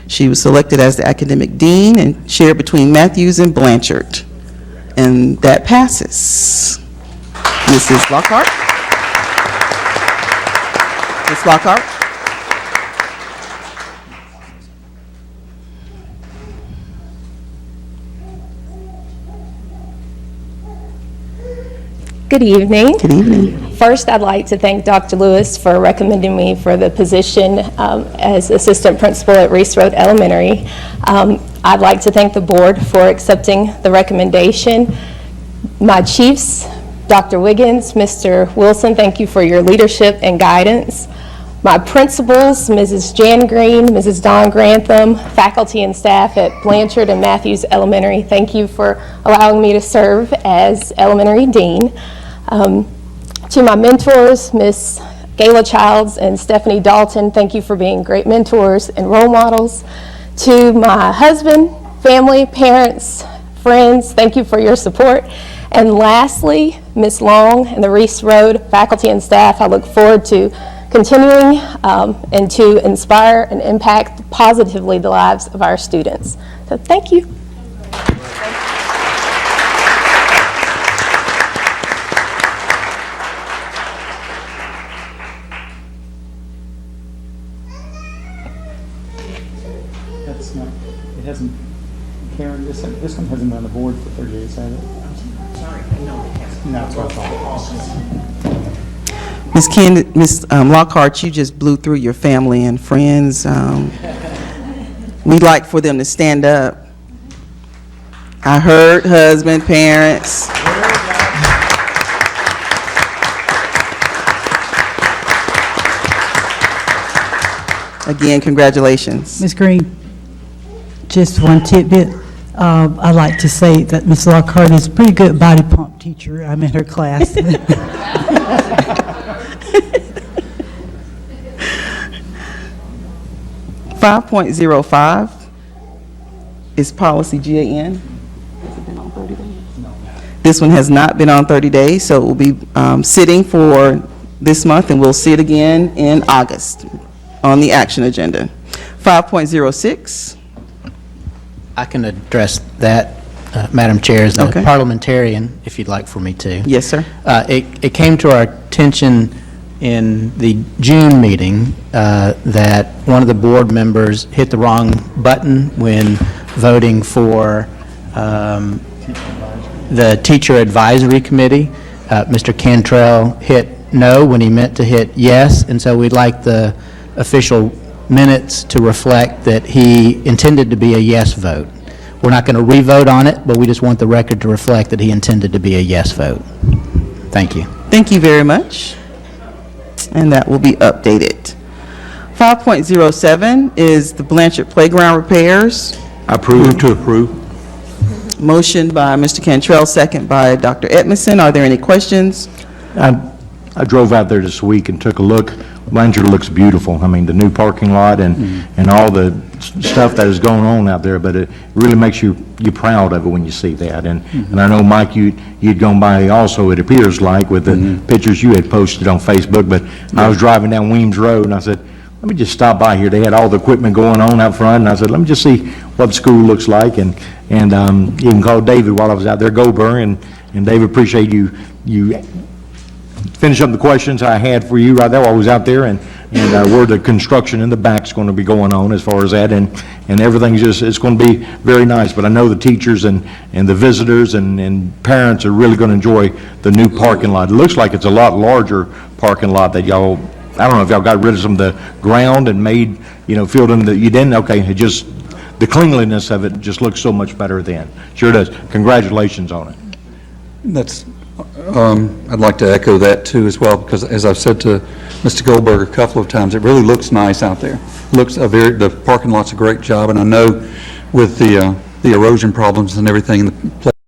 [SPEAKER 17] She was selected as the academic dean and shared between Matthews and Blanchard. And that passes. Mrs. Lockhart? Ms. Lockhart?
[SPEAKER 4] Good evening.
[SPEAKER 17] Good evening.
[SPEAKER 4] First, I'd like to thank Dr. Lewis for recommending me for the position as Assistant Principal at Reese Road Elementary. I'd like to thank the board for accepting the recommendation. My chiefs, Dr. Wiggins, Mr. Wilson, thank you for your leadership and guidance. My principals, Mrs. Jan Green, Mrs. Dawn Grantham, faculty and staff at Blanchard and Matthews Elementary, thank you for allowing me to serve as elementary dean. To my mentors, Miss Gayla Childs and Stephanie Dalton, thank you for being great mentors and role models. To my husband, family, parents, friends, thank you for your support. And lastly, Miss Long and the Reese Road faculty and staff, I look forward to continuing and to inspire and impact positively the lives of our students. So thank you.
[SPEAKER 20] That's not, it hasn't, Karen, this one hasn't been on the board for 30 days, has it? Sorry, no, it hasn't. No, it's
[SPEAKER 17] Ms. Lockhart, you just blew through your family and friends. We'd like for them to stand up. I heard husband, parents. Again, congratulations.
[SPEAKER 7] Ms. Green, just one tidbit. I'd like to say that Ms. Lockhart is a pretty good body pump teacher. I'm in her class.
[SPEAKER 17] 5.05 is policy GAN. This one has not been on 30 days, so it will be sitting for this month, and we'll see it again in August on the action agenda. 5.06.
[SPEAKER 21] I can address that, Madam Chair, as a parliamentarian, if you'd like for me to.
[SPEAKER 17] Yes, sir.
[SPEAKER 21] It came to our attention in the June meeting that one of the board members hit the wrong button when voting for the Teacher Advisory Committee. Mr. Cantrell hit no when he meant to hit yes, and so we'd like the official minutes to reflect that he intended to be a yes vote. We're not going to re-vote on it, but we just want the record to reflect that he intended to be a yes vote. Thank you.
[SPEAKER 17] Thank you very much. And that will be updated. 5.07 is the Blanchard Playground repairs.
[SPEAKER 10] Approve to approve.
[SPEAKER 17] Motion by Mr. Cantrell, second by Dr. Edmondson. Are there any questions?
[SPEAKER 10] I drove out there this week and took a look. Blanchard looks beautiful. I mean, the new parking lot and all the stuff that is going on out there, but it really makes you proud of it when you see that. And I know, Mike, you'd gone by also, it appears like, with the pictures you had posted on Facebook, but I was driving down Weems Road and I said, let me just stop by here. They had all the equipment going on out front, and I said, let me just see what the school looks like. And even called David while I was out there, Gober, and David, appreciate you finish up the questions I had for you right there while I was out there, and where the construction in the back is going to be going on as far as that, and everything's just, it's going to be very nice. But I know the teachers and the visitors and parents are really going to enjoy the new parking lot. It looks like it's a lot larger parking lot that y'all I don't know if y'all got rid of some of the ground and made, filled in you didn't, okay, it just, the cleanliness of it just looks so much better then. Sure does. Congratulations on it.
[SPEAKER 5] That's, I'd like to echo that too as well, because as I've said to Mr. Goldberg a couple of times, it really looks nice out there. The parking lot's a great job, and I know with the erosion problems and everything, the place